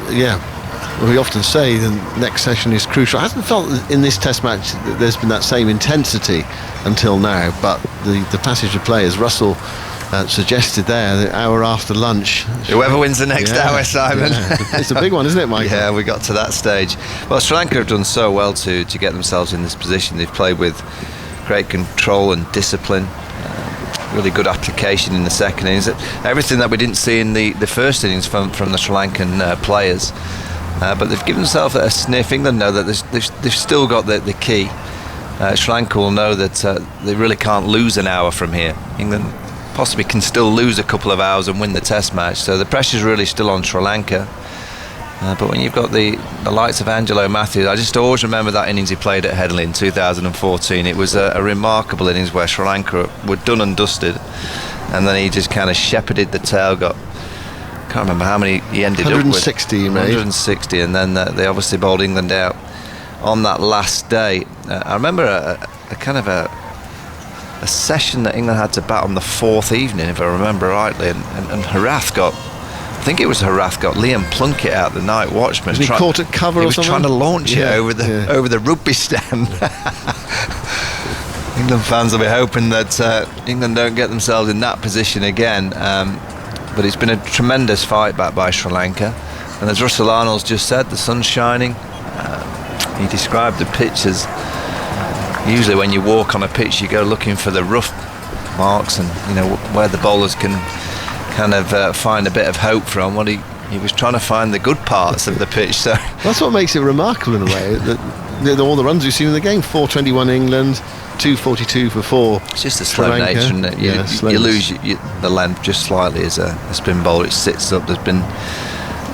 we often say the next session is crucial. It hasn't felt in this Test match that there's been that same intensity until now, but the passage of play, as Russell suggested there, the hour after lunch. Whoever wins the next hour, Simon. Yeah. It's a big one, isn't it, Michael? Yeah, we got to that stage. Well, Sri Lanka have done so well to get themselves in this position. They've played with great control and discipline. Really good application in the second innings. Everything that we didn't see in the first innings from the Sri Lankan players. But they've given themselves a sniff. England know that they've still got the key. Sri Lanka will know that they really can't lose an hour from here. England possibly can still lose a couple of hours and win the Test match. So the pressure's really still on Sri Lanka. But when you've got the likes of Angelo Matthews, I just always remember that innings he played at Headingley in 2014. It was a remarkable innings where Sri Lanka were done and dusted, and then he just kind of shepherded the tail. Can't remember how many he ended 160 up with. 160, and then they obviously bowled England out on that last day. I remember a kind of a session that England had to bat on the fourth evening, if I remember rightly, and Harath got. I think it was Harath got Liam Plunkett out, the night watchman. Was he caught at cover or something? He was trying to launch it over the rugby stand. England fans will be hoping that England don't get themselves in that position again. But it's been a tremendous fight back by Sri Lanka. And as Russell Arnold's just said, the sun's shining. He described the pitch as usually when you walk on a pitch, you go looking for the rough marks and where the bowlers can kind of find a bit of hope from. Well, he was trying to find the good parts of the pitch. So that's what makes it remarkable in a way. That all the runs we've seen in the game, 421 England, 242 for 4. It's just the slow nature, isn't it? You lose the length just slightly as a spin bowler. It sits up. There's been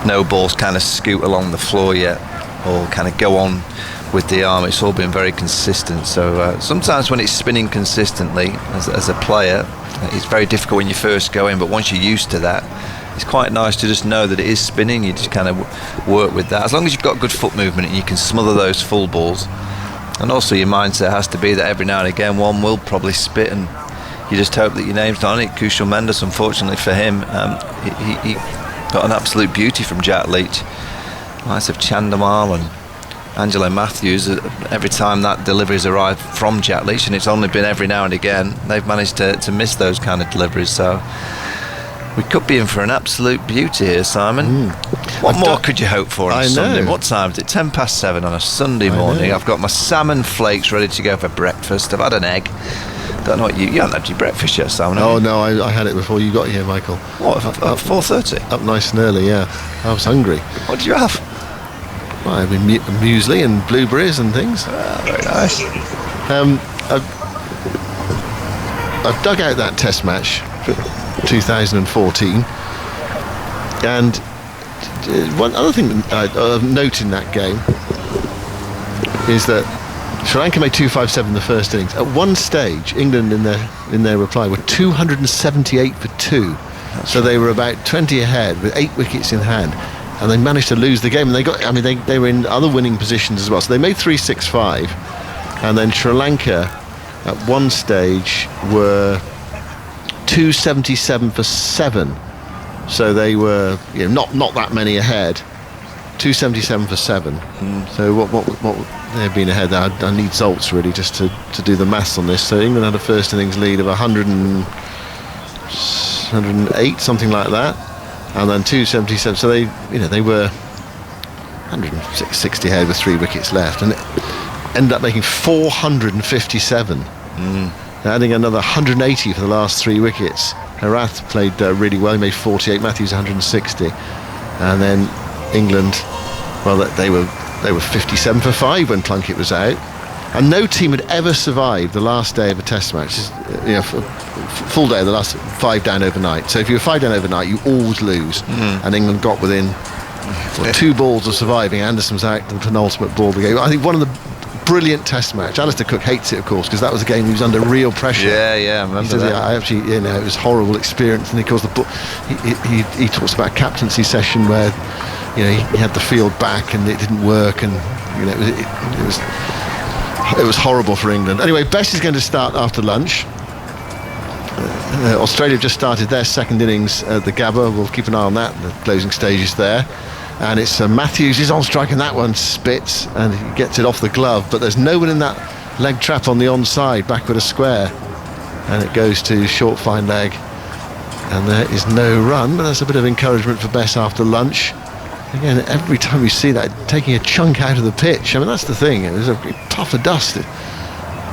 no balls kind of scoot along the floor yet, or kind of go on with the arm. It's all been very consistent. So sometimes when it's spinning consistently as a player, it's very difficult when you first go in, but once you're used to that, it's quite nice to just know that it is spinning. You just kind of work with that, as long as you've got good foot movement and you can smother those full balls. And also your mindset has to be that every now and again one will probably spit, and you just hope that your name's not on it. Kushal Mendes, unfortunately for him, he got an absolute beauty from Jack Leach. Likes of Chandamal and Angelo Matthews, every time that delivery's arrived from Jack Leach, and it's only been every now and again, they've managed to miss those kind of deliveries. So we could be in for an absolute beauty here, Simon. What more could you hope for on a Sunday? What time is it? 7:10 on a Sunday morning. I've got my salmon flakes ready to go for breakfast. I've had an egg. Don't know what you haven't had your breakfast yet, Simon. Oh no, I had it before you got here, Michael. What, at 4:30? Up nice and early, yeah. I was hungry. What did you have? Well, I mean, muesli and blueberries and things. Very nice. I've dug out that Test match for 2014, and one other thing of note in that game is that Sri Lanka made 257 in the first innings. At one stage, England in their reply were 278 for 2. So they were about 20 ahead with 8 wickets in hand, and they managed to lose the game. And they were in other winning positions as well. So they made 365, and then Sri Lanka at one stage were 277 for 7. So they were not that many ahead. 277 for 7. So what they've been ahead there. I need Zoltz really just to do the maths on this. So England had a first innings lead of 108, something like that, and then 277. So they were 160 ahead with 3 wickets left, and ended up making 457. Adding another 180 for the last 3 wickets. Harath played really well. He made 48. Matthews 160, and then England, well, they were 57 for 5 when Plunkett was out, and no team had ever survived the last day of a Test match. Full day, the last 5 down overnight. So if you were 5 down overnight, you always lose. And England got within 2 balls of surviving. Anderson was out the penultimate ball of the game. I think one of the brilliant Test match. Alistair Cook hates it, of course, because that was a game he was under real pressure. Yeah, I remember that. I actually, it was a horrible experience. And of course, he talks about a captaincy session where, he had the field back and it didn't work, and it was horrible for England. Anyway, Best is going to start after lunch. Australia have just started their second innings at the Gabba. We'll keep an eye on that, the closing stages there. And it's Matthews is on strike, and that one spits and he gets it off the glove, but there's no one in that leg trap on the onside, backward a square, and it goes to short fine leg, and there is no run. But that's a bit of encouragement for Bess after lunch. Again, every time you see that, taking a chunk out of the pitch, I mean, that's the thing, there's a puff of dust it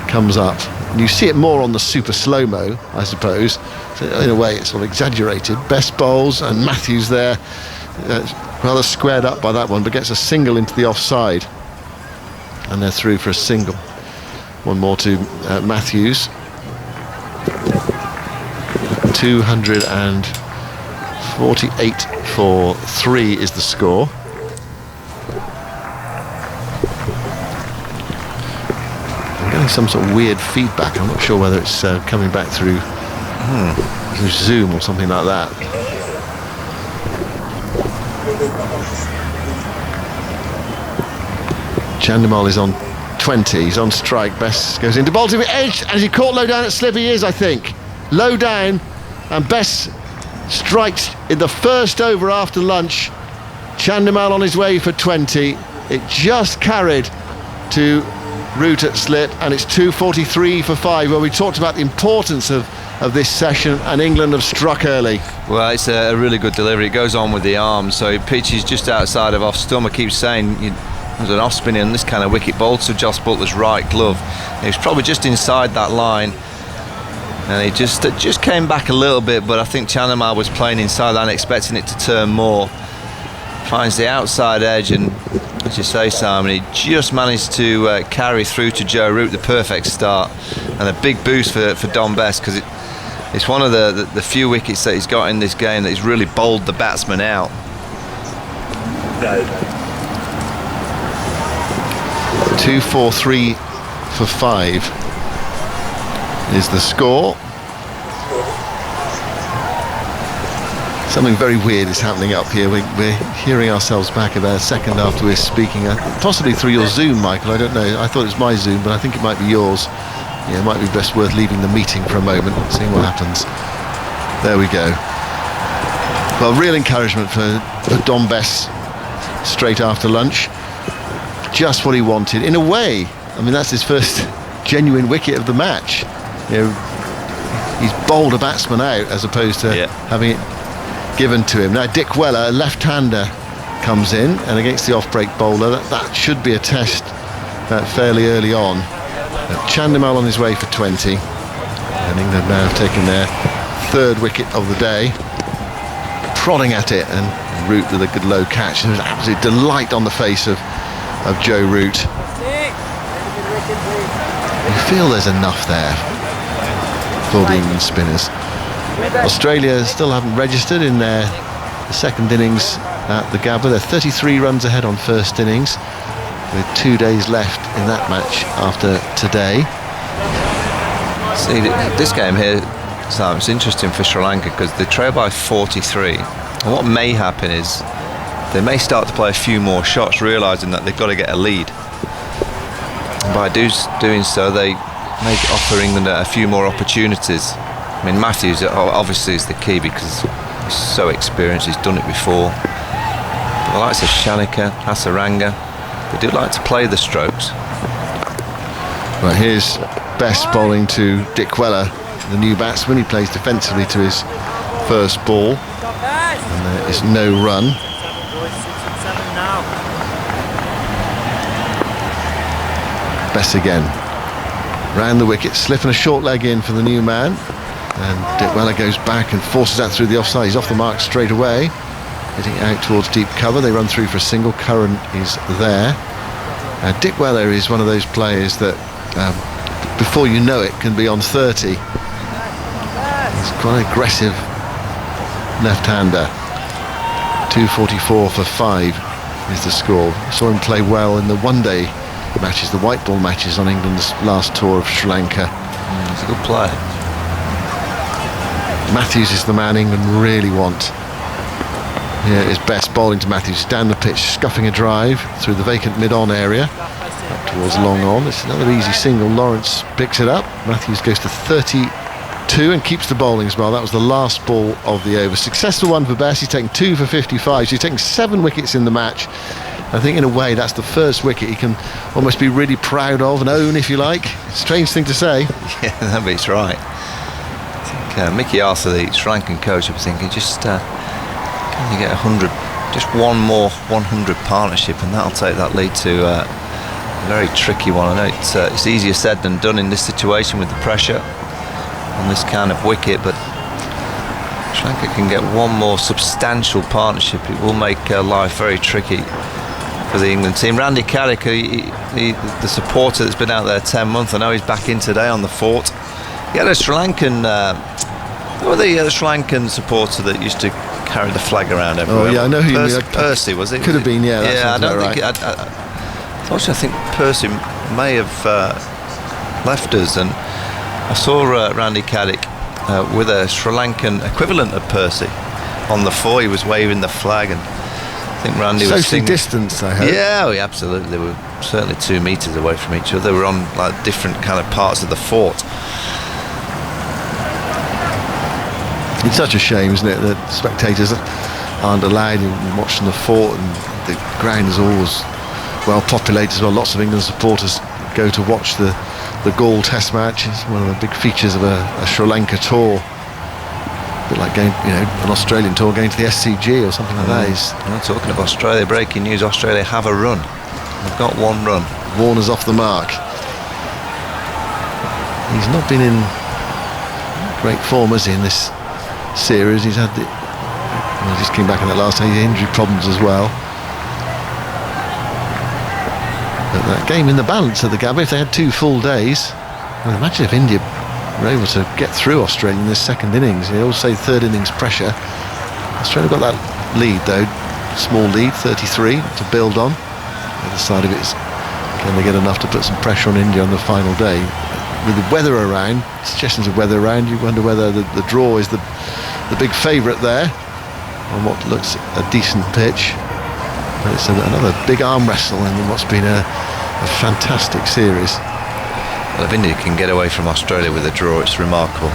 comes up, and you see it more on the super slow-mo, I suppose, so in a way it's sort of exaggerated. Bess bowls, and Matthews there, rather squared up by that one, but gets a single into the offside, and they're through for a single. One more to Matthews. 248 for 3 is the score. I'm getting some sort of weird feedback. I'm not sure whether it's coming back through Zoom or something like that. Chandimal is on 20, he's on strike. Bess goes into bowls him edge, and he caught low down at slip. He is, I think, low down, and Bess strikes in the first over after lunch. Chandimal on his way for 20. It just carried to root at slip, and it's 243 for 5. Well, we talked about the importance of this session, and England have struck early. Well, it's a really good delivery. It goes on with the arm, so it pitches just outside of off stump. I keep saying there's an off spin in this kind of wicket ball to Joss Butler's right glove. He was probably just inside that line, and he just came back a little bit, but I think Chandimal was playing inside and expecting it to turn more. Finds the outside edge, and as you say, Simon, he just managed to carry through to Joe Root, the perfect start, and a big boost for Dom Bess, because it's one of the few wickets that he's got in this game that he's really bowled the batsman out. 243 for 5 is the score. Something very weird is happening up here. We're hearing ourselves back about a second after we're speaking, possibly through your Zoom, Michael. I don't know. I thought it was my Zoom, but I think it might be yours. Yeah, it might be best worth leaving the meeting for a moment and seeing what happens. There we go. Well, real encouragement for Dom Bess straight after lunch. Just what he wanted. In a way, I mean, that's his first genuine wicket of the match. He's bowled a batsman out as opposed to having it given to him. Now Dick Weller, a left-hander, comes in, and against the off-break bowler, that should be a test fairly early on. Chandimal on his way for 20, and England now have taken their 3rd wicket of the day. Prodding at it, and Root with a good low catch. There was absolute delight on the face of Joe Root. You feel there's enough there for the England spinners. Australia still haven't registered in their second innings at the Gabba. They're 33 runs ahead on first innings, with 2 days left in that match after today. See, this game here, Sam, it's interesting for Sri Lanka because they trail by 43, and what may happen is they may start to play a few more shots, realising that they've got to get a lead. And by doing so, they may offer England a few more opportunities. I mean, Matthews obviously is the key because he's so experienced, he's done it before. But the likes of Shanaka, Hasaranga, they do like to play the strokes. Well, here's Bess bowling to Dick Weller, the new batsman. He plays defensively to his first ball, and there is no run. Bess again, round the wicket, slipping a short leg in for the new man, and Dick Weller goes back and forces that through the offside. He's off the mark straight away, hitting out towards deep cover. They run through for a single. Curran is there. Dick Weller is one of those players that before you know it can be on 30. He's quite an aggressive left-hander. 244 for 5 is the score. Saw him play well in the one-day matches, the white ball matches on England's last tour of Sri Lanka. He's a good player. Matthews is the man England really want. Here is Bess bowling to Matthews down the pitch, scuffing a drive through the vacant mid-on area up towards long on. It's another easy single. Lawrence picks it up. Matthews goes to 32 2 and keeps the bowling as well. That was the last ball of the over. Successful one for Bess. He's taken 2 for 55. So he's taken 7 wickets in the match. I think in a way that's the first wicket he can almost be really proud of and own, if you like. Strange thing to say. Yeah, that beats right. I think Mickey Arthur, the Sri Lankan coach, I was thinking, just can you get 100, just one more 100 partnership, and that'll take that lead to a very tricky one. I know it's easier said than done in this situation with the pressure on this kind of wicket, but Sri Lanka can get one more substantial partnership. It will make life very tricky for the England team. Randy Carrick, the supporter that's been out there 10 months, I know he's back in today on the fort. He had a Sri Lankan, the Sri Lankan supporter that used to carry the flag around everywhere. Oh yeah, I know who you mean. Percy, was it? Could have been, yeah. Yeah, I don't think. Right. I think Percy may have left us, and I saw Randy Carrick with a Sri Lankan equivalent of Percy on the fore. He was waving the flag, and I think Randy was socially distanced, I hope. Yeah, absolutely. They were certainly 2 meters away from each other. They were on like different kind of parts of the fort. It's such a shame, isn't it, that spectators aren't allowed in watching the fort, and the ground is always well populated as well. Lots of England supporters go to watch the Gaul Test match. It's one of the big features of a Sri Lanka tour. A bit like going, an Australian tour, going to the SCG or something like that. We're talking of Australia, breaking news: Australia have a run. They've got 1 run. Warner's off the mark. He's not been in great form, has he, in this series? He's had he just came back in that last day, injury problems as well. But that game in the balance at the Gabba, if they had 2 full days, imagine if India were able to get through Australia in this second innings. They all say third innings pressure. Australia got that lead though, small lead, 33 to build on. The other side of it is, can they get enough to put some pressure on India on the final day? With the weather around, suggestions of weather around, you wonder whether the draw is the big favourite there on what looks a decent pitch. But it's another big arm wrestle in what's been a fantastic series. Well, if India can get away from Australia with a draw, it's remarkable.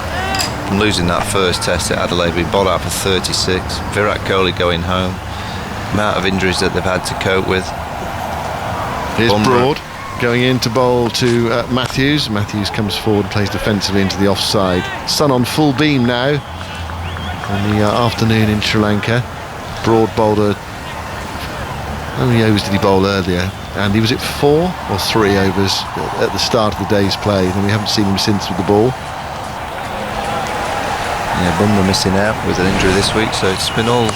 From losing that first test at Adelaide, we bowled out for 36. Virat Kohli going home. Amount of injuries that they've had to cope with. Here's Broad going in to bowl to Matthews. Matthews comes forward, plays defensively into the offside. Sun on full beam now in the afternoon in Sri Lanka. Broad bowled how many overs did he bowl earlier? And he was at 4 or 3 overs at the start of the day's play, and we haven't seen him since with the ball. Yeah, Bumrah missing out with an injury this week, so it's been all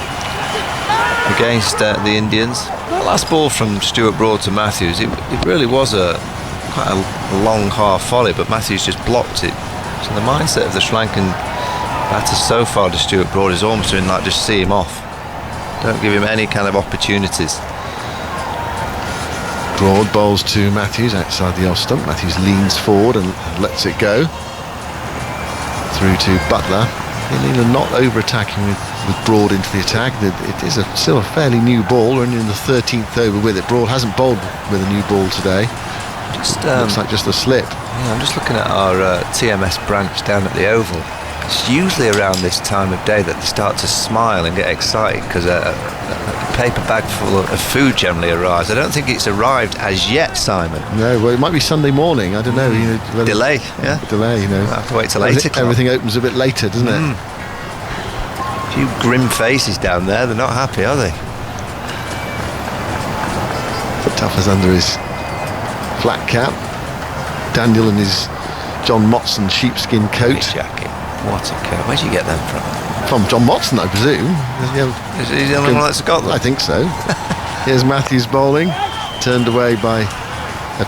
against the Indians. That last ball from Stuart Broad to Matthews, it really was quite a long half volley, but Matthews just blocked it. So the mindset of the Sri Lankan batter so far to Stuart Broad is almost been like, just see him off. Don't give him any kind of opportunities. Broad bowls to Matthews outside the off stump. Matthews leans forward and lets it go through to Butler. England not over-attacking with Broad into the attack. It is still a fairly new ball. We're only in the 13th over with it. Broad hasn't bowled with a new ball today. Looks like just a slip. Yeah, I'm just looking at our TMS branch down at the Oval. It's usually around this time of day that they start to smile and get excited because a paper bag full of food generally arrives. I don't think it's arrived as yet, Simon. No, well, it might be Sunday morning. I don't know. Delay, yeah. Delay, We'll have to wait till 8 o'clock. Everything opens a bit later, doesn't it? A few grim faces down there. They're not happy, are they? Tough as under his flat cap. Daniel in his John Motson sheepskin coat. Big jacket. What a coat. Where'd you get them from? From John Motson, I presume. Is he the only one that's got them? I think so. Here's Matthews bowling, turned away by.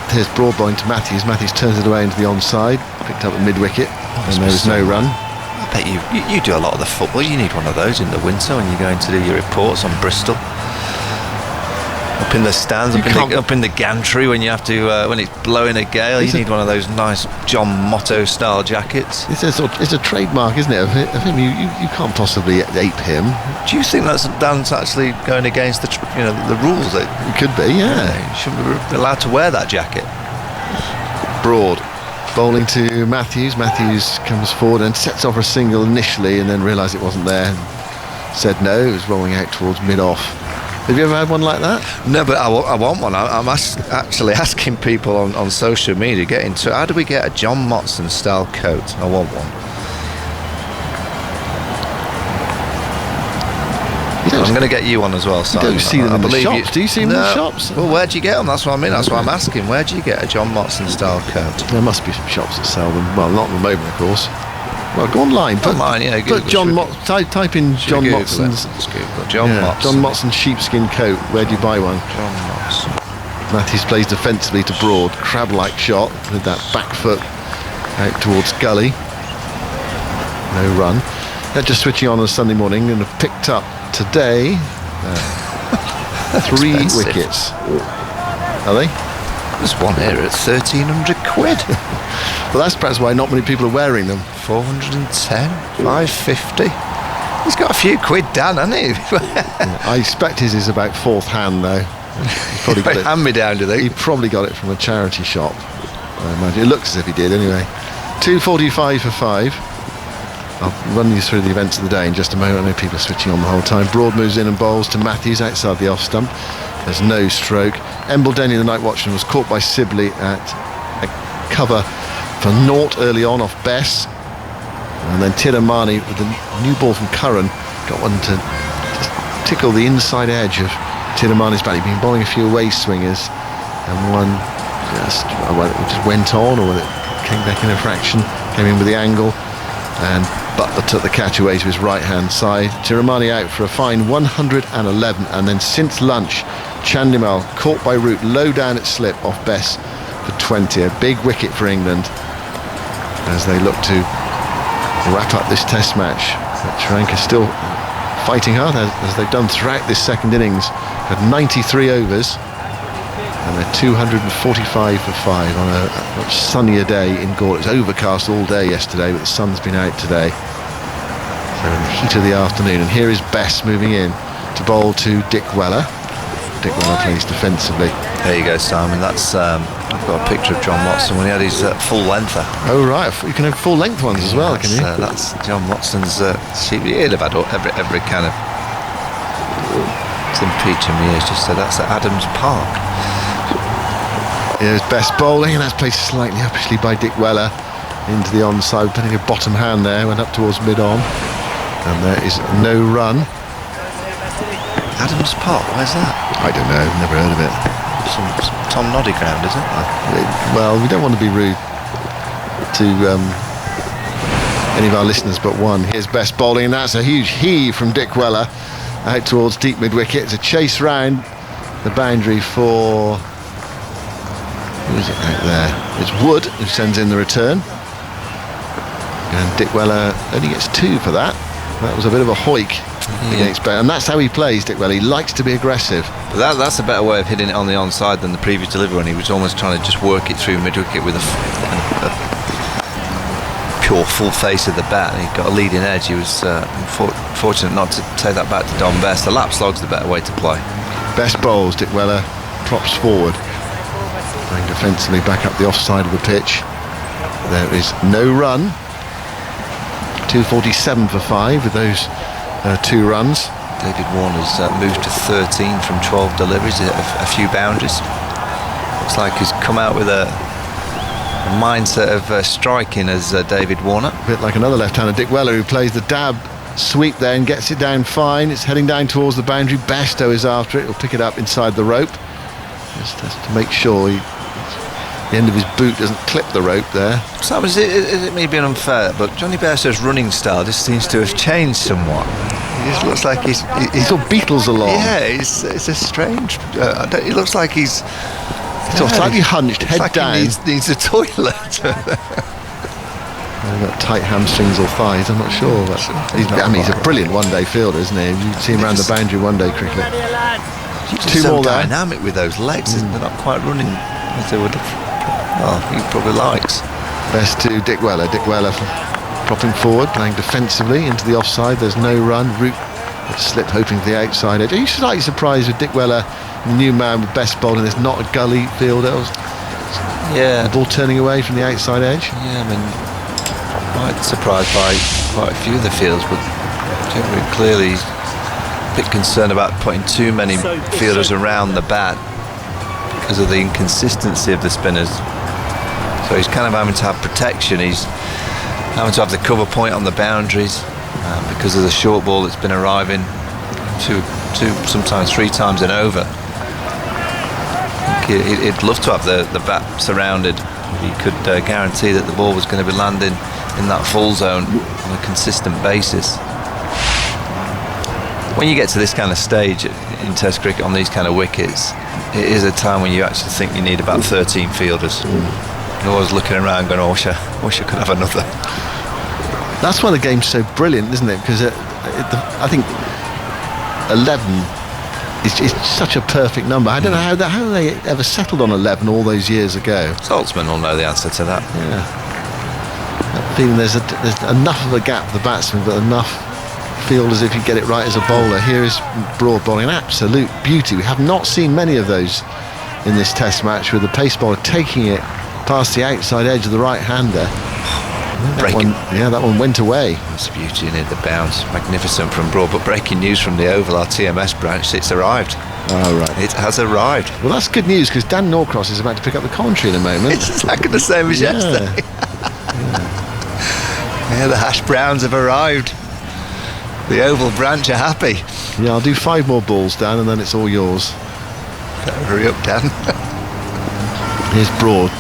Here's Broad bowling to Matthews. Matthews turns it away into the onside, picked up at mid-wicket, and there was no run. I bet you do a lot of the football. You need one of those in the winter when you're going to do your reports on Bristol. Up in the stands, up in the gantry when you have to when it's blowing a gale, you need one of those nice John Motto style jackets. It's a trademark, isn't it, of him? You can't possibly ape him. Do you think that's actually going against the rules? It could be, yeah. You shouldn't be allowed to wear that jacket. Broad bowling to Matthews. Matthews comes forward and sets off a single initially, and then realised it wasn't there and said no. It was rolling out towards mid-off. Have you ever had one like that? No, but I want one. I'm actually asking people on social media, get into how do we get a John Motson style coat? I want one. I'm going to get you one as well, Simon. You don't see them in the shops. Do you see them in the shops? Well, where do you get them? That's what I mean. That's what I'm asking. Where do you get a John Motson style coat? There must be some shops that sell them. Well, not at the moment, of course. Well, go online. Put John type in John Motson's. John Motson sheepskin coat. Where do you buy one? John Motson. Matthews plays defensively to Broad. Crab-like shot with that back foot out towards gully. No run. They're just switching on a Sunday morning and have picked up today 3 wickets. Are they? There's one here at 1,300 quid. Well, that's perhaps why not many people are wearing them. 410, 550. He's got a few quid down, hasn't he? I expect his is about 4th hand though. He's probably got it. Hand me down, do they? He probably got it from a charity shop, I imagine. It looks as if he did anyway. 2:45 for 5. I'll run you through the events of the day in just a moment. I know people are switching on the whole time. Broad moves in and bowls to Matthews outside the off stump. There's no stroke. Emble Denny, the night watchman, was caught by Sibley at a cover for naught early on off Bess. And then Tiramani with the new ball from Curran got one to just tickle the inside edge of Tiramani's bat. He'd been bowling a few away swingers and one just went on, or it came back in a fraction, came in with the angle, and Butler took the catch away to his right hand side. Tiramani out for a fine 111, and then since lunch Chandimal caught by Root low down at slip off Bess for 20. A big wicket for England as they look to wrap up this test match. Sri Lanka still fighting hard as they've done throughout this second innings. Had 93 overs and they're 245 for 5 on a much sunnier day in Gaul. It was overcast all day yesterday, but the sun's been out today. So in the heat of the afternoon, and here is Bess moving in to bowl to Dick Weller. Dick Weller plays defensively. There you go, Simon. That's I've got a picture of John Motson when he had his full lengther. Oh right, you can have full length ones as well, can you? That's John Motson's sheep. He'd have had every kind of. It's impeaching me. It's just that's at Adams Park. Here's Bess bowling, and that's played slightly uppishly by Dick Weller into the onside, putting a bottom hand there, went up towards mid-on, and there is no run. Adams Park, where's that? I don't know, never heard of it. Some Tom Noddy ground, is it? Well, we don't want to be rude to any of our listeners but one. Here's Bess bowling, and that's a huge heave from Dick Weller out towards deep mid-wicket. It's a chase round the boundary for... Who is it out there? It's Wood who sends in the return. And Dick Weller only gets 2 for that. That was a bit of a hoik against Bell. And that's how he plays, Dick Weller. He likes to be aggressive. But that's a better way of hitting it on the onside than the previous delivery when he was almost trying to just work it through mid-wicket with a pure full face of the bat. And he got a leading edge. He was fortunate not to take that back to Don Bess. The lap slog's the better way to play. Bess bowls, Dick Weller props forward. Going defensively back up the offside of the pitch. There is no run. 247 for 5 with those 2 runs. David Warner's moved to 13 from 12 deliveries, a few boundaries. Looks like he's come out with a mindset of striking as David Warner. A bit like another left-hander, Dick Weller, who plays the dab sweep there and gets it down fine. It's heading down towards the boundary. Bastow is after it. He'll pick it up inside the rope. Just to make sure the end of his boot doesn't clip the rope there. So is it me being unfair, but Johnny Bairstow's running style just seems to have changed somewhat. He just looks like he's sort of Beatles along. Yeah, it's a strange. He looks like he's slightly hunched, head like down. He needs a toilet. He's got tight hamstrings or thighs, I'm not sure. But he's a brilliant one-day fielder, isn't he? You see him around the boundary one-day cricket. Two so more there. Dynamic with those legs, they're not quite running as they would have. Well, he probably likes. Best to Dick Weller. Dick Weller propping forward, playing defensively into the offside. There's no run. Root slip, hoping for the outside edge. Are you slightly surprised with Dick Weller, the new man with best bowling? There's not a gully fielder. Yeah. The ball turning away from the outside edge. Yeah, I mean, quite surprised by quite a few of the fields, but generally, clearly he's a bit concerned about putting too many fielders around the bat because of the inconsistency of the spinners. So he's kind of having to have protection. He's having to have the cover point on the boundaries because of the short ball that's been arriving two, sometimes 3 times and over. He'd love to have the bat surrounded. He could guarantee that the ball was going to be landing in that full zone on a consistent basis. When you get to this kind of stage in Test cricket on these kind of wickets, it is a time when you actually think you need about 13 fielders. You're always looking around going, oh, I wish I could have another. That's why the game's so brilliant, isn't it? Because I think 11 is such a perfect number. I don't know how they ever settled on 11 all those years ago. Saltzman will know the answer to that. Yeah. That feeling there's enough of a gap for the batsman, but enough fielders if you get it right as a bowler. Here is Broad bowling, an absolute beauty. We have not seen many of those in this Test match, with the pace bowler taking it past the outside edge of the right-hander. That one went away. That's a beauty in it, the bounce. Magnificent from Broad. But breaking news from the Oval, our TMS branch, it's arrived. Oh, right. It has arrived. Well, that's good news, because Dan Norcross is about to pick up the commentary in a moment. It's exactly the same as yesterday. Yeah, the hash browns have arrived. The Oval branch are happy. Yeah, I'll do 5 more balls, Dan, and then it's all yours. Hurry up, Dan. Here's Broad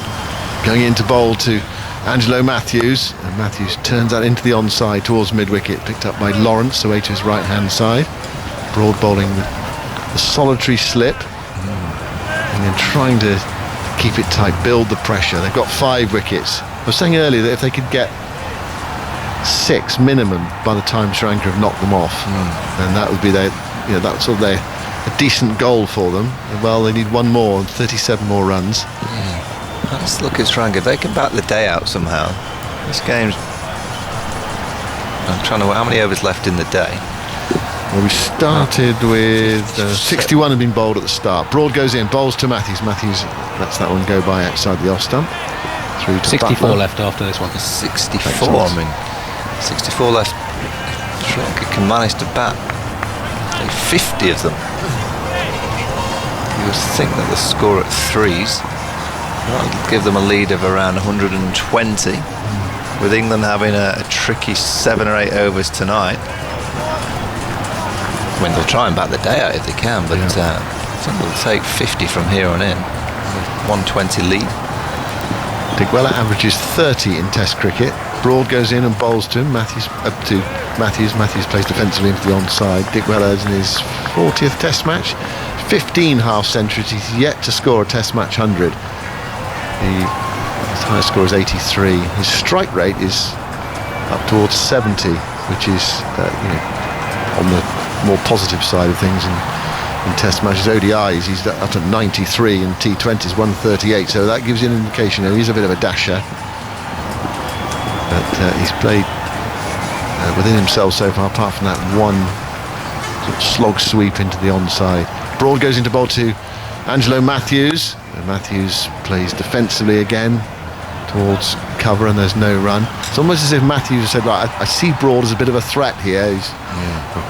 going into bowl to Angelo Matthews, and Matthews turns that into the onside towards mid-wicket, picked up by Lawrence away to his right-hand side. Broad bowling the solitary slip, and then trying to keep it tight, build the pressure. They've got 5 wickets. I was saying earlier that if they could get 6 minimum by the time Sri Lanka have knocked them off, then that would be that's sort of a decent goal for them. Well, they need 1 more, 37 more runs. Let's look at Sri Lanka. They can bat the day out somehow. This game's... I'm trying to... How many overs left in the day? Well, we started with 61 had been bowled at the start. Broad goes in, bowls to Matthews. Matthews lets that one go by outside the off stump. Through to 64 Butler. left after this one. 64, I mean. 64 left. Sri Lanka can manage to bat 50 of them. You would think that the score at 3s, that'll give them a lead of around 120, with England having a tricky 7 or 8 overs tonight. I mean, they'll try and bat the day out if they can, but I think they'll take 50 from here on in. 120 lead. Digwella averages 30 in Test cricket. Broad goes in and bowls to him. Matthews up to Matthews. Matthews plays defensively into the onside. Digwella is in his 40th Test match. 15 half centuries. He's yet to score a Test match 100. His highest score is 83. His strike rate is up towards 70, which is on the more positive side of things in Test matches. ODIs, he's up to 93, and T20s 138. So that gives you an indication. He's a bit of a dasher, but he's played within himself so far, apart from that one sort of slog sweep into the onside. Broad goes into bowl to Angelo Matthews. Matthews plays defensively again towards cover, and there's no run. It's almost as if Matthews said, right, I see Broad as a bit of a threat here. He's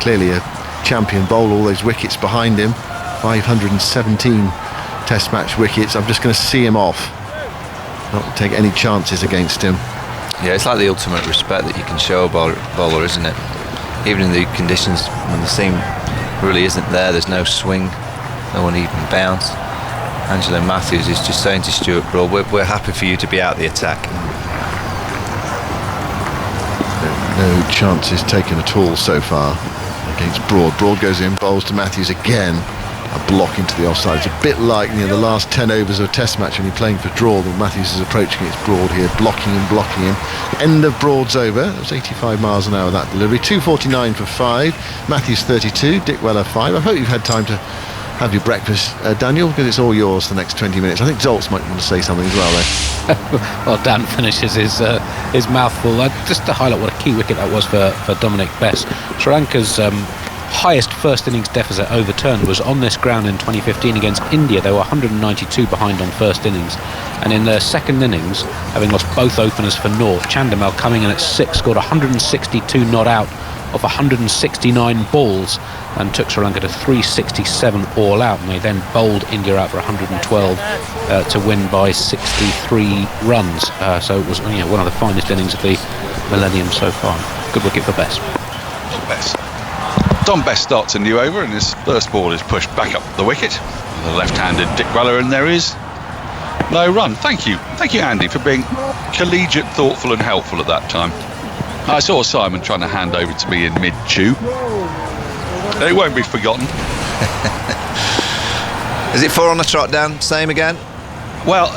clearly a champion bowler, all those wickets behind him, 517 Test match wickets. I'm just going to see him off, not take any chances against him. Yeah, it's like the ultimate respect that you can show a bowler, isn't it? Even in the conditions when the seam really isn't there's no swing, no uneven bounce. Angelo Matthews is just saying to Stuart Broad, we're happy for you to be out the attack. No chances taken at all so far against Broad. Broad goes in, bowls to Matthews again. A block into the offside. It's a bit like the last 10 overs of a Test match when you're playing for draw. But Matthews is approaching it. It's Broad here, blocking him. End of Broad's over. It was 85 miles an hour, that delivery. 2:49 for 5. Matthews 32. Digwella 5. I hope you've had time to have your breakfast, Daniel, because it's all yours for the next 20 minutes. I think Zoltz might want to say something as well there. Well, Dan finishes his mouthful. Just to highlight what a key wicket that was for Dominic Bess. Sri Lanka's highest first innings deficit overturned was on this ground in 2015 against India. They were 192 behind on first innings, and in their second innings, having lost both openers for naught, Chandimal coming in at 6 scored 162 not out of 169 balls and took Sri Lanka to 367 all out, and they then bowled India out for 112 to win by 63 runs. So it was one of the finest innings of the millennium so far. Good wicket for Bess. Don Bess starts a new over, and his first ball is pushed back up the wicket. The left-handed Dick Weller, and there is no run. Thank you, Andy, for being collegiate, thoughtful and helpful at that time. I saw Simon trying to hand over to me in mid-chew. It won't be forgotten. Is it 4 on the trot, Dan? Same again? Well,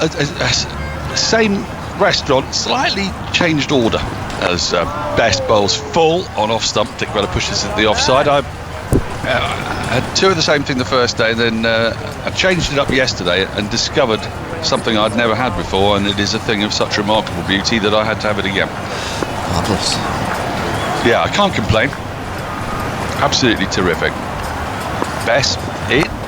same restaurant, slightly changed order. As Bess bowls full on off stump, Dick Weller pushes it to the offside. I had 2 of the same thing the first day, and then I changed it up yesterday and discovered something I'd never had before, and it is a thing of such remarkable beauty that I had to have it again. Marvellous. Yeah, I can't complain. Absolutely terrific. Bess,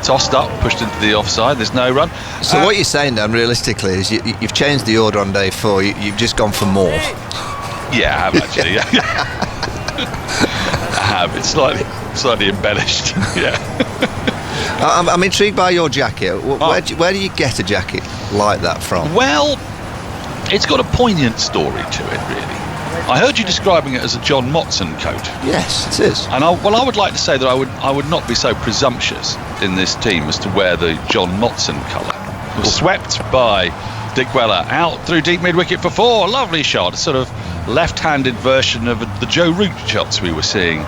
tossed up, pushed into the offside. There's no run. So what you're saying, Dan, realistically, is you've changed the order on day 4. You've just gone for more. Yeah, I have actually. I have. It's slightly embellished. Yeah. I'm intrigued by your jacket. Where do you get a jacket like that from? Well, it's got a poignant story to it, really. I heard you describing it as a John Motson coat. Yes, it is. And I would like to say that I would not be so presumptuous in this team as to wear the John Motson colour. It was swept by Dick Weller out through deep mid-wicket for 4. Lovely shot. A sort of left-handed version of the Joe Root shots we were seeing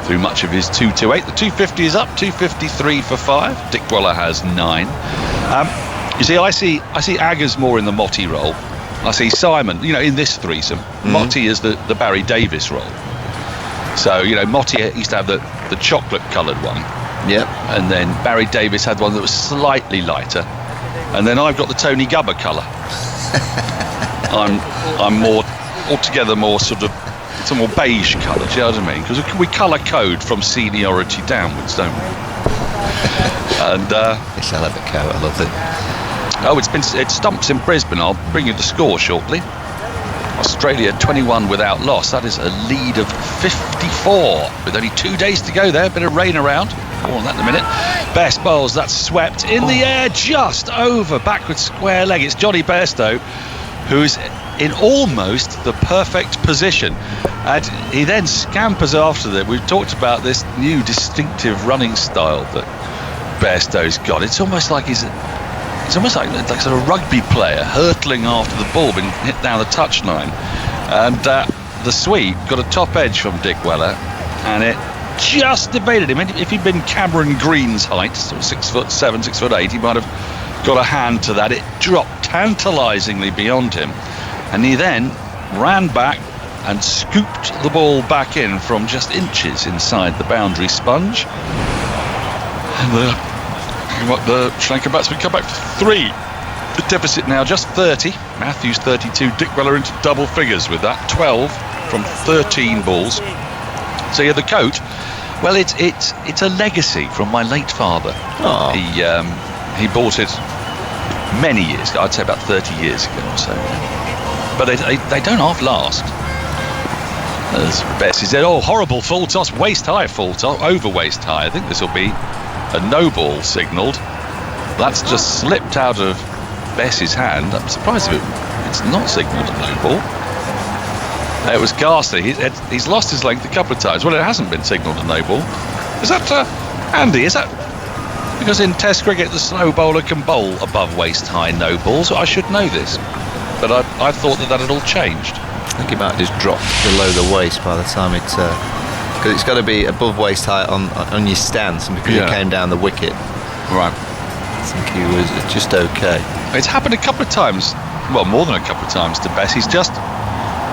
through much of his 228. The 250 is up, 253 for 5. Dick Weller has 9. You see, I see Aggers more in the Motti role. I see Simon, in this threesome. Motti is the Barry Davis role. So, Motti used to have the chocolate-coloured one. Yep. And then Barry Davis had one that was slightly lighter. And then I've got the Tony Gubber colour. I'm altogether more sort of, it's a more beige colour, do you know what I mean? Because we colour code from seniority downwards, don't we? And it's a leather coat, I love it. Oh, it stumps in Brisbane. I'll bring you the score shortly. Australia 21 without loss. That is a lead of 54 with only 2 days to go there. A bit of rain around. More on that in a minute. Bess bowls. That's swept in the air, just over backward square leg. It's Johnny Bairstow, who's in almost the perfect position, and he then scampers after that. We've talked about this new distinctive running style that Bairstow's got. It's almost like It's almost like sort of rugby player hurtling after the ball, being hit down the touchline. And the sweep got a top edge from Dick Weller, and it just evaded him. If he'd been Cameron Green's height, sort of 6'7", 6'8", he might have got a hand to that. It dropped tantalisingly beyond him, and he then ran back and scooped the ball back in from just inches inside the boundary sponge. And the Sri Lanka batsmen come back for 3. The deficit now just 30. Matthews 32. Dick Weller into double figures with that, 12 from 13 balls. So yeah, the coat. Well, it's a legacy from my late father. Oh. He bought it many years ago. I'd say about 30 years ago or so. But they don't half last. As Bessie said, horrible full toss, waist high full toss, over waist high. I think this will be a no ball signalled. That's just slipped out of Bess's hand. I'm surprised if it's not signalled a no ball. It was ghastly. He's lost his length a couple of times. Well, it hasn't been signalled a no ball. Is that Andy? Is that because in Test cricket the slow bowler can bowl above waist high no balls? I should know this, but I thought that had all changed. I think it might just drop below the waist by the time it. Because it's got to be above waist height on your stance, and because it came down the wicket, right, I think he was just okay. It's happened a couple of times, well, more than a couple of times to Bess. He's just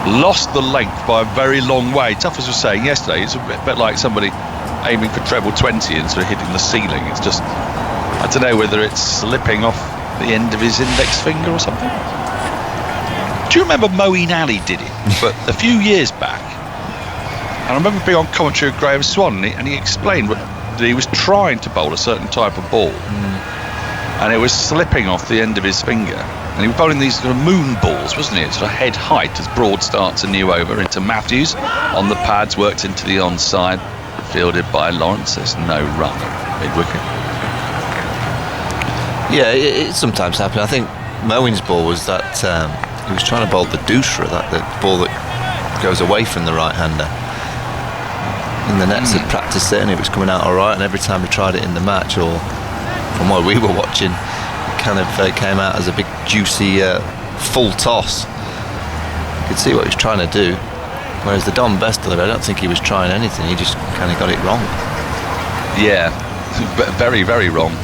lost the length by a very long way. Tough as was saying yesterday, it's a bit like somebody aiming for treble 20 and sort of hitting the ceiling. It's just, I don't know whether it's slipping off the end of his index finger or something. Do you remember Moeen Ali did it? But a few years back, And I remember being on commentary with Graham Swan, and he explained that he was trying to bowl a certain type of ball, and it was slipping off the end of his finger. And he was bowling these sort of moon balls, wasn't it? Sort of head height as Broad starts a new over into Matthews. On the pads, worked into the onside, fielded by Lawrence. There's no run, mid-wicket. Yeah, it sometimes happens. I think Moen's ball was that he was trying to bowl the doosra, the ball that goes away from the right-hander. And the nets had practiced it and it was coming out all right, and every time we tried it in the match, or from what we were watching, it kind of came out as a big juicy full toss. You could see what he was trying to do, whereas the Don Best delivery, I don't think he was trying anything, he just kind of got it wrong. Yeah, very, very wrong.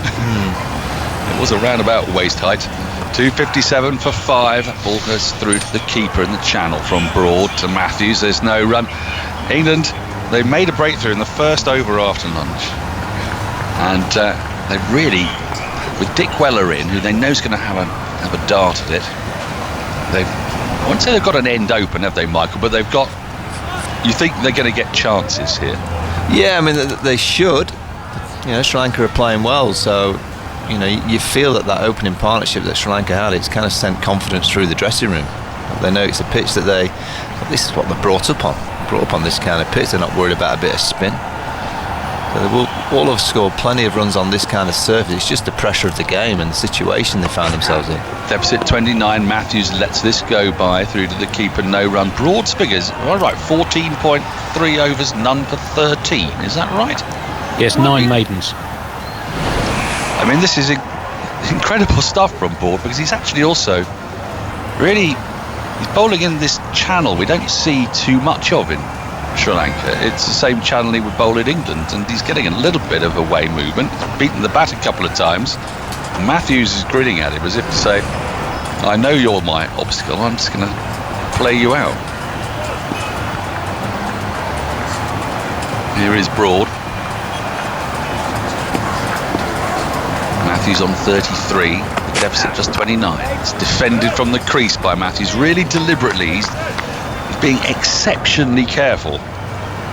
It was around about waist height. 257 for 5. Ball goes through to the keeper in the channel from Broad to Matthews. There's no run. England, they made a breakthrough in the first over after lunch, and they really, with Dick Weller in, who they know is going to have a dart at it. I wouldn't say they've got an end open, have they, Michael? But they've got. You think they're going to get chances here? Yeah, I mean they should. You know, Sri Lanka are playing well, so you know you feel that opening partnership that Sri Lanka had, it's kind of sent confidence through the dressing room. They know it's a pitch that this is what they're brought up on this kind of pitch. They're not worried about a bit of spin. So they will all have scored plenty of runs on this kind of surface. It's just the pressure of the game and the situation they found themselves in. Deficit 29. Matthews lets this go by through to the keeper. No run. Broad's figures. All right, 14.3 overs, none for 13. Is that right? Yes, 9 maidens. I mean, this is incredible stuff from Broad, because he's actually also really, he's bowling in this channel we don't see too much of in Sri Lanka. It's the same channel he would bowl in England, and he's getting a little bit of away movement. He's beaten the bat a couple of times. Matthews is grinning at him as if to say, I know you're my obstacle, I'm just going to play you out. Here is Broad. Matthews on 33, the deficit just 29. It's defended from the crease by Matthews, really deliberately. He's being exceptionally careful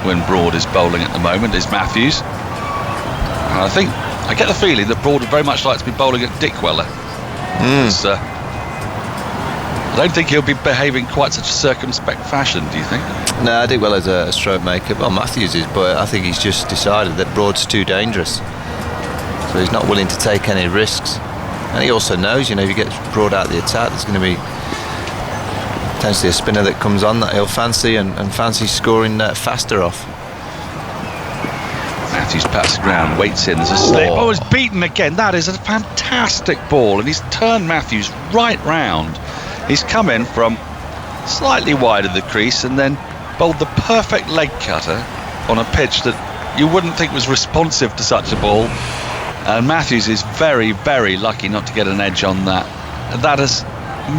when Broad is bowling at the moment, is Matthews. And I get the feeling that Broad would very much like to be bowling at Dick Weller. I don't think he'll be behaving quite such a circumspect fashion, do you think? No, Dick Weller's a stroke maker. Well, Matthews is, but I think he's just decided that Broad's too dangerous. So he's not willing to take any risks. And he also knows, if he gets Broad out of the attack, there's going to be potentially a spinner that comes on that he'll fancy and fancy scoring faster off. Matthews pats the ground, waits in, there's a slip. Oh, it's beaten again. That is a fantastic ball, and he's turned Matthews right round. He's come in from slightly wide of the crease and then bowled the perfect leg cutter on a pitch that you wouldn't think was responsive to such a ball. And Matthews is very, very lucky not to get an edge on that. That has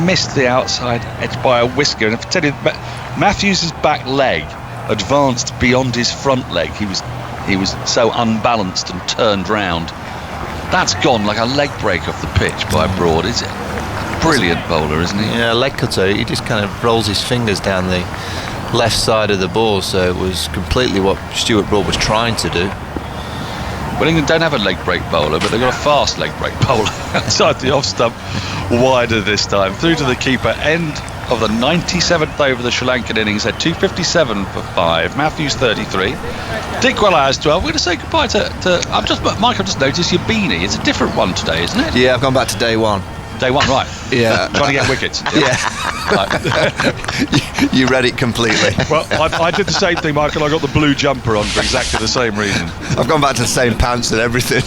missed the outside edge by a whisker. And if I tell you, Matthews' back leg advanced beyond his front leg. He was so unbalanced and turned round. That's gone like a leg break off the pitch by Broad. Is it? Brilliant bowler, isn't he? Yeah, leg cutter. He just kind of rolls his fingers down the left side of the ball, so it was completely what Stuart Broad was trying to do. Well, England don't have a leg break bowler, but they've got a fast leg break bowler outside the off stump, wider this time. Through to the keeper, end of the 97th over the Sri Lankan innings at 257 for 5. Matthews 33. Dick Weller has 12. We're going to say goodbye to Mike, I've just noticed your beanie. It's a different one today, isn't it? Yeah, I've gone back to day one. Day one, right. Yeah. Trying to get wickets. Yeah. Right. You read it completely. Well, I did the same thing, Michael. I got the blue jumper on for exactly the same reason. I've gone back to the same pants and everything.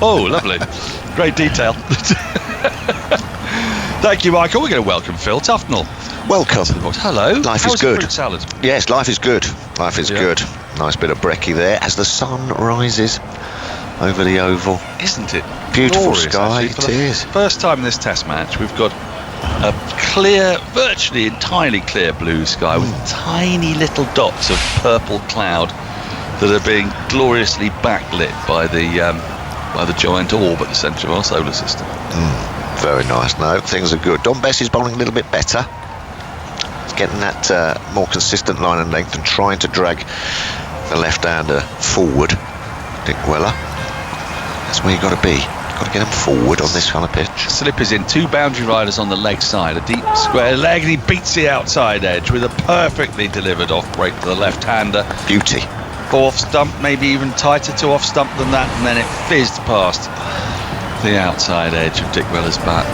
Oh, lovely. Great detail. Thank you, Michael. We're going to welcome Phil Tufnell. Welcome. Hello. Life How's is good. Fruit salad? Yes, life is good. Life is good. Nice bit of brekkie there as the sun rises over the oval. Isn't it? Beautiful glorious, sky, actually. For it the is. First time in this test match, we've got a clear, virtually entirely clear blue sky with tiny little dots of purple cloud that are being gloriously backlit by the giant orb at the centre of our solar system. Very nice. No, things are good. Don Bess is bowling a little bit better. He's getting that more consistent line and length and trying to drag the left-hander forward. Dick Weller, that's where you've got to be. You've got to get him forward on this kind of pitch. Slip is in, 2 boundary riders on the leg side, a deep square leg, and he beats the outside edge with a perfectly delivered off break to the left-hander. Beauty. Off stump, maybe even tighter to off stump than that, and then it fizzed past the outside edge of Dick Weller's bat.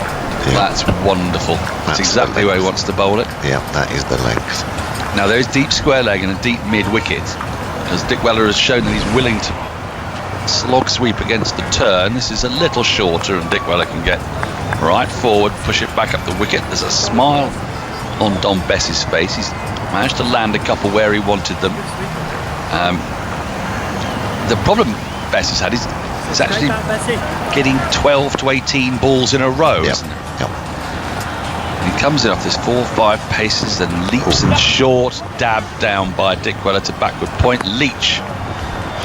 Yeah. That's wonderful. That's exactly where he wants to bowl it. Yeah, that is the length. Now there is deep square leg and a deep mid wicket, as Dick Weller has shown that he's willing to slog sweep against the turn. This is a little shorter, and Dick Weller can get right forward, push it back up the wicket. There's a smile on Dom Bess's face. He's managed to land a couple where he wanted them. The problem Bess has had is actually getting 12 to 18 balls in a row, isn't it? Yep. And he comes in off this 4-5 paces and leaps and short, dabbed down by Dick Weller to backward point. Leach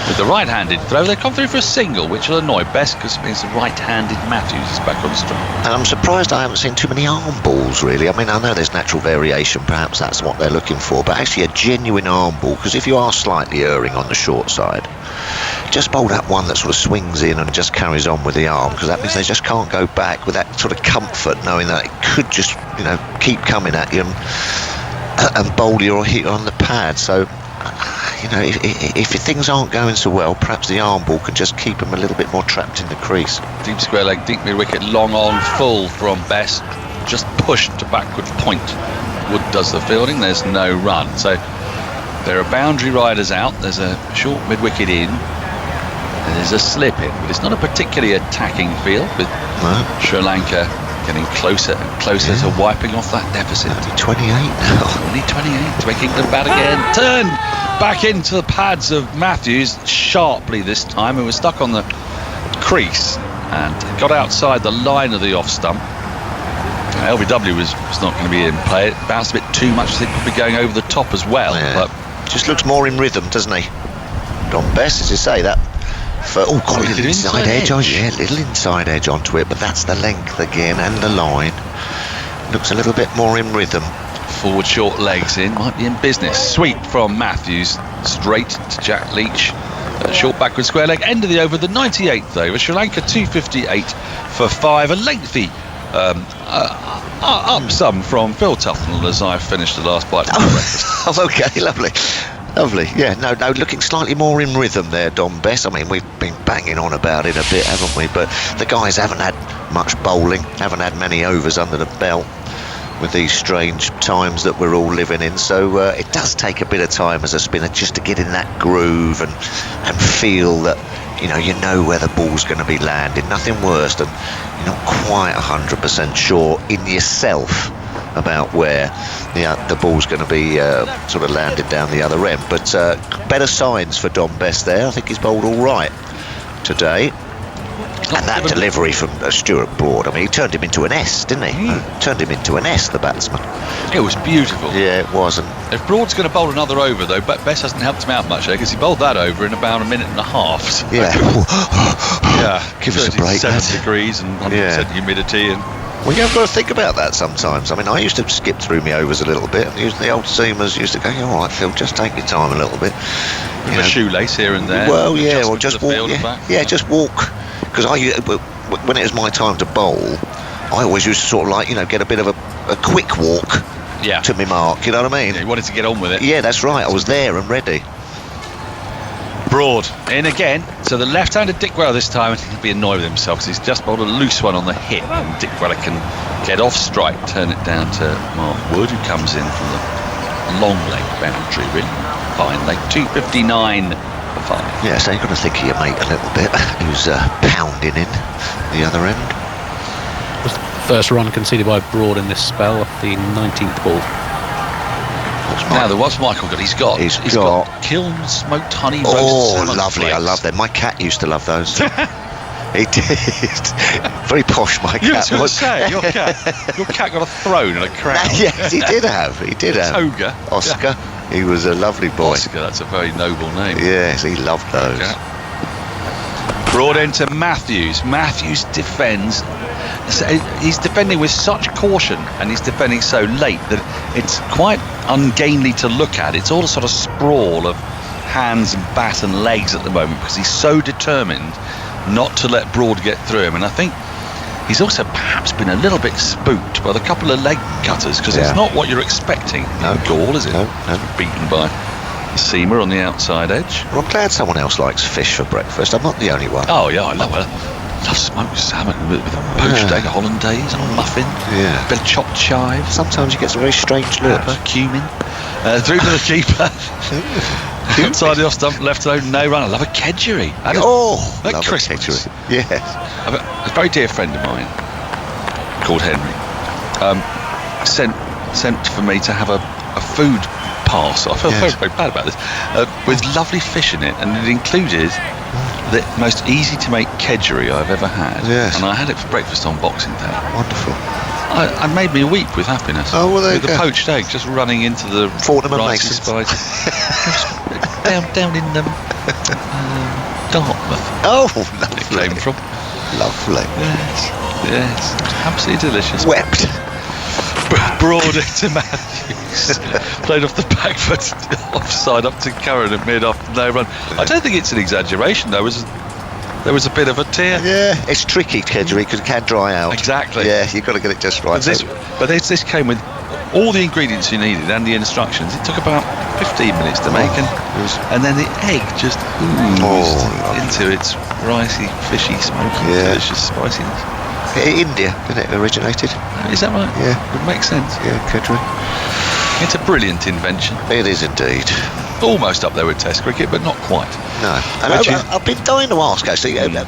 with the right-handed throw. They come through for a single, which will annoy Bess because it means the right-handed Matthews is back on strike. And I'm surprised I haven't seen too many arm balls, really. I mean, I know there's natural variation, perhaps that's what they're looking for, but actually a genuine arm ball, because if you are slightly erring on the short side, just bowl that one that sort of swings in and just carries on with the arm, because that means they just can't go back with that sort of comfort, knowing that it could just, you know, keep coming at you and bowl you or hit you on the pad. So, you know, if things aren't going so well, perhaps the arm ball can just keep them a little bit more trapped in the crease. Deep square leg, deep mid wicket, long on, full from Bess, just pushed to backward point. Wood does the fielding, there's no run. So there are boundary riders out, there's a short mid wicket in, and there's a slip in. But it's not a particularly attacking field, with Sri Lanka getting closer and closer to wiping off that deficit. 28 now. Only 28 to make England bat again. Turn back into the pads of Matthews sharply this time, who was stuck on the crease and got outside the line of the off stump. LBW was not going to be in play. It bounced a bit too much. I think could be going over the top as well. Yeah. But just looks more in rhythm, doesn't he? Dom Bess, as you say, that. Got a little inside edge. Oh yeah, little inside edge onto it, but that's the length again and the line. Looks a little bit more in rhythm. Forward short legs in, might be in business. Sweep from Matthews, straight to Jack Leach. Short backward square leg, end of the over, the 98th over. Sri Lanka 258 for 5. A lengthy up some from Phil Tufnell as I finished the last bite of my breakfast. Oh, okay, lovely. Lovely, yeah, no, looking slightly more in rhythm there, Dom Bess. I mean, we've been banging on about it a bit, haven't we? But the guys haven't had much bowling, haven't had many overs under the belt with these strange times that we're all living in. So it does take a bit of time as a spinner just to get in that groove and feel that, you know where the ball's going to be landing. Nothing worse than you're not quite 100% sure in yourself about where the ball's going to be sort of landed down the other end. But better signs for Dom Bess there. I think he's bowled all right today. And that delivery from Stuart Broad, I mean, he turned him into an S, didn't he? Turned him into an S, the batsman. It was beautiful. Yeah, it wasn't. If Broad's going to bowl another over, though, but Bess hasn't helped him out much there, because he bowled that over in about a minute and a half. So yeah. Give us a break. 7 degrees and 100% humidity. And well, you've got to think about that sometimes. I mean, I used to skip through my overs a little bit, and the old seamers used to go, all right, Phil, just take your time a little bit. With a shoelace here and there. Well, yeah, or just walk. Just walk. Because when it was my time to bowl, I always used to sort of get a bit of a quick walk to my mark, you know what I mean? Yeah, you wanted to get on with it. Yeah, that's right, I was there and ready. Broad in again, so the left-handed Dick Weller this time, I think he'll be annoyed with himself because he's just bowled a loose one on the hip, and Dick Weller can get off strike, turn it down to Mark Wood, who comes in from the long leg boundary, really fine leg, 259 for 5. Yeah, so you've got to think of your mate a little bit, who's pounding in the other end. Was the first run conceded by Broad in this spell off the 19th ball. Now, what's Michael got? He's got kiln smoked honey roast salmon lovely flakes. I love them. My cat used to love those. He did. Very posh, my cat. You was going to say, your cat got a throne and a crown. Yes, he did have. Toga. Oscar. He was a lovely boy. Oscar, that's a very noble name. Yes, he loved those. Okay. Brought into Matthews. Matthews defends. He's defending with such caution, and he's defending so late that it's quite ungainly to look at. It's all a sort of sprawl of hands and bat and legs at the moment because he's so determined not to let Broad get through him. And I think he's also perhaps been a little bit spooked by the couple of leg cutters because it's not what you're expecting in Gaul, is it? No. Beaten by Seamer on the outside edge. Well, I'm glad someone else likes fish for breakfast. I'm not the only one. Oh yeah, I love smoked salmon with a poached egg, a hollandaise, and a muffin. Yeah. A bit of chopped chive. Sometimes you get some very strange looks. Pepper, cumin. Through to the keeper. Outside the off stump, left alone, no run. I love a kedgeree. Love Christmas. a kedgeree. Yes. A very dear friend of mine called Henry sent for me to have a food pass. I feel very bad about this. With lovely fish in it, and it included the most easy to make kedgeree I've ever had. Yes. And I had it for breakfast on Boxing Day. Wonderful. I made me weep with happiness. Oh, well, there with the poached egg just running into the Fortnum and ricey Masons. spice. down in Dartmouth. Oh, It lovely. came from. Lovely. Yes, absolutely delicious. Wept. Broad into Matthews. Played off the back foot, offside up to Curran at mid-off, no run. I don't think it's an exaggeration. There was a bit of a tear. Yeah, it's tricky, kedgeree, because it can dry out. Exactly. Yeah, you've got to get it just right. But this came with all the ingredients you needed and the instructions. It took about 15 minutes to make, and then the egg just oozed into its ricey, fishy, smoky, delicious spiciness. India, didn't it, originated? Is that right? Yeah. Would make sense. Yeah, kedgeree. It's a brilliant invention. It is indeed. Almost up there with Test cricket, but not quite. No. And I've been dying to ask, actually, Andy,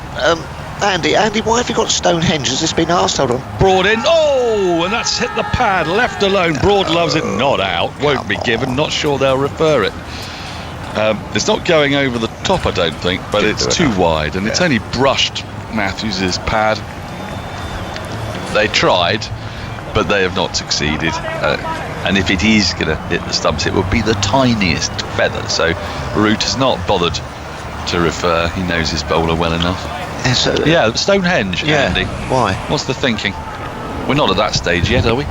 why have you got Stonehenge? Has this been asked? Hold on. Broad in. Oh, and that's hit the pad. Left alone. Broad loves it. Not out. Won't be given. Not sure they'll refer it. It's not going over the top, I don't think, but it's too wide, and it's only brushed Matthews' pad. They tried, but they have not succeeded. And if it is going to hit the stumps, it would be the tiniest feather. So Root has not bothered to refer. He knows his bowler well enough. Stonehenge, Andy. Why? What's the thinking? We're not at that stage yet, are we?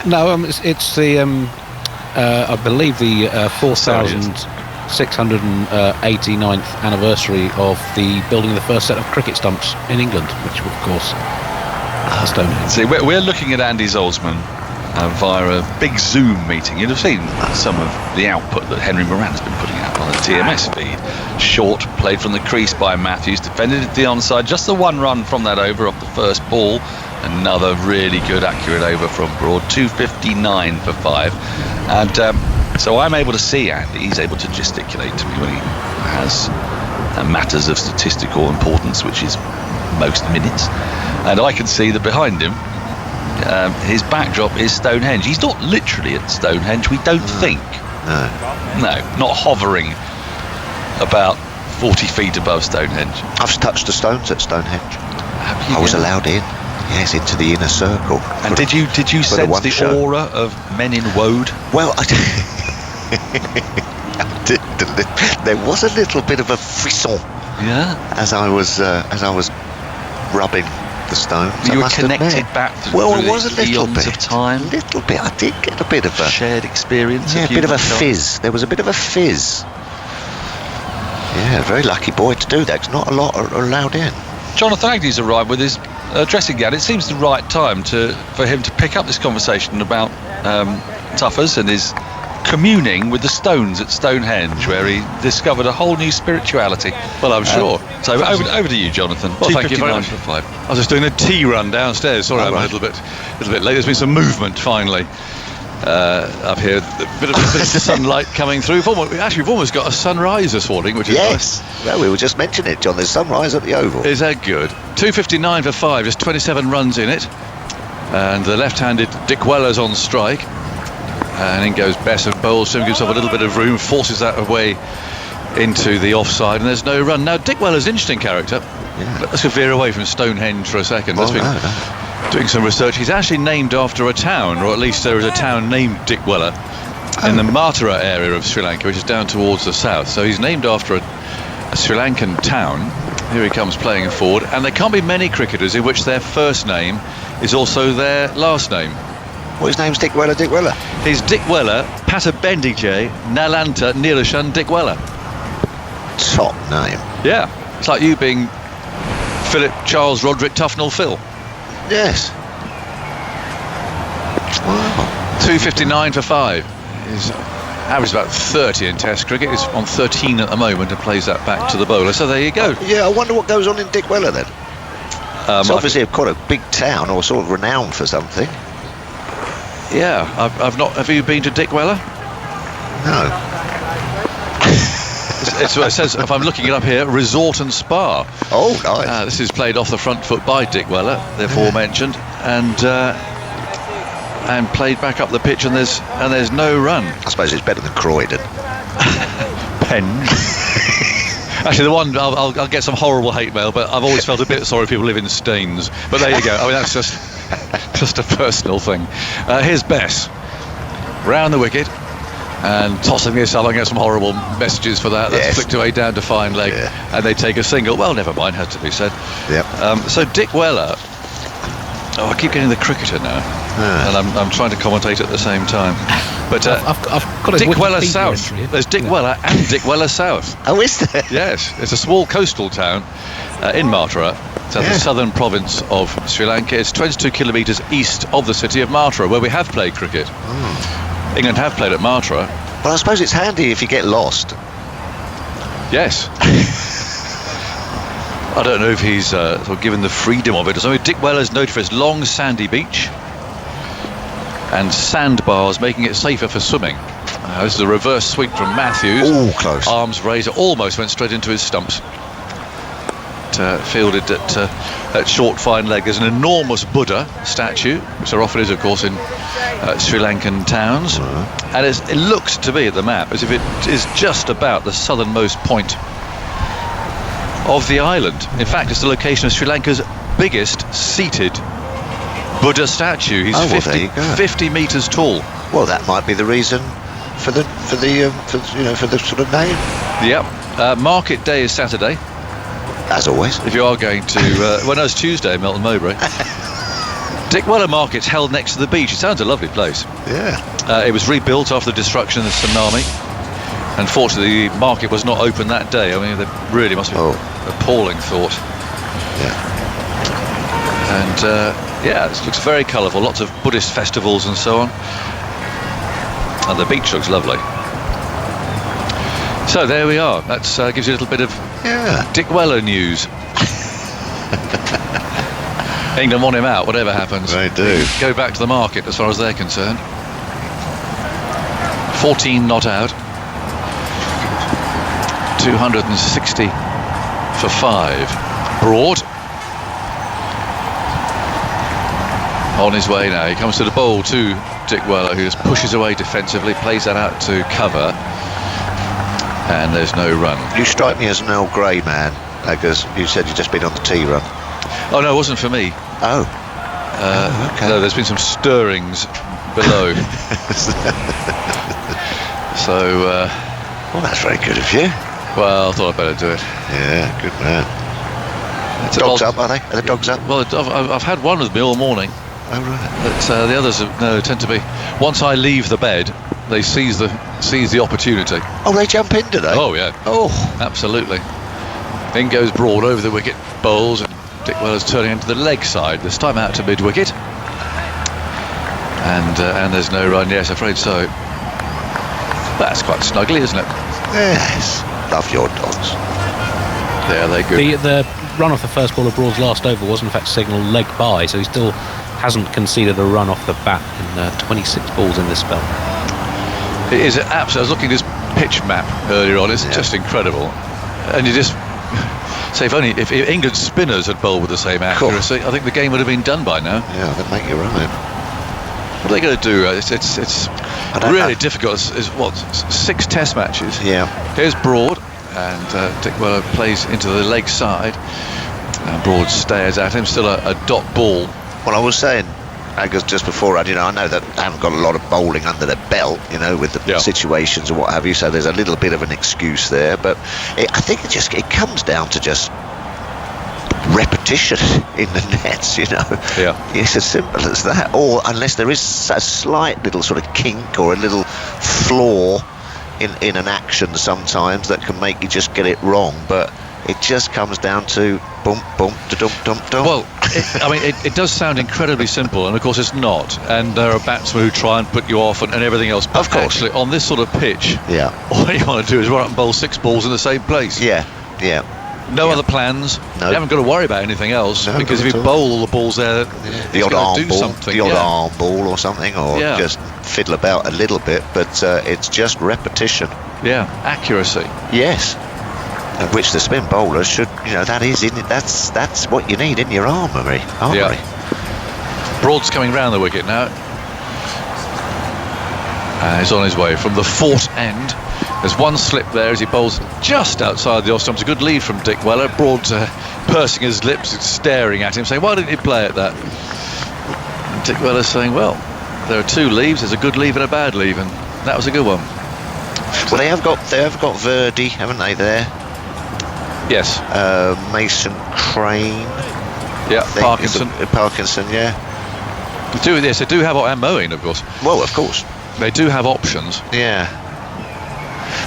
No, it's the I believe the 4,689th anniversary of the building of the first set of cricket stumps in England, which of course Stonehenge. See, we're looking at Andy Zoltzman via a big Zoom meeting. You'd have seen some of the output that Henry Moran has been putting out on the TMS feed. Short, played from the crease by Matthews, defended at the onside, just the one run from that over off the first ball. Another really good accurate over from Broad, 259 for 5. And so I'm able to see Andy. He's able to gesticulate to me when he has matters of statistical importance, which is most minutes. And I can see that behind him, his backdrop is Stonehenge. He's not literally at Stonehenge, we don't think. No, not hovering about 40 feet above Stonehenge. I've touched the stones at Stonehenge. Have you? I was allowed in. Yes, into the inner circle. And did you sense the aura of men in woad? Well, I did. There was a little bit of a frisson. Yeah. As I was rubbing the stones. You were connected back through it was a little eons bit of time. A little bit. I did get a bit of a shared experience. Yeah, a bit of a fizz. There was a bit of a fizz. Yeah, very lucky boy to do that. 'Cause not a lot are allowed in. Jonathan Agnews arrived with his dressing gown. It seems the right time for him to pick up this conversation about Tuffers and his communing with the stones at Stonehenge, where he discovered a whole new spirituality. Well, I'm sure. So over to you, Jonathan. Well, thank you very much. 259 for 5. I was just doing a tea run downstairs. Sorry, I'm a little bit late. There's been some movement finally up here. A bit of sunlight coming through. We've almost got a sunrise this morning, which is nice. Well, we were just mentioning it, John. There's sunrise at the Oval. Is that good? 259 for 5. Just 27 runs in it, and the left-handed Dick Weller's on strike. And in goes Bess and bowls him, gives himself a little bit of room, forces that away into the offside, and there's no run. Now, Dick Weller's an interesting character. Yeah. Let's go veer away from Stonehenge for a second. Well, Doing some research. He's actually named after a town, or at least there is a town named Dick Weller in the Matara area of Sri Lanka, which is down towards the south. So he's named after Sri Lankan town. Here he comes playing forward, and there can't be many cricketers in which their first name is also their last name. Well, his name's Dick Weller. Dick Weller. He's Dick Weller, Patabendije, Nalanta, Nilashan Dick Weller. Top name. Yeah, it's like you being Philip Charles Roderick Tufnell Phil. Yes. Wow. 259 for 5. He's averaged about 30 in Test cricket. He's on 13 at the moment and plays that back to the bowler. So there you go. Yeah, I wonder what goes on in Dick Weller then. It's obviously quite a big town, or sort of renowned for something. Yeah, I've not. Have you been to Dick Weller? No. It's what it says. If I'm looking it up here, resort and spa. Oh, nice. This is played off the front foot by Dick Weller, the aforementioned, and played back up the pitch, and there's no run. I suppose it's better than Croydon. Penge. Actually, the one I'll get some horrible hate mail, but I've always felt a bit sorry people live in Staines. But there you go. I mean, that's just a personal thing. Here's Bess round the wicket and tossing this. I'll get some horrible messages for that. That's yes. flicked away down to fine leg, and they take a single. Well, never mind, has to be said. Yep. So Dick Weller. Oh, I keep getting the cricketer now, and I'm trying to commentate at the same time. But I've got a Dick Wikipedia Weller South. entry. There's Dick Weller and Dick Weller South. Oh, is there? Yes, it's a small coastal town in Mathura. It's the southern province of Sri Lanka. It's 22 kilometres east of the city of Mathura, where we have played cricket. England have played at Mathura. Well, I suppose it's handy if you get lost. Yes. I don't know if he's sort of given the freedom of it. So Dick Weller's noted for his long sandy beach and sandbars, making it safer for swimming. This is a reverse sweep from Matthews. Oh, close. Arms raised, almost went straight into his stumps. Fielded at short fine leg. There's an enormous Buddha statue, which there often is, of course, in Sri Lankan towns, and it looks to be at the map as if it is just about the southernmost point of the island. In fact, it's the location of Sri Lanka's biggest seated Buddha statue. He's 50 metres tall. Well, that might be the reason for the sort of name. Yep. Market day is Saturday. As always. If you are going to, well, no, it's Tuesday in Melton Mowbray. Dick Weller Market's held next to the beach. It sounds a lovely place. Yeah. It was rebuilt after the destruction of the tsunami. Unfortunately, the market was not open that day. I mean, that really must be an appalling thought. Yeah. And it looks very colourful. Lots of Buddhist festivals and so on. And the beach looks lovely. So there we are. That gives you a little bit of Dick Weller news. England want him out, whatever happens. They do. Go back to the market as far as they're concerned. 14 not out. 260 for 5. Broad. On his way now. He comes to the bowl to Dick Weller, who just pushes away defensively, plays that out to cover. And there's no run. You strike me as an Earl Grey man, because you said you'd just been on the tea run. Oh no, it wasn't for me. Oh. Okay. No, there's been some stirrings below. So. Well, that's very good of you. Well, I thought I'd better do it. Yeah, good man. Dogs up, are they? Are the dogs up? Well, I've had one with me all morning. Oh right. But the others tend to be. Once I leave the bed, they seize the opportunity. Oh, they jump in, do they? Oh yeah. Oh, absolutely. In goes Broad over the wicket, bowls, and Dick Weller's turning into the leg side. This time out to mid wicket, and there's no run. Yes, afraid so. That's quite snuggly, isn't it? yes. Love your dogs. Yeah, they're good. The run off the first ball of Broad's last over was in fact signalled leg by, so he still hasn't conceded a run off the bat in 26 balls in this spell. It is absolutely. I was looking at this pitch map earlier on. It's just incredible, and you just say if England's spinners had bowled with the same accuracy, I think the game would have been done by now. Yeah, that make you right. What are they going to do? It's really difficult. It's what, 6 Test matches. Yeah. Here's Broad, and Dick Weller plays into the leg side. And Broad stares at him. Still a dot ball. Well, I was saying, As just before, I know that they haven't got a lot of bowling under their belt, with the situations and what have you, so there's a little bit of an excuse there, but I think it comes down to just repetition in the nets, Yeah. It's as simple as that, or unless there is a slight little sort of kink or a little flaw in an action sometimes that can make you just get it wrong, but it just comes down to bump, bump, da-dum, dum, dum. Well, it does sound incredibly simple, and of course it's not. And there are batsmen who try and put you off and everything else. But of course. Actually, on this sort of pitch, all you want to do is run up and bowl 6 balls in the same place. Yeah. No other plans. No. You haven't got to worry about anything else, not because if you at all. bowl all the balls there, the odd arm ball, something. arm ball or something, or just fiddle about a little bit, but it's just repetition. Yeah, accuracy. Yes. Of which the spin bowler should, that is in it. That's what you need in your armoury. Yeah. Broad's coming round the wicket now. He's on his way from the fort end. There's one slip there as he bowls just outside the off stump. It's a good lead from Dick Weller. Broad pursing his lips and staring at him, saying, "Why didn't you play at that?" And Dick Weller's saying, "Well, there are 2 leaves. There's a good leave and a bad leave, and that was a good one." Well, they have got Verdi, haven't they? There. Yes. Mason Crane. Yeah. Parkinson. Parkinson. Yeah. They do have, and Moeen, of course. Well, of course. They do have options. Yeah.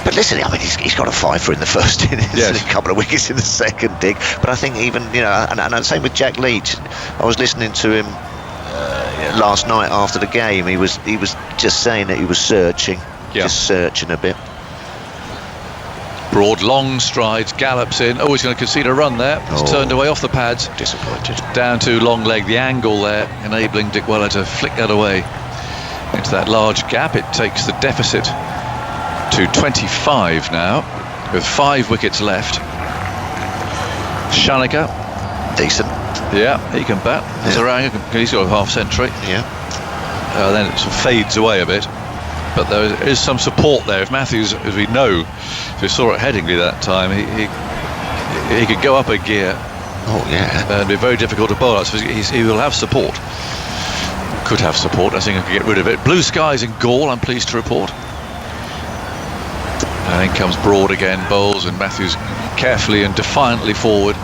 But listen, he's got a 5 in the first innings, and a couple of wickets in the second, Dick. But I think even, and same with Jack Leach. I was listening to him last night after the game. He was just saying that he was searching, just searching a bit. Broad, long strides, gallops in. Oh, he's going to concede a run there. He's turned away off the pads. Disappointed. Down to long leg, the angle there, enabling Dick Weller to flick that away into that large gap. It takes the deficit to 25 now, with 5 wickets left. Shanaka. Decent. Yeah, he can bat. Zaranga, he's got a half century. Yeah. Then it sort of fades away a bit. But there is some support there. If Matthews, as we know, if we saw at Headingley that time, he could go up a gear. Oh, yeah. And be very difficult to bowl. So he will have support. Could have support. I think I could get rid of it. Blue skies in Gaul, I'm pleased to report. And in comes Broad again, bowls, and Matthews carefully and defiantly forward.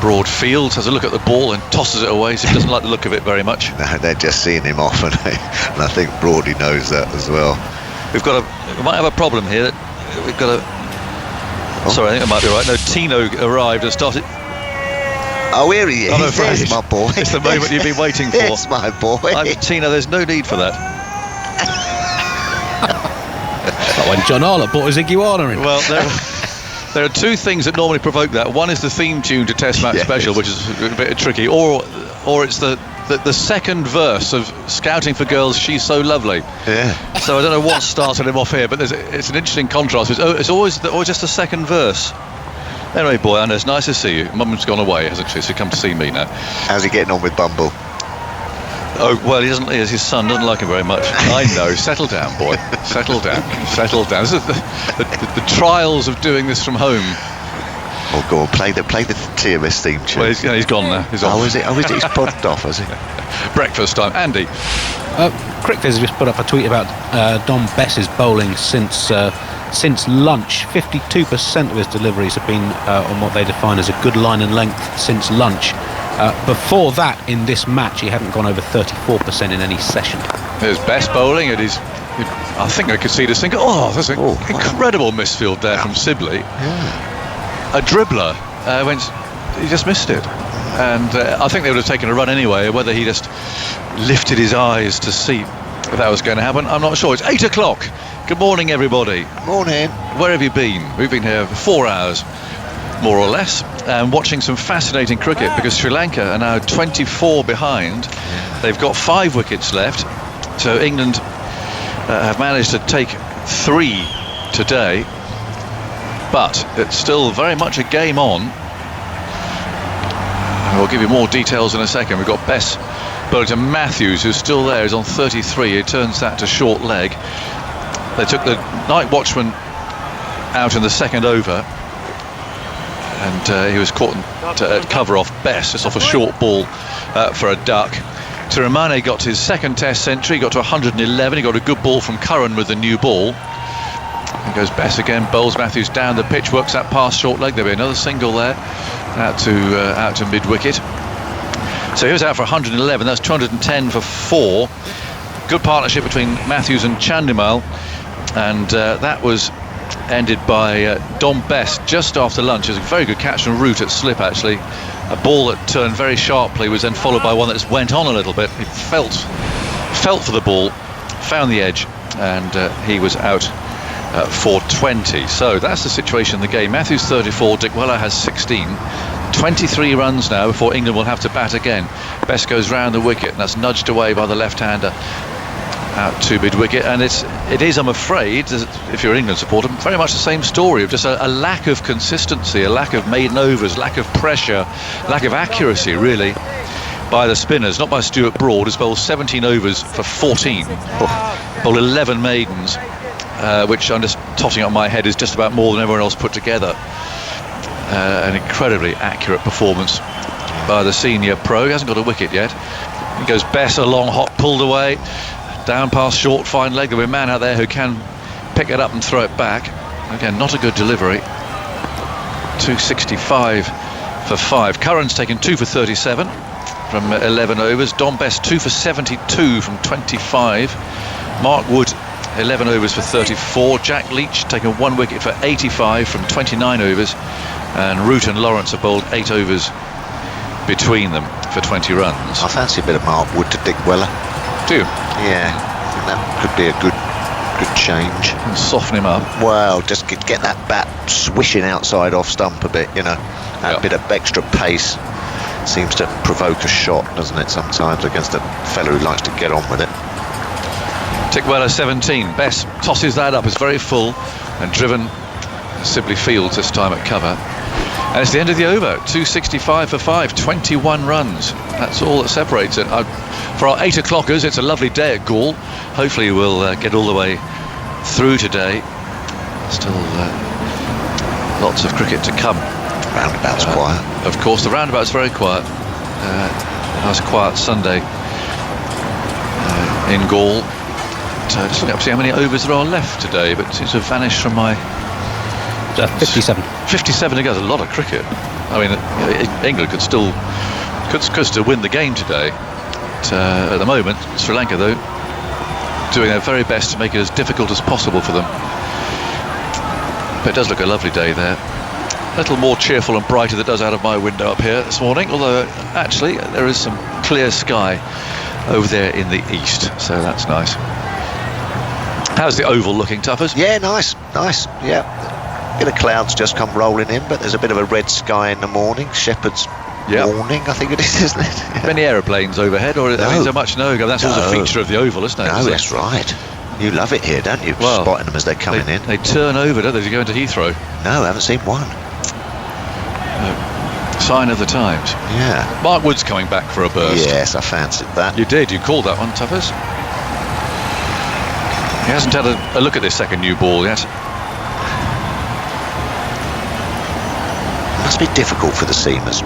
Broad fields, has a look at the ball and tosses it away, so he doesn't like the look of it very much. No, they're just seeing him off, and I think Broady knows that as well. We might have a problem here. We've got a... Sorry, I think I might be right. No, Tino arrived and started... Oh, here he is. I'm afraid. There's my boy. It's the moment you've been waiting for. It's my boy. Tino, there's no need for that. Like when John Arlott brought his iguana in. Well, there are 2 things that normally provoke that. One is the theme tune to Test Match Special, which is a bit tricky, or it's the second verse of Scouting for Girls, She's So Lovely. Yeah. So I don't know what started him off here, but it's an interesting contrast. It's always just the second verse. Anyway, boy, I know, it's nice to see you. Mum's gone away, hasn't she? So come to see me now. How's he getting on with Bumble? Oh, well, he doesn't. His son doesn't like him very much. I know. Settle down, boy. Settle down. Settle down. This is the trials of doing this from home. Oh, go on, play the TMS theme tune. Well, he's gone now. He's off. Oh, is it? He's popped off, has he? Breakfast time. Andy. Cricketers just put up a tweet about Dom Bess's bowling since lunch. 52% of his deliveries have been on what they define as a good line and length since lunch. Before that, in this match, he hadn't gone over 34% in any session. His best bowling, and I think I could see this thing. Oh, that's an incredible misfield there from Sibley. Yeah. A dribbler he just missed it, and I think they would have taken a run anyway. Whether he just lifted his eyes to see if that was going to happen, I'm not sure. It's 8 o'clock. Good morning, everybody. Morning. Where have you been? We've been here for 4 hours, more or less, and watching some fascinating cricket, because Sri Lanka are now 24 behind. They've got 5 wickets left, so England have managed to take 3 today, but it's still very much a game on. We'll give you more details in a second. We've got Bess bowling to Matthews, who's still there. He's on 33. He turns that to short leg. They took the night watchman out in the second over, and he was caught at cover off Bess, just off a short ball for a duck. Tiramane got his second Test century, got to 111. He got a good ball from Curran with the new ball. He goes Bess again, bowls Matthews down the pitch, works that past short leg. There'll be another single there, out to mid wicket. So he was out for 111. That's 210 for 4. Good partnership between Matthews and Chandimal, and that was ended by Dom Bess just after lunch. It was a very good catch from Root at slip, actually. A ball that turned very sharply was then followed by one that just went on a little bit. He felt for the ball, found the edge, and he was out for 20. So that's the situation in the game. Matthews 34, Dick Weller has 16. 23 runs now before England will have to bat again. Bess goes round the wicket, and that's nudged away by the left-hander out to mid wicket. And it is, I'm afraid, if you're an England supporter, very much the same story of just a lack of consistency, a lack of maiden overs, lack of pressure, lack of accuracy, really, by the spinners. Not by Stuart Broad, who's bowled 17 overs for 14, bowled 11 maidens, which I'm just totting up my head is just about more than everyone else put together. An incredibly accurate performance by the senior pro. He hasn't got a wicket yet. He goes Bess, a long hot pulled away, down past short, fine leg. There'll be a man out there who can pick it up and throw it back. Again, not a good delivery. 265 for 5. Curran's taken 2 for 37 from 11 overs. Dom Bess 2 for 72 from 25. Mark Wood 11 overs for 34. Jack Leach taken 1 wicket for 85 from 29 overs. And Root and Lawrence have bowled 8 overs between them for 20 runs. I fancy a bit of Mark Wood to Dick Weller. Do you? Yeah, I think that could be a good change. And soften him up. Well, just get that bat swishing outside off stump a bit, you know. That bit of extra pace seems to provoke a shot, doesn't it, sometimes, against a fellow who likes to get on with it. Dick Weller 17. Bess tosses that up. It's very full and driven Sibley Fields this time at cover. And it's the end of the over. 265 for 5, 21 runs. That's all that separates it. For our 8 o'clockers, it's a lovely day at Gaul. Hopefully we'll get all the way through today. Still lots of cricket to come. Roundabout's quiet. Of course, the roundabout's very quiet. Nice quiet Sunday in Gaul. Just looking up to see how many overs there are left today, but it seems to have vanished from my... 57. 57 again. That's a lot of cricket. I mean, England could still win the game today. But, at the moment, Sri Lanka, though, doing their very best to make it as difficult as possible for them. But it does look a lovely day there. A little more cheerful and brighter than it does out of my window up here this morning, although actually there is some clear sky over there in the east, so that's nice. How's the oval looking, Tuffers? Yeah, nice, yeah. Bit of clouds just come rolling in, but there's a bit of a red sky in the morning. Shepherd's morning, I think it is, isn't it? Yeah. Many aeroplanes overhead, or no. is there much? No, that's always a feature of the oval, isn't it? No, that's right. You love it here, don't you? Well, spotting them as they're coming in. They turn over, don't they, as you go into Heathrow? No, I haven't seen one. Sign of the times. Yeah. Mark Wood's coming back for a burst. Yes, I fancied that. You did, you called that one, Tuffers. He hasn't had a look at this second new ball yet. It must be difficult for the seamers,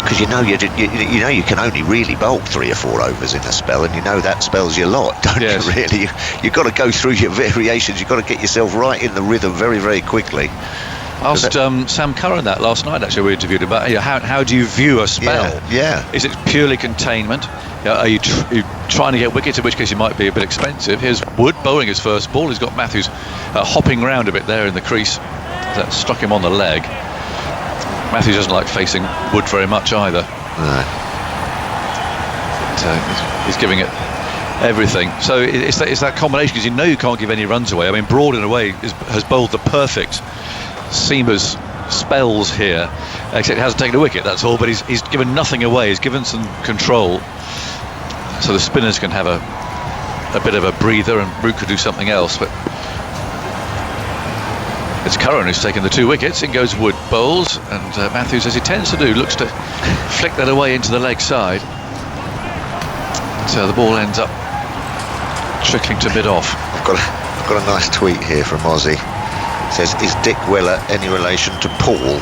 because you know you can only really bowl 3 or 4 overs in a spell, and you know that spells your lot, don't you? Really, you've got to go through your variations. You've got to get yourself right in the rhythm very, very quickly. I asked Sam Curran that last night. Actually, we interviewed him about how do you view a spell? Yeah. Is it purely containment? Are you trying to get wickets, in which case it might be a bit expensive? Here's Wood bowling his first ball. He's got Matthews hopping round a bit there in the crease. That struck him on the leg. Matthews doesn't like facing Wood very much either. No. He's giving it everything. So it's that combination, because you know you can't give any runs away. I mean, Broad in a way has bowled the perfect seamers spells here, except he hasn't taken a wicket, that's all. But he's given nothing away. He's given some control, so the spinners can have a bit of a breather, and Root could do something else. But it's Curran who's taken the 2 wickets. In goes Wood, bowls, and Matthews, as he tends to do, looks to flick that away into the leg side. So the ball ends up trickling to mid-off. I've got a nice tweet here from Ozzy. It says, "Is Dick Weller any relation to Paul?"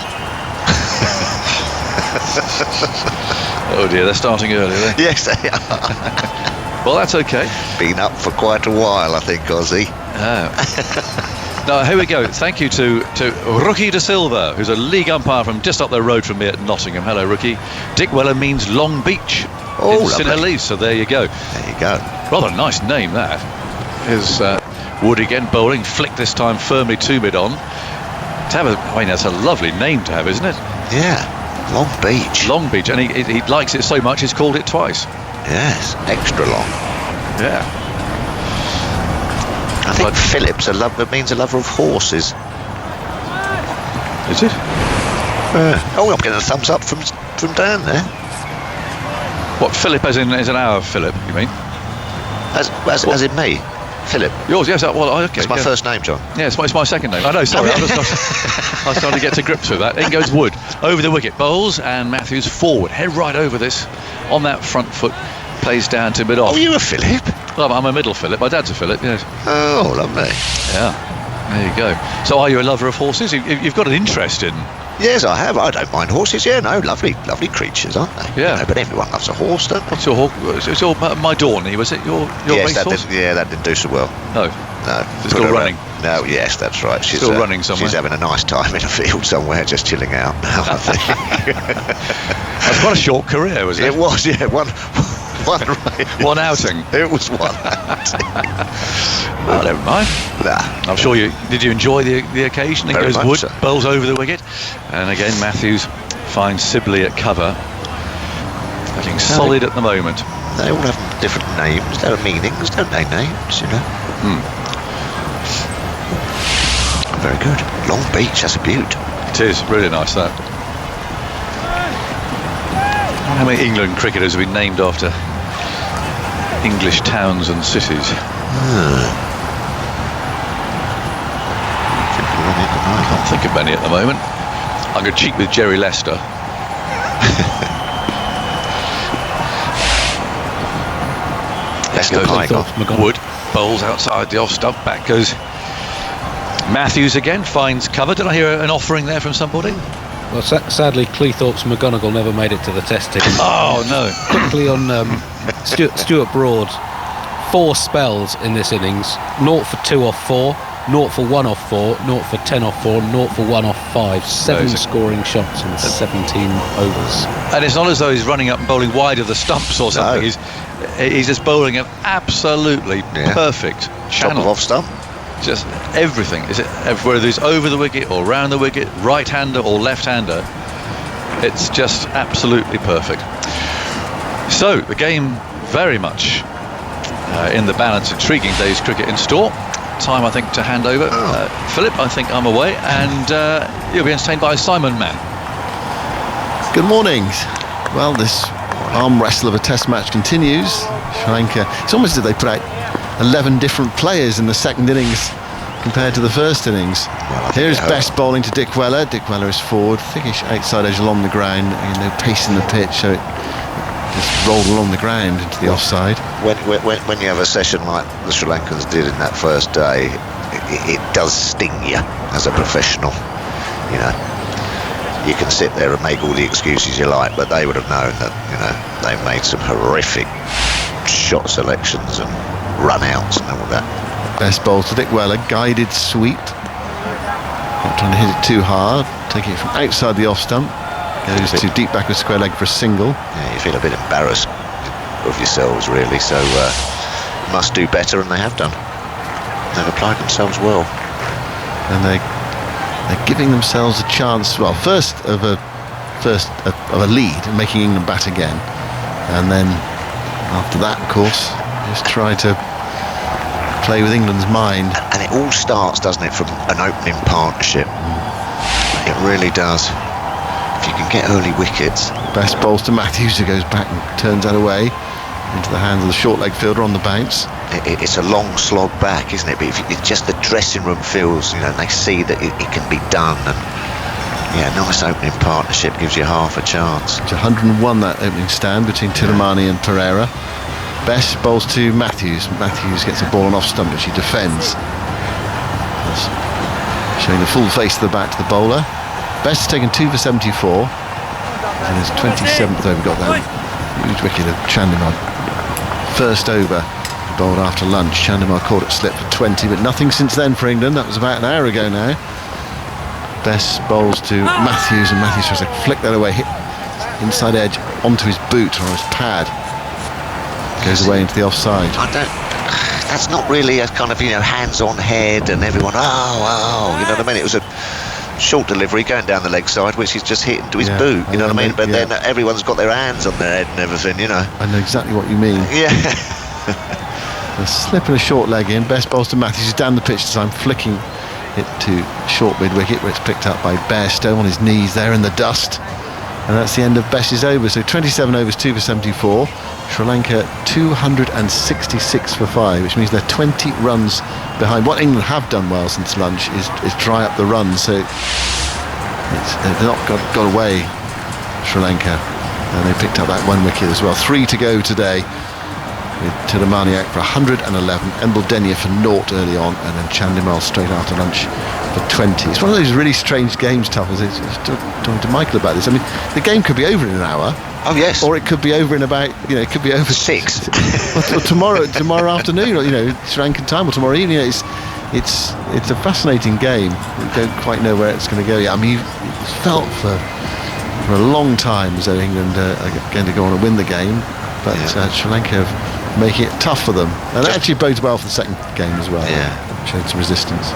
Oh dear, they're starting early, are they? Yes, they are. Well, that's okay. Been up for quite a while, I think, Ozzy. Now, here we go. Thank you to Rookie De Silva, who's a league umpire from just up the road from me at Nottingham. Hello, Rookie. Dick Weller means Long Beach in St Helens, so there you go. There you go. Rather a nice name, that. Here's Wood again, bowling, flick this time firmly to mid-on. That's a lovely name to have, isn't it? Yeah, Long Beach. Long Beach, and he likes it so much he's called it twice. Yes, extra long. Yeah. I think Philip's it means a lover of horses. Is it? Oh, I'm getting a thumbs up from Dan there. What, Philip as in our Philip, you mean? As in me, Philip. Yours, yes. Well, okay. It's my first name, John. Yeah, it's my second name. I know, sorry. I was starting to get to grips with that. In goes Wood, over the wicket, bowls, and Matthews forward, head right over this, on that front foot, plays down to mid-off. Oh, you a Philip? Well, I'm a middle Philip. My dad's a Philip, yes. Oh, lovely. Yeah, there you go. So are you a lover of horses? You've got an interest in... Yes, I have. I don't mind horses. Yeah, no, lovely creatures, aren't they? Yeah. You know, but everyone loves a horse, don't they? What's your horse? It's your My Dorney, was it? Your yes, racehorse? that didn't do so well. No. It's still running. No, yes, that's right. She's still running somewhere. She's having a nice time in a field somewhere, just chilling out now, I think. That's quite a short career, was it? It was, yeah. One outing. It was one outing. Well, never mind. Nah. I'm sure did you enjoy the occasion? It Very goes much Wood, so. bowls over the wicket, and again Matthews finds Sibley at cover. Looking solid at the moment. They all have different names. There are meanings, don't they? Names, you know. Very good. Long Beach, that's a beaut. It is really nice, that. How many England cricketers have been named after English towns and cities? I can't think of many at the moment. I'm going to cheat with Jerry Lester. Wood bowls outside the off stump. Back goes Matthews again, finds cover. Did I hear an offering there from somebody? Well, sadly, Cleethorpes McGonigal never made it to the test team. Oh no! Quickly on Stuart Broad, 4 spells in this innings: 0 for 2 off 4, 0 for 1 off 4, 0 for 10 off 4, 0 for 1 off 5. 7 scoring shots in 17 overs. And it's not as though he's running up and bowling wide of the stumps or something. No. He's just bowling an absolutely perfect channel. Top of off stump. Just everything. Is it whether it's over the wicket or round the wicket, right-hander or left-hander? It's just absolutely perfect. So the game very much in the balance. Intriguing day's cricket in store. Time, I think, to hand over. Philip, I think I'm away, and you'll be entertained by Simon Mann. Good morning. Well, this arm wrestle of a test match continues. Sri Lanka, it's almost as if they put out 11 different players in the second innings compared to the first innings. Here's best bowling to Dick Weller. Dick Weller is forward, thickish outside edge along the ground, and no pace in the pitch, so it just rolled along the ground into the offside. When you have a session like the Sri Lankans did in that first day, it does sting you as a professional. You know, you can sit there and make all the excuses you like, but they would have known that, you know, they made some horrific shot selections and run outs and all that. Best bowl to Dick Weller, guided sweep. Not trying to hit it too hard, taking it from outside the off stump. Goes to deep back with square leg for a single. Yeah, you feel a bit embarrassed of yourselves, really, so must do better, and they have done. They've applied themselves well. And they're giving themselves a chance, well, first of a lead, making England bat again. And then after that, of course, just try to play with England's mind. And it all starts, doesn't it, from an opening partnership. It really does. If you can get early wickets. Best bowls to Matthews, who goes back and turns that away into the hands of the short leg fielder on the bounce. It's a long slog back, isn't it? But it's just the dressing room feels, you know, they see that it can be done. And yeah, nice opening partnership, gives you half a chance. It's 101, that opening stand between Tiramani and Pereira. Best bowls to Matthews. Matthews gets a ball on off stump, which he defends. That's showing the full face of the bat to the bowler. Best taken 2 for 74. And his 27th over got that huge wicket of Chandimal. First over, bowled after lunch. Chandimal caught it slip for 20, but nothing since then for England. That was about an hour ago now. Best bowls to Matthews, and Matthews tries to flick that away, hit inside edge onto his boot or his pad. Goes away into the offside. That's not really a kind of, hands-on head and everyone, you know what I mean? It was a short delivery going down the leg side, which he's just hit into his boot, you know what I mean? But then everyone's got their hands on their head and everything, I know exactly what you mean. Yeah. A slip and a short leg in. Best bowls to Matthews. He's down the pitch this time, flicking it to short mid wicket, where it's picked up by Bairstow on his knees there in the dust. And that's the end of Best's over. So 27 overs, 2 for 74. Sri Lanka 266 for 5, which means they're 20 runs behind. What England have done well since lunch is dry up the runs. So they've not got away, Sri Lanka. And they picked up that 1 wicket as well. 3 to go today, with Tiramani out for 111, Embledenia for 0 early on, and then Chandimal straight after lunch for 20. It's one of those really strange games, Tuffers. I was talking to Michael about this. I mean, the game could be over in an hour. Oh yes. Or it could be over in about, it could be over 6. or tomorrow afternoon, or Sri Lankan time, or tomorrow evening. It's a fascinating game. We don't quite know where it's going to go yet. I mean, it's felt for a long time as though England are going to go on and win the game, but Sri Lanka have making it tough for them, and that actually bodes well for the second game as well. Showed some resistance.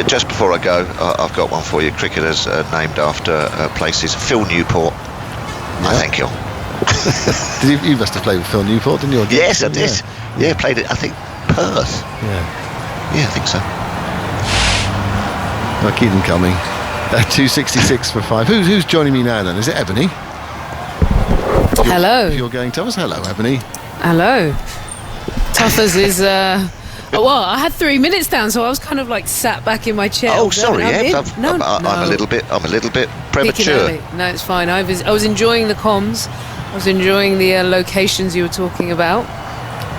Just before I go, I've got one for you. Cricketers named after places. Phil Newport. I thank you. You must have played with Phil Newport, didn't you? Yes, I did. Yeah, played it, I think, Perth. Yeah, I think so. I'll keep them coming. 266 for 5. Who's joining me now then? Is it Ebony? Hello. If you're going to us, hello, Ebony. Hello. Tuffers is well, I had 3 minutes down, so I was kind of like sat back in my chair. Oh, sorry, No. I'm a little bit premature. No, it's fine. I was enjoying the comms. I was enjoying the locations you were talking about.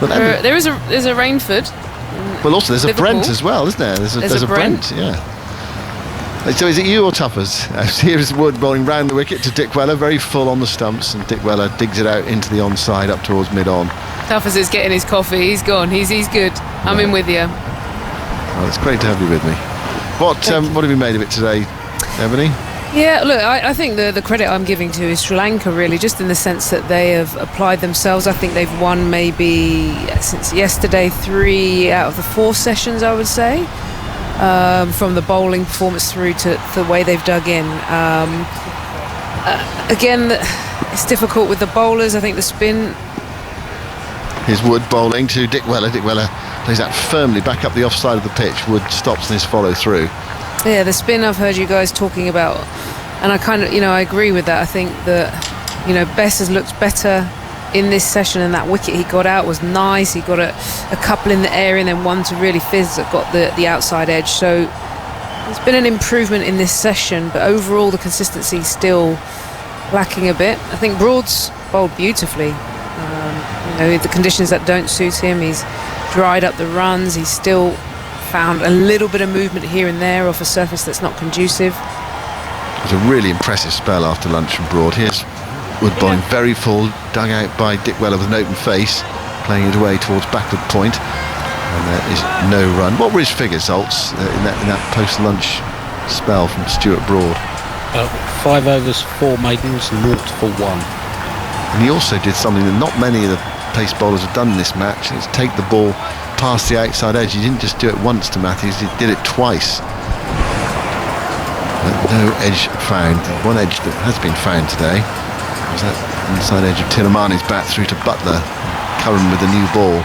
Well, there's a Rainford. Well, also there's Liverpool. a Brent as well, isn't there? There's a Brent. Yeah. So is it you or Tuffers? Here's Wood bowling round the wicket to Dick Weller, very full on the stumps, and Dick Weller digs it out into the onside up towards mid-on. Tuffers is getting his coffee. He's gone. He's good. I'm in with you. Well, it's great to have you with me. What have you made of it today, Ebony? Yeah, look, I think the credit I'm giving to is Sri Lanka, really, just in the sense that they have applied themselves. I think they've won maybe since yesterday 3 out of the 4 sessions, I would say. From the bowling performance through to the way they've dug in. Again, it's difficult with the bowlers. I think the spin. Here's Wood bowling to Dick Weller. Dick Weller plays that firmly back up the offside of the pitch. Wood stops in his follow through. Yeah, the spin I've heard you guys talking about, and I kind of, I agree with that. I think that, Bess has looked better in this session, and that wicket he got out was nice. He got a couple in the air and then one to really fizz that got the outside edge. So there's been an improvement in this session, but overall the consistency is still lacking a bit. I think Broad's bowled beautifully. The conditions that don't suit him, he's dried up the runs. He's still found a little bit of movement here and there off a surface that's not conducive. It was a really impressive spell after lunch from Broad. Here's Wood bowling very full, dug out by Dick Weller with an open face, playing it away towards backward point, and there is no run. What were his figures, Zoltz, in that post-lunch spell from Stuart Broad? 5 overs, 4 maidens, 0 for 1. And he also did something that not many of the pace bowlers have done in this match, and it's take the ball past the outside edge. He didn't just do it once to Matthews, he did it twice. But no edge found. One edge that has been found today was that inside edge of Tiramani's bat through to Butler. Curran with the new ball.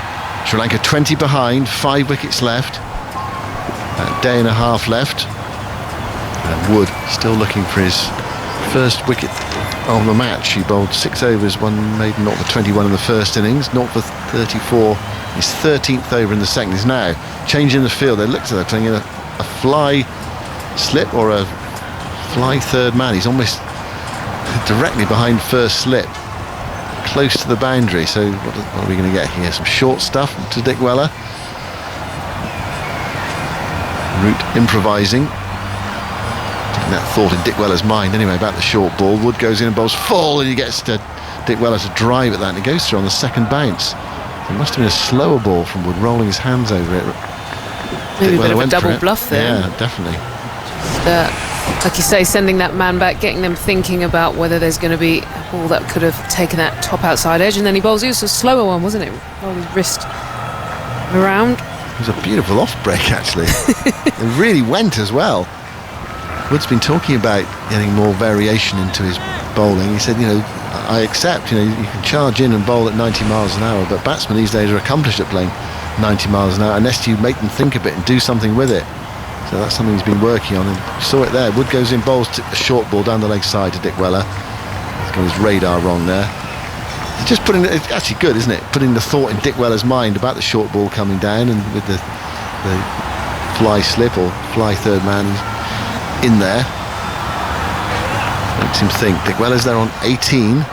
Sri Lanka 20 behind, 5 wickets left. A day and a half left. And Wood still looking for his first wicket of the match. He bowled 6 overs, 1 maiden, 0 for 21 in the first innings, 0 for 34. His 13th over in the second. Is now changing the field. They looked at that, playing in a fly slip or a fly third man. He's almost directly behind first slip, close to the boundary. So what are we going to get here? Some short stuff to Dick Weller. Root improvising. getting that thought in Dick Weller's mind anyway about the short ball. Wood goes in and bowls full, and he gets to Dick Weller to drive at that, and it goes through on the second bounce. It must have been a slower ball from Wood, rolling his hands over it. Maybe a bit of a double bluff there. Yeah, definitely. Like you say, sending that man back, getting them thinking about whether there's going to be a ball that could have taken that top outside edge, and then he bowls. It was a slower one, wasn't it? Rolled his wrist around. It was a beautiful off break, actually. It really went as well. Wood's been talking about getting more variation into his bowling. He said, I accept, you can charge in and bowl at 90 miles an hour, but batsmen these days are accomplished at playing 90 miles an hour unless you make them think a bit and do something with it. So that's something he's been working on, and you saw it there. Wood goes in, bowls a short ball down the leg side to Dick Weller. He's got his radar wrong there. It's just it's actually good, isn't it? Putting the thought in Dick Weller's mind about the short ball coming down, and with the fly slip or fly third man in there. Makes him think. Dick Weller's there on 18.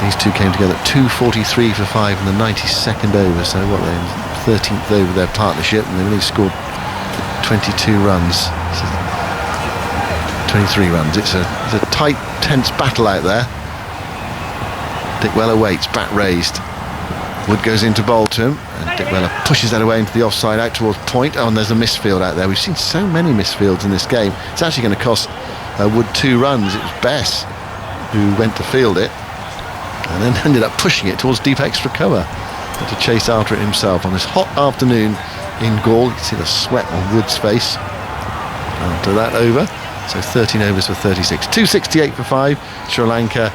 These two came together at 2:43 for 5 in the 92nd over. So what, they're in 13th over their partnership, and they've only scored 22 runs. 23 runs. It's a tight, tense battle out there. Dick Weller waits, bat raised. Wood goes into bowl to him, and Dick Weller pushes that away into the offside out towards point. Oh, and there's a misfield out there. We've seen so many misfields in this game. It's actually going to cost Wood 2 runs. It was Bess who went to field it and then ended up pushing it towards deep extra cover. Had to chase after it himself on this hot afternoon in Gaul. You can see the sweat on Wood's face after that over. So 13 overs for 36. 268 for 5. Sri Lanka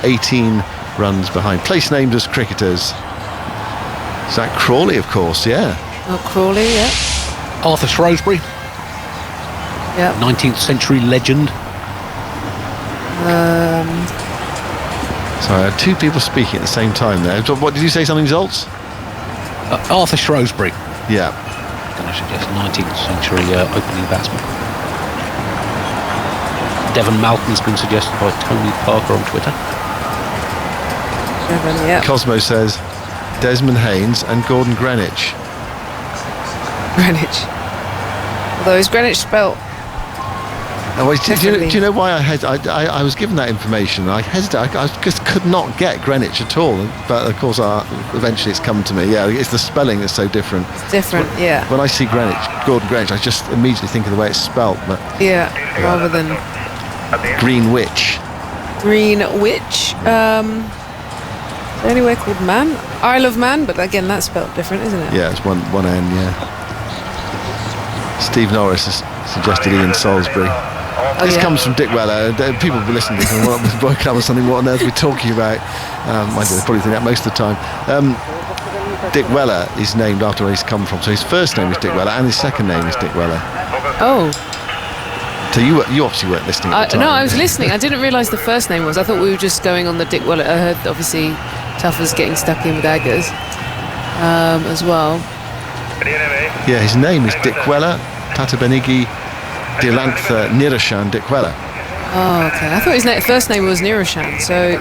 18 runs behind. Place names as cricketers. Zach Crawley, of course, yeah. Oh, Crawley, yeah. Arthur Shrewsbury. Yeah. 19th century legend. Sorry, I had 2 people speaking at the same time there. What did you say, something, Zoltz? Arthur Shrewsbury. Yeah. Going to suggest 19th century opening batsman. Devon Malcolm's been suggested by Tony Parker on Twitter. Devon, yeah. Cosmo says Desmond Haynes and Gordon Greenwich. Greenwich. Although is Greenwich spelt? Oh, wait, do you know why I was given that information? I hesitated. I just could not get Greenwich at all. But of course, eventually it's come to me. Yeah, it's the spelling that's so different. It's different, yeah. When I see Gordon Greenwich, I just immediately think of the way it's spelt. But yeah, rather than Greenwich. Greenwich. Anywhere called Man? Isle of Man, but again, that's spelt different, isn't it? Yeah, it's one N. Yeah. Steve Norris has suggested Ian Salisbury. This comes from Dick Weller. People will be listening to this and we've woken up with something. What on earth are we talking about? Mind you, they probably think that most of the time. Dick Weller is named after where he's come from. So his first name is Dick Weller and his second name is Dick Weller. Oh. So you obviously weren't listening at the time. No, I was listening. I didn't realise the first name was. I thought we were just going on the Dick Weller. I heard obviously Tuffer's getting stuck in with Aggers as well. Yeah, his name is Dick Weller, Tatabenigi Dilantha Nirashan Dick Weller. Oh, okay. I thought his first name was Nirashan. So.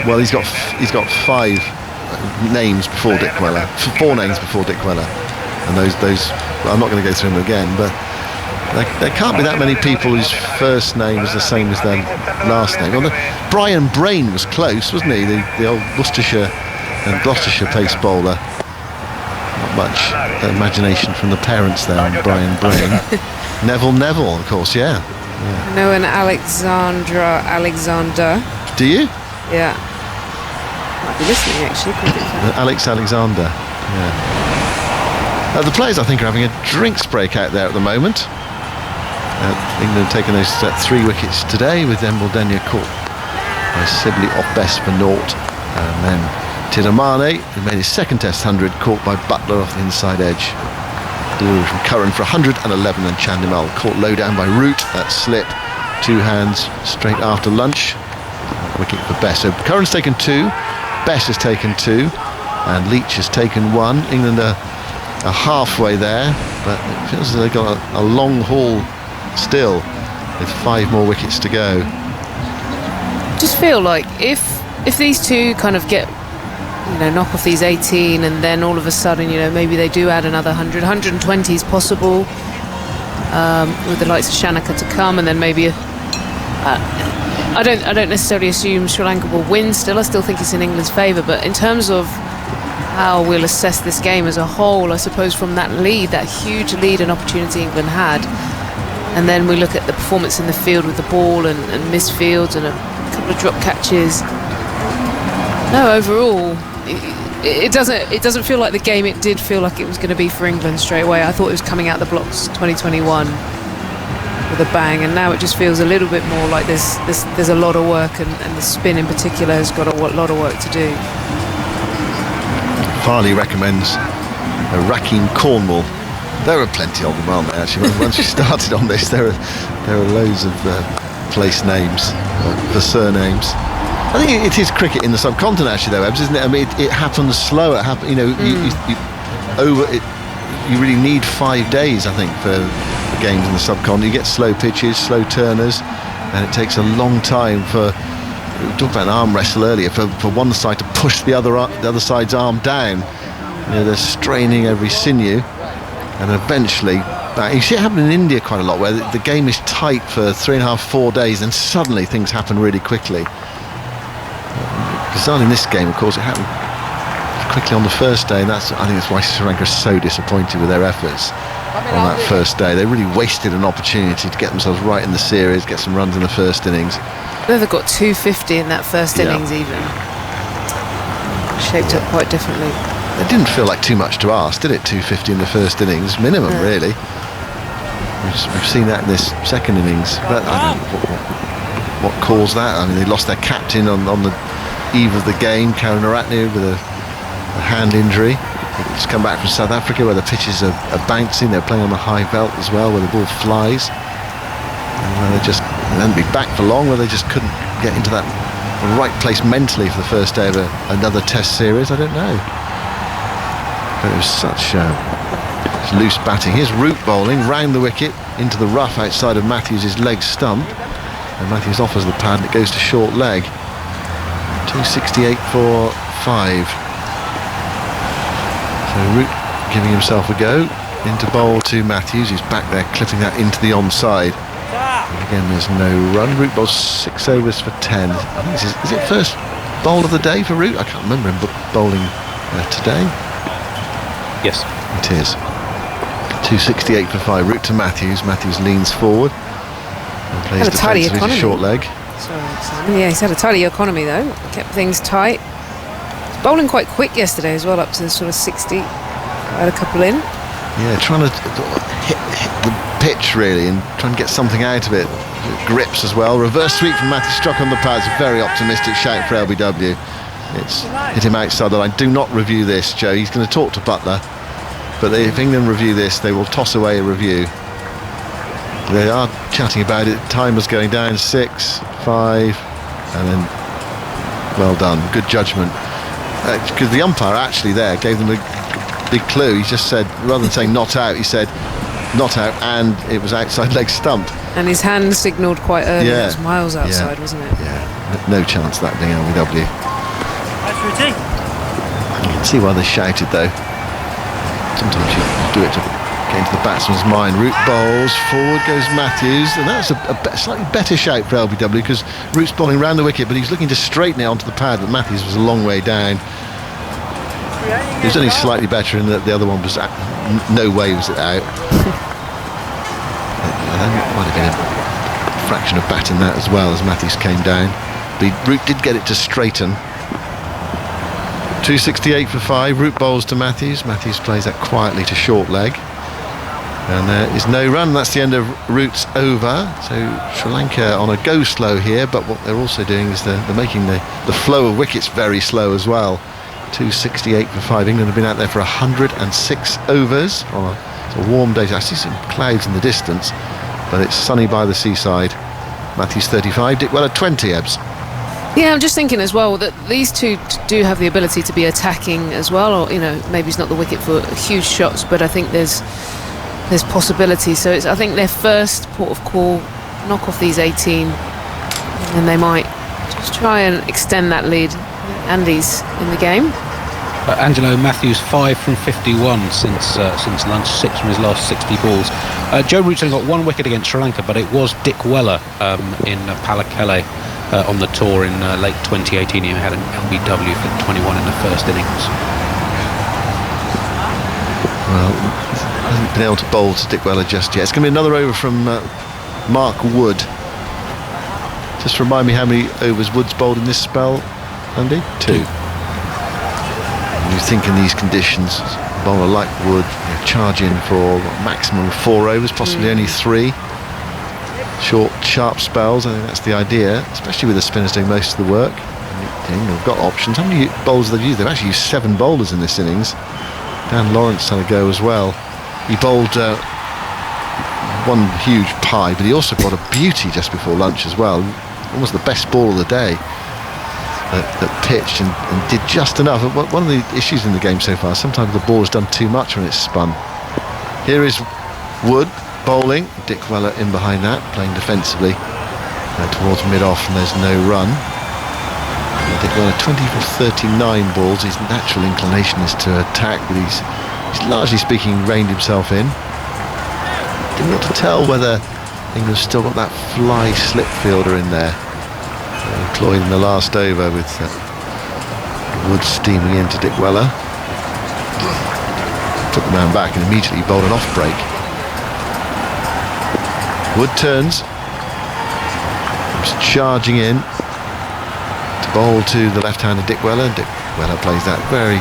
Well, he's got 5 names before Dick Weller, 4 names before Dick Weller, and those I'm not going to go through them again, but. There can't be that many people whose first name is the same as their last name. Well, Brian Brain was close, wasn't he? The old Worcestershire and Gloucestershire pace bowler. Not much imagination from the parents there on Brian Brain. Neville, of course, yeah. I know an Alexander. Do you? Yeah. Might be listening, actually. Alexander, yeah. The players, I think, are having a drinks break out there at the moment. England taking those 3 wickets today, with Embledenia caught by Sibley off best for naught, and then Tidamane, who made his second Test 100, caught by Butler off the inside edge. Delivery from Curran for 111, and Chandimal caught low down by Root. That slip, 2 hands straight after lunch. Wicket for Bess. So Curran's taken 2, Bess has taken 2, and Leach has taken 1. England are halfway there, but it feels as though they've got a long haul still, with 5 more wickets to go. Just feel like if these two kind of get, knock off these 18, and then all of a sudden, maybe they do add another 100, 120 is possible. with the likes of Shanaka to come, and then maybe I don't necessarily assume Sri Lanka will win still. I still think it's in England's favour, but in terms of how we'll assess this game as a whole, I suppose from that lead, that huge lead and opportunity England had, and then we look at the performance in the field with the ball and missed fields and a couple of drop catches. No, overall it doesn't feel like the game it did feel like it was going to be for England straight away. I thought it was coming out the blocks 2021 with a bang, and now it just feels a little bit more like there's a lot of work, and the spin in particular has got a lot of work to do. Farley recommends Rakeem Cornwall. There are plenty of them, aren't there, actually? Once you started on this, there are loads of place names, the surnames. I think it is cricket in the subcontinent, actually, though, Ebbs, isn't it? I mean, it happens slow. You really need 5 days, I think, for games in the subcontinent. You get slow pitches, slow turners, and it takes a long time for. We talked about an arm wrestle earlier, for one side to push the other side's arm down. They're straining every sinew, and eventually, you see it happen in India quite a lot, where the game is tight for 3.5-4 days, and suddenly things happen really quickly. Bizarrely in this game, of course, it happened quickly on the first day, and I think that's why Sri Lanka is so disappointed with their efforts on that first day. They really wasted an opportunity to get themselves right in the series, get some runs in the first innings. They've got 250 in that first innings even. Shaped up quite differently. It didn't feel like too much to ask, did it? 250 in the first innings, minimum, really. We've seen that in this second innings. But I don't know what caused that. I mean, they lost their captain on the eve of the game, Karen Naratne, with a hand injury. They've just come back from South Africa, where the pitches are bouncing. They're playing on the high veld as well, where the ball flies. And they hadn't been back for long, where they just couldn't get into the right place mentally for the first day of another Test series. I don't know. But it was such loose batting. Here's Root bowling round the wicket into the rough outside of Matthews' leg stump, and Matthews offers the pad, and it goes to short leg. 268 for 5. So Root giving himself a go into bowl to Matthews, who's back there clipping that into the onside. And again, there's no run. Root bowls 6 overs for 10. I think is it first bowl of the day for Root? I can't remember him bowling today. Yes, it is. 268 for 5. Root to Matthews. Matthews leans forward and plays defensively to short leg. Sorry, yeah, he's had a tidy economy though. Kept things tight. He's bowling quite quick yesterday as well, up to sort of 60. Had a couple in. Yeah, trying to hit the pitch really and trying to get something out of it. Grips as well. Reverse sweep from Matthews, struck on the pads. A very optimistic shout for LBW. It's hit him outside the line. Do not review this, Joe. He's going to talk to Butler. But if England review this, they will toss away a review. They are chatting about it. Time was going down 6, 5, and then well done. Good judgment. Because the umpire actually there gave them a big clue. He just said, rather than saying not out, he said not out, and it was outside leg stumped. And his hand signalled quite early. It was miles outside, wasn't it? Yeah, no chance of that being LBW. You can see why they shouted though. Sometimes you do it to get into the batsman's mind. Root bowls, forward goes Matthews, and that's a slightly better shout for LBW, because Root's bowling round the wicket, but he's looking to straighten it onto the pad, but Matthews was a long way down. He was only slightly better in that the other one was out. No way was it out. There might have been a fraction of bat in that as well as Matthews came down. But Root did get it to straighten. 268 for 5. Root bowls to Matthews. Matthews plays that quietly to short leg. And there is no run. That's the end of Root's over. So Sri Lanka on a go slow here, but what they're also doing is they're making the flow of wickets very slow as well. 268 for 5. England have been out there for 106 overs on a warm day. I see some clouds in the distance, but it's sunny by the seaside. Matthews 35, Dick Weller 20, Ebbs. Yeah, I'm just thinking as well that these two do have the ability to be attacking as well, or maybe it's not the wicket for huge shots, but I think there's possibility. So I think their first port of call, knock off these 18, and they might just try and extend that lead. Andy's in the game. Angelo Matthews 5 from 51 since lunch, 6 from his last 60 balls. Joe Root's only got 1 wicket against Sri Lanka, but it was Dick Weller in Pallekele on the tour in late 2018. He had an LBW for 21 in the first innings. Well, hasn't been able to bowl to Dick Weller just yet. It's going to be another over from Mark Wood. Just remind me how many overs Wood's bowled in this spell, Andy? 2. You think in these conditions, a bowler like Wood, charge in for maximum of 4 overs, possibly only 3. Short, sharp spells. I think that's the idea, especially with the spinners doing most of the work. They've got options. How many bowlers they've used? They've actually used 7 bowlers in this innings. Dan Lawrence had a go as well. He bowled one huge pie, but he also bowled a beauty just before lunch as well. Almost the best ball of the day. That pitched and did just enough. One of the issues in the game so far, sometimes the ball has done too much when it's spun. Here is Wood bowling. Dick Weller in behind that, playing defensively towards mid-off, and there's no run. Dick Weller 20 for 39 balls. His natural inclination is to attack, but he's largely speaking reined himself in. Difficult to tell whether England's still got that fly slip fielder in there. Employed in the last over with Wood steaming into Dick Weller. Took the man back and immediately bowled an off break. Wood turns. Comes charging in to bowl to the left-handed Dick Weller. Dick Weller plays that very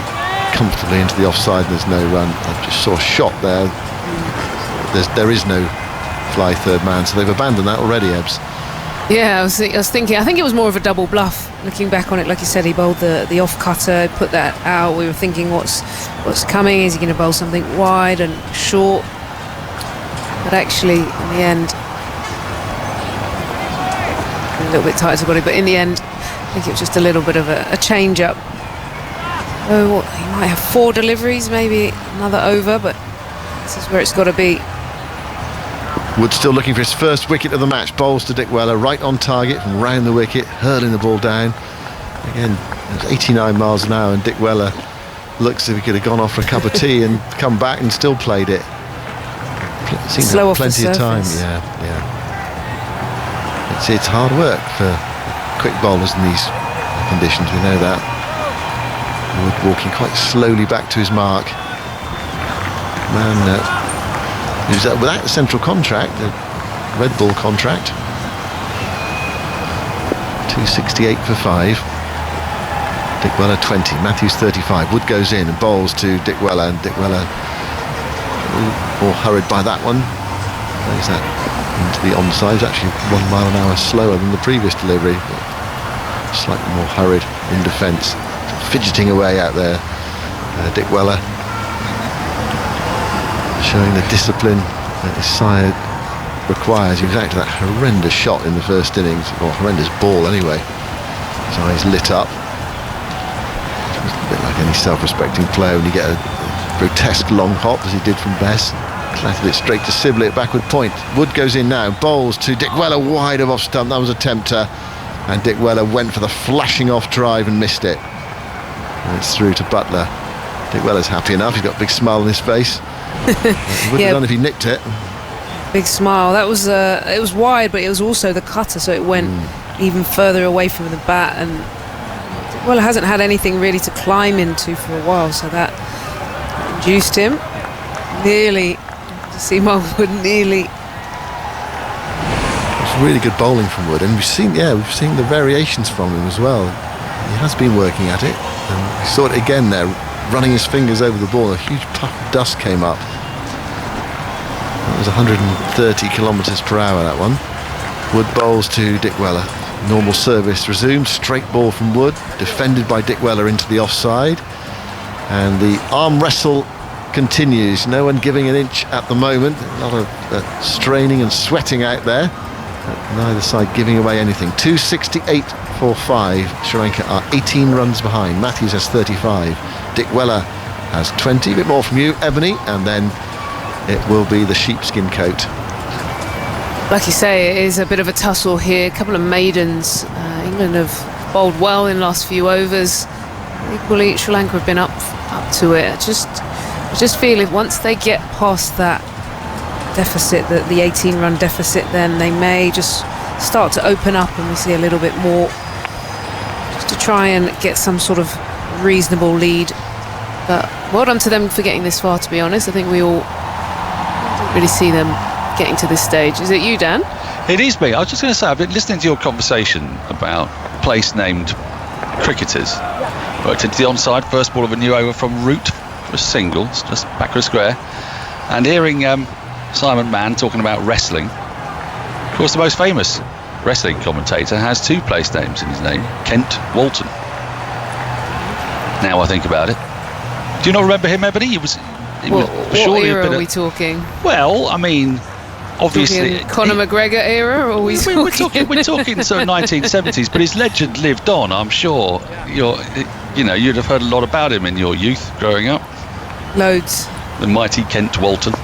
comfortably into the offside. There's no run. I just saw a shot there. There is no fly third man, so they've abandoned that already, Ebbs. Yeah, I was thinking. I think it was more of a double bluff. Looking back on it, like you said, he bowled the off cutter, put that out. We were thinking, what's coming? Is he going to bowl something wide and short? But actually, in the end, a little bit tight to the body. But in the end, I think it was just a little bit of a change up. Oh, he might have 4 deliveries, maybe another over, but this is where it's got to be. Wood still looking for his first wicket of the match. Bowls to Dick Weller, right on target from round the wicket, hurling the ball down. Again, it was 89 miles an hour, and Dick Weller looks as if he could have gone off for a cup of tea and come back and still played it. Seemed Slow off plenty the of time. Yeah. It's hard work for quick bowlers in these conditions. We know that. Wood walking quite slowly back to his mark. Man. Who's without the central contract, the Red Bull contract. 268 for 5. Dick Weller 20, Matthews 35. Wood goes in and bowls to Dick Weller, and Dick Weller more hurried by that one. Plays that into the onside. It's actually 1 mile an hour slower than the previous delivery, but slightly more hurried in defence. Fidgeting away out there, Dick Weller, showing the discipline that his side requires. He was out to that horrendous shot in the first innings, or horrendous ball anyway. His eyes lit up. It's a bit like any self-respecting player when you get a grotesque long hop, as he did from Bess. Clattered it straight to Sibley at backward point. Wood goes in now, bowls to Dick Weller wide of off stump. That was a tempter, and Dick Weller went for the flashing off drive and missed it. And it's through to Butler. Dick Weller's happy enough. He's got a big smile on his face. He would have done if he nicked it. Big smile. That was it was wide, but it was also the cutter, so it went even further away from the bat, and well, it hasn't had anything really to climb into for a while, so that induced him. Nearly to see Wood nearly. It's really good bowling from Wood, and we've seen the variations from him as well. He has been working at it, and we saw it again there, running his fingers over the ball. A huge puff of dust came up. That was 130 kilometres per hour, that one. Wood bowls to Dick Weller. Normal service resumed. Straight ball from Wood, defended by Dick Weller into the offside. And the arm wrestle continues. No one giving an inch at the moment. A lot of straining and sweating out there. Neither side giving away anything. 268 for 5. Sri Lanka are 18 runs behind. Matthews has 35. Dick Weller has 20. A bit more from you, Ebony, and then it will be the sheepskin coat. Like you say, it is a bit of a tussle here. A couple of maidens. England have bowled well in the last few overs. Equally, Sri Lanka have been up to it. I just feel if once they get past that deficit, the 18-run deficit, then they may just start to open up and we see a little bit more, just to try and get some sort of reasonable lead. But well done to them for getting this far, to be honest. I think we all didn't really see them getting to this stage. Is it you, Dan? It is me. I was just going to say, I've been listening to your conversation about place-named cricketers. Worked into the onside, first ball of a new over from Root for a single, just back of a square. And hearing Simon Mann talking about wrestling. Of course, the most famous wrestling commentator has two place names in his name, Kent Walton. Now I think about it. Do you not remember him, Ebony? What era are we talking? Well, I mean, obviously Conor McGregor era, or we're talking sort of 1970s, but his legend lived on. I'm sure you'd have heard a lot about him in your youth growing up. Loads. The mighty Kent Walton.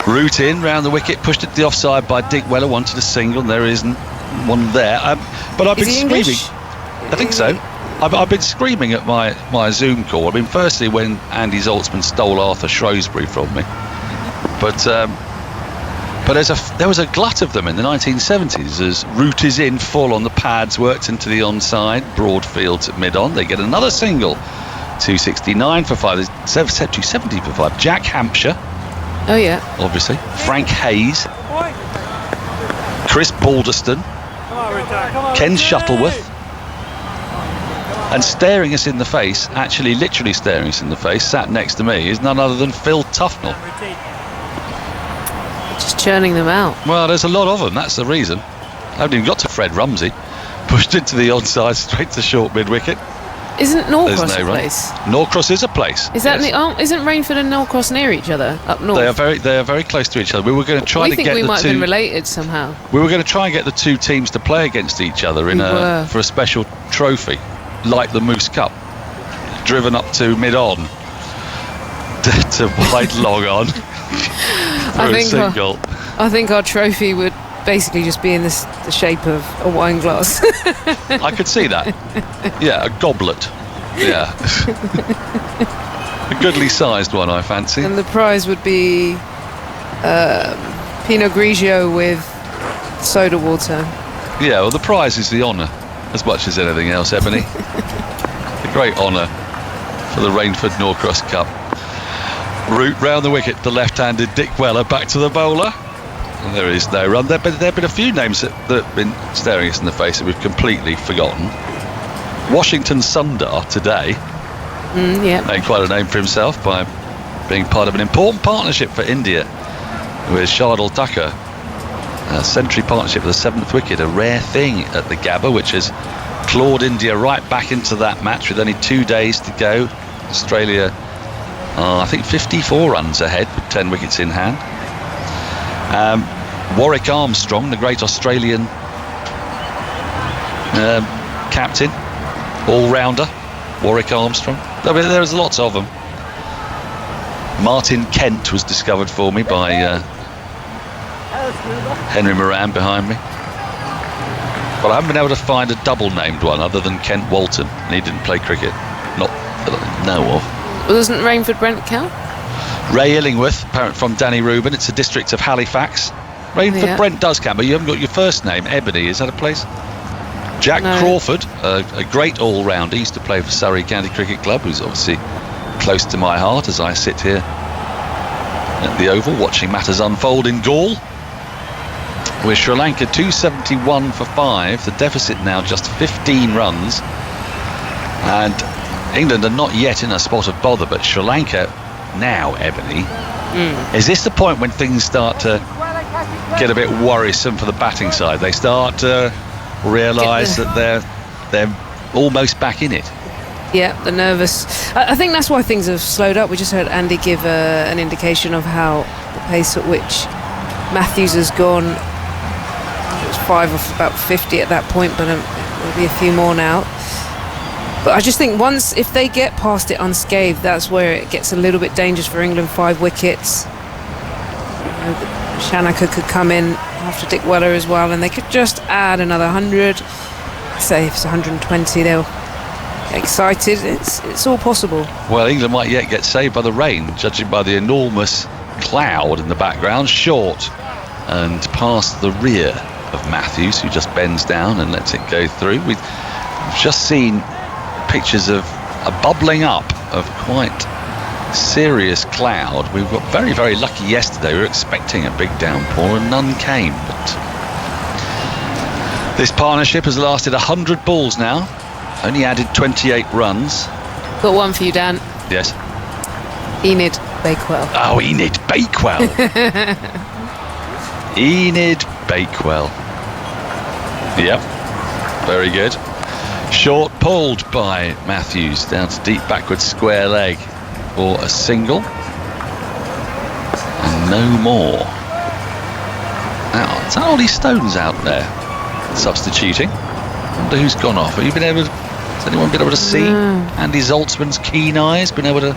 Root in round the wicket, pushed it to the offside by Dick Weller, wanted a single, and there isn't one there. But I've been screaming. English? I think so. I've been screaming at my Zoom call. I mean, firstly when Andy Zaltzman stole Arthur Shrewsbury from me, but there was a glut of them in the 1970s as Root is in full on the pads, worked into the onside, Broadfields at mid-on. They get another single, 269 for 5, 270 for 5. Jack Hampshire. Oh yeah. Obviously. Frank Hayes. Chris Balderston. Ken Shuttleworth. And staring us in the face, actually literally staring us in the face, sat next to me, is none other than Phil Tufnell. Just churning them out. Well, there's a lot of them, that's the reason. I haven't even got to Fred Rumsey. Pushed into the onside, straight to short mid-wicket. Isn't Norcross a place? Norcross is a place. Is that isn't Rainford and Norcross near each other up north? They are very close to each other. We were going to try to get the two. We might have been related somehow. We were going to try and get the two teams to play against each other for a special trophy, like the Moose Cup, driven up to mid-on to White Long On for a single. I think our trophy would basically just be in the shape of a wine glass. I could see that. Yeah, a goblet. Yeah. A goodly sized one, I fancy. And the prize would be Pinot Grigio with soda water. Yeah, well, the prize is the honour as much as anything else, Ebony. A great honour for the Rainford Norcross Cup. Root round the wicket, the left-handed Dick Weller back to the bowler. And there is no run. There have been a few names that have been staring us in the face that we've completely forgotten. Washington Sundar today made quite a name for himself by being part of an important partnership for India with Shardul Thakur. A century partnership for the 7th wicket, a rare thing at the Gabba, which has clawed India right back into that match with only 2 days to go. Australia, I think 54 runs ahead with 10 wickets in hand. Warwick Armstrong, the great Australian captain, all-rounder, Warwick Armstrong. There's lots of them. Martin Kent was discovered for me by Henry Moran behind me. But I haven't been able to find a double-named one other than Kent Walton, and he didn't play cricket. Not that I know of. Well, doesn't Rainford Brent count? Ray Illingworth, apparent from Danny Rubin. It's a district of Halifax. Rainford Brent does count, but you haven't got your first name. Ebony, is that a place? Jack Crawford, a great all-rounder. He used to play for Surrey County Cricket Club, who's obviously close to my heart as I sit here at the Oval watching matters unfold in Gaul. With Sri Lanka 271 for 5, the deficit now just 15 runs. And England are not yet in a spot of bother, but Sri Lanka now, Ebony, is this the point when things start to get a bit worrisome for the batting side? They start to realise that they're almost back in it. Yeah, they're nervous. I think that's why things have slowed up. We just heard Andy give an indication of how the pace at which Matthews has gone. It was 5 off about 50 at that point, but there'll be a few more now. But I just think if they get past it unscathed, that's where it gets a little bit dangerous for England. 5 wickets. Shanaka could come in after Dick Weller as well, and they could just add another 100. Say if it's 120, they'll excited. It's all possible. Well, England might yet get saved by the rain, judging by the enormous cloud in the background, short and past the rear of Matthews, who just bends down and lets it go through. We've just seen pictures of a bubbling up of quite serious cloud. We got very, very lucky yesterday. We were expecting a big downpour and none came. But this partnership has lasted 100 balls now, only added 28 runs. Got one for you, Dan. Yes. Enid Bakewell. Oh, Enid Bakewell. Enid Bakewell. Yep, very good. Short pulled by Matthews down to deep backward square leg for a single. And no more. Now, it's Ollie Stones out there substituting. I wonder who's gone off. Have you been able to, has anyone been able to see? Andy Zoltzman's keen eyes been able to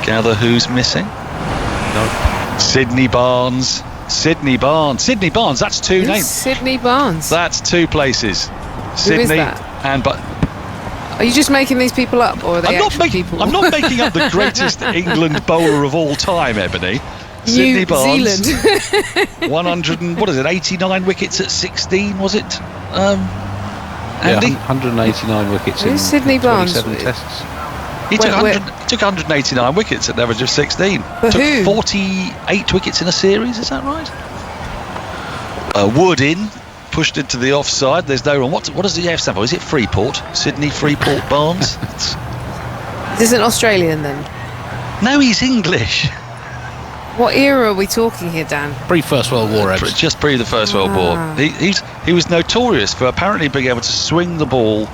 gather who's missing? No. Sydney Barnes, that's two names. Sydney Barnes. That's two places. Sydney is that? and but Are you just making these people up, or are they actual people? I'm not making up the greatest England bowler of all time, Ebony. Sydney New Barnes, Zealand. 100 and, what is it, 89 wickets at 16, was it? Andy? 189 wickets in Who's Sydney Barnes? 27 tests. He took Where- 189 wickets at an average of 16. For took who? 48 wickets in a series, is that right? Wood in, pushed into the offside. There's no run. What does the F stand for? Is it Freeport? Sydney Freeport Barnes? Is this an Australian then? No, he's English. What era are we talking here, Dan? Pre-First World War, Ebs. Just pre the First World War. He was notorious for apparently being able to swing the ball.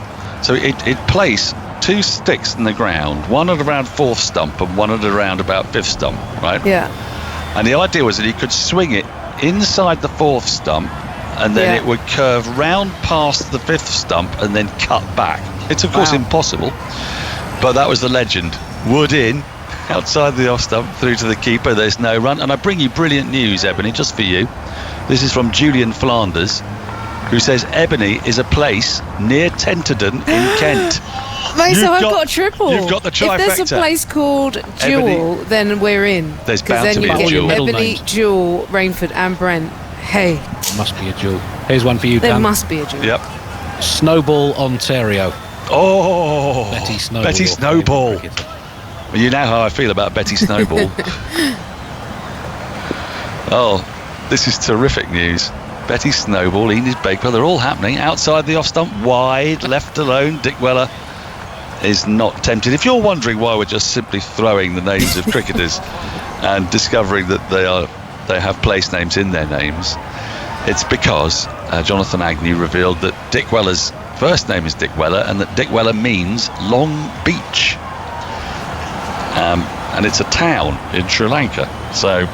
So he'd place two sticks in the ground, one at around fourth stump and one at around about fifth stump, right? Yeah. And the idea was that he could swing it inside the fourth stump, and then it would curve round past the fifth stump and then cut back. It's of course impossible, but that was the legend. Wood in, outside the off stump, through to the keeper. There's no run. And I bring you brilliant news, Ebony, just for you. This is from Julian Flanders, who says Ebony is a place near Tenterden in Kent. Mate, so I've got a triple. You've got the trifecta. If there's a place called Jewel, then we're in. There's Because bound then to you be a get Jewel. Ebony, Jewel, Rainford and Brent. Hey, Must be a jewel. Here's one for you, there Dan. must be a Jewel. Yep. Snowball, Ontario. Oh, Betty Snowball. Betty your Snowball. favourite cricketer. Well, you know how I feel about Betty Snowball. Oh, this is terrific news. Betty Snowball, Enid Bakewell, they're all happening. Outside the off stump, wide, left alone. Dick Weller is not tempted. If you're wondering why we're just simply throwing the names of cricketers and discovering that they have place names in their names, it's because Jonathan Agnew revealed that Dick Weller's first name is Dick Weller and that Dick Weller means Long Beach. And it's a town in Sri Lanka. So,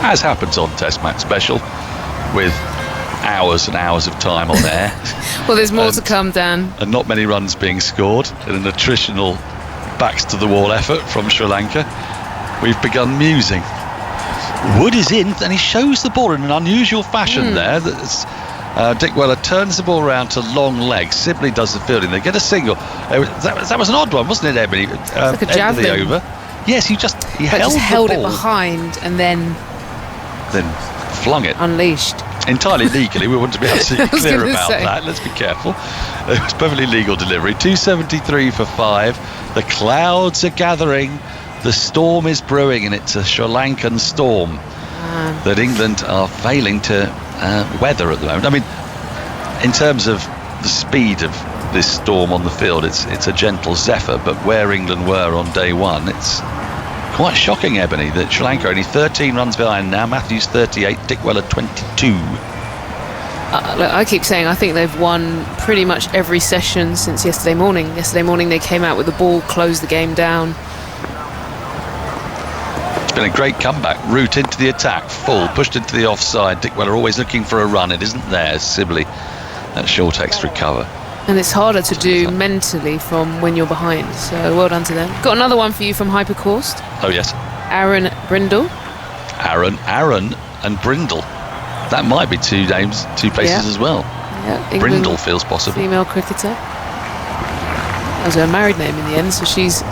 as happens on Test Match Special, with hours and hours of time on air. Well, there's more to come, Dan. And not many runs being scored in an attritional backs to the wall effort from Sri Lanka. We've begun musing. Wood is in, and he shows the ball in an unusual fashion there. Dick Weller turns the ball around to long legs. Sibley does the fielding. They get a single. That was an odd one, wasn't it, Ebony? It's like a javelin. End of the over. Yes, he held it the ball, behind and then flung it. unleashed. Entirely legally. We want to be absolutely I was clear gonna about say. that. Let's be careful. It was perfectly legal delivery. 273 for 5. The clouds are gathering. The storm is brewing, and it's a Sri Lankan storm that England are failing to weather at the moment. I mean, in terms of the speed of this storm on the field, it's a gentle zephyr, but where England were on day one, it's quite shocking, Ebony, that Sri Lanka are only 13 runs behind now. Matthews 38, Dick Weller 22. Look, I keep saying I think they've won pretty much every session since yesterday morning. Yesterday morning they came out with the ball, closed the game down. It's been a great comeback. Root into the attack, full, pushed into the offside. Dick Weller always looking for a run. It isn't there. Sibley, that short extra cover. And it's harder to do mentally from when you're behind. So well done to them. Got another one for you from Hypercourse. Oh, yes. Aaron Brindle. Aaron and Brindle. That might be two names, two places as well. Yeah, England Brindle feels possible. female cricketer. That was her married name in the end, so she's...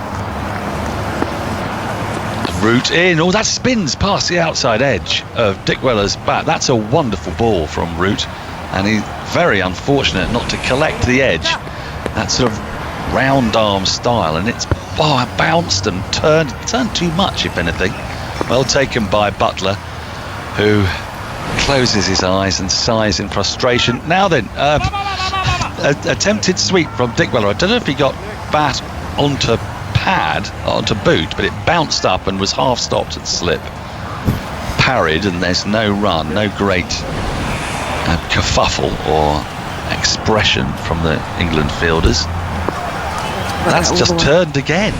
Root in. Oh, that spins past the outside edge of Dick Weller's bat. That's a wonderful ball from Root, and he's very unfortunate not to collect the edge. That sort of round arm style, and it's bounced and turned too much, if anything. Well taken by Butler, who closes his eyes and sighs in frustration. Now then, attempted sweep from Dick Weller. I don't know if he got bat onto boot, but it bounced up and was half stopped at slip. Parried, and there's no run, no great kerfuffle or expression from the England fielders. That's just turned again.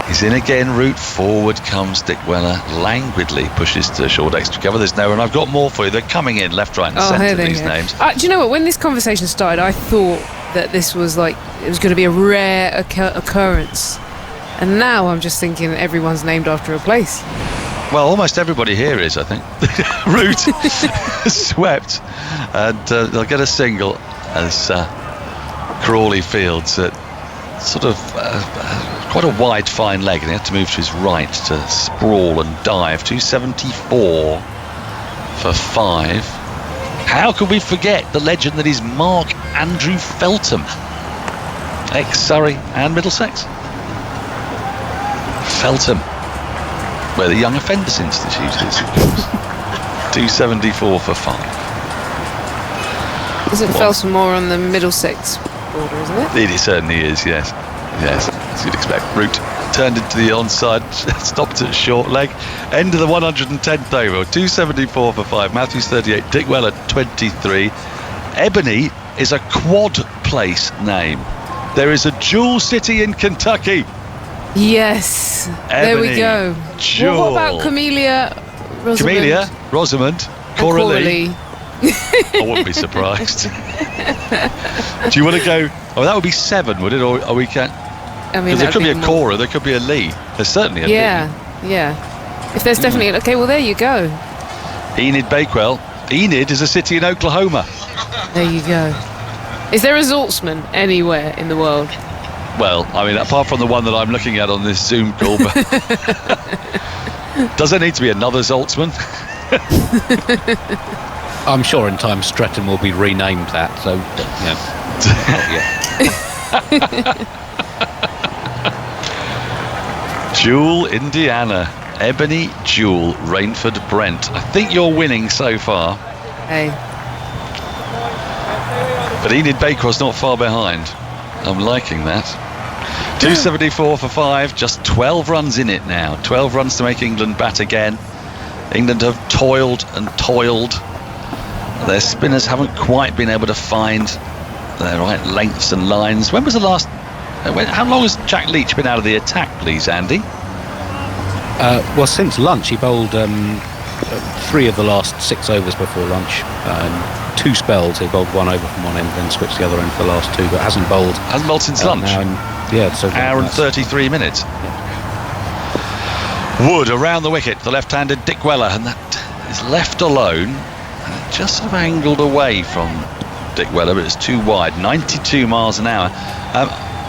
He's in again. Root forward comes Dick Weller, languidly pushes to short extra cover. There's no, and I've got more for you. They're coming in left, right, and centre. These names. Do you know what? When this conversation started, I thought that this was like it was going to be a rare occurrence, and now I'm just thinking that everyone's named after a place. Well, almost everybody here is, I think. Root swept, and they'll get a single as Crawley fields at sort of quite a wide fine leg, and he had to move to his right to sprawl and dive. 274 for 5. How could we forget the legend that is Mark Andrew Feltham, ex-Surrey and Middlesex? Feltham, where the Young Offenders Institute is, of course. 274 for 5. Isn't Feltham more on the Middlesex border, isn't it? It certainly is, yes. Yes, as you'd expect. Root turned into the onside, stopped at short leg. End of the 110th over, 274 for 5. Matthews 38, Dick Weller 23. Ebony is a quad place name. There is a jewel city in Kentucky. Yes. Ebony, there we go. Jewel. What about Camellia, Rosamond, Coralie. I wouldn't be surprised. Do you want to go? Oh, that would be 7, would it? Or are we can't? I mean, there could be a Cora, there could be a Lee. There's certainly a Lee. Yeah. If there's definitely okay, well there you go. Enid Bakewell. Enid is a city in Oklahoma. There you go. Is there a Zaltzman anywhere in the world? Well, I mean, apart from the one that I'm looking at on this Zoom call, but does there need to be another Zaltzman? I'm sure in time Stretton will be renamed that, so, Jewel, Indiana. Ebony, Jewel, Rainford, Brent. I think you're winning so far. Hey. But Enid Bakewell's not far behind. I'm liking that. 274 for 5, just 12 runs in it now. 12 runs to make England bat again. England have toiled and toiled. Their spinners haven't quite been able to find their right lengths and lines. When was the last... how long has Jack Leach been out of the attack, please, Andy? Well, since lunch, he bowled 3 of the last 6 overs before lunch. 2 spells, he bowled 1 over from one end, then switched the other end for the last 2, but hasn't bowled since lunch. So hour and 33 minutes. Yeah. Wood around the wicket, the left-handed Dick Weller, and that is left alone, and it just sort of angled away from Dick Weller, but it's too wide. 92 miles an hour.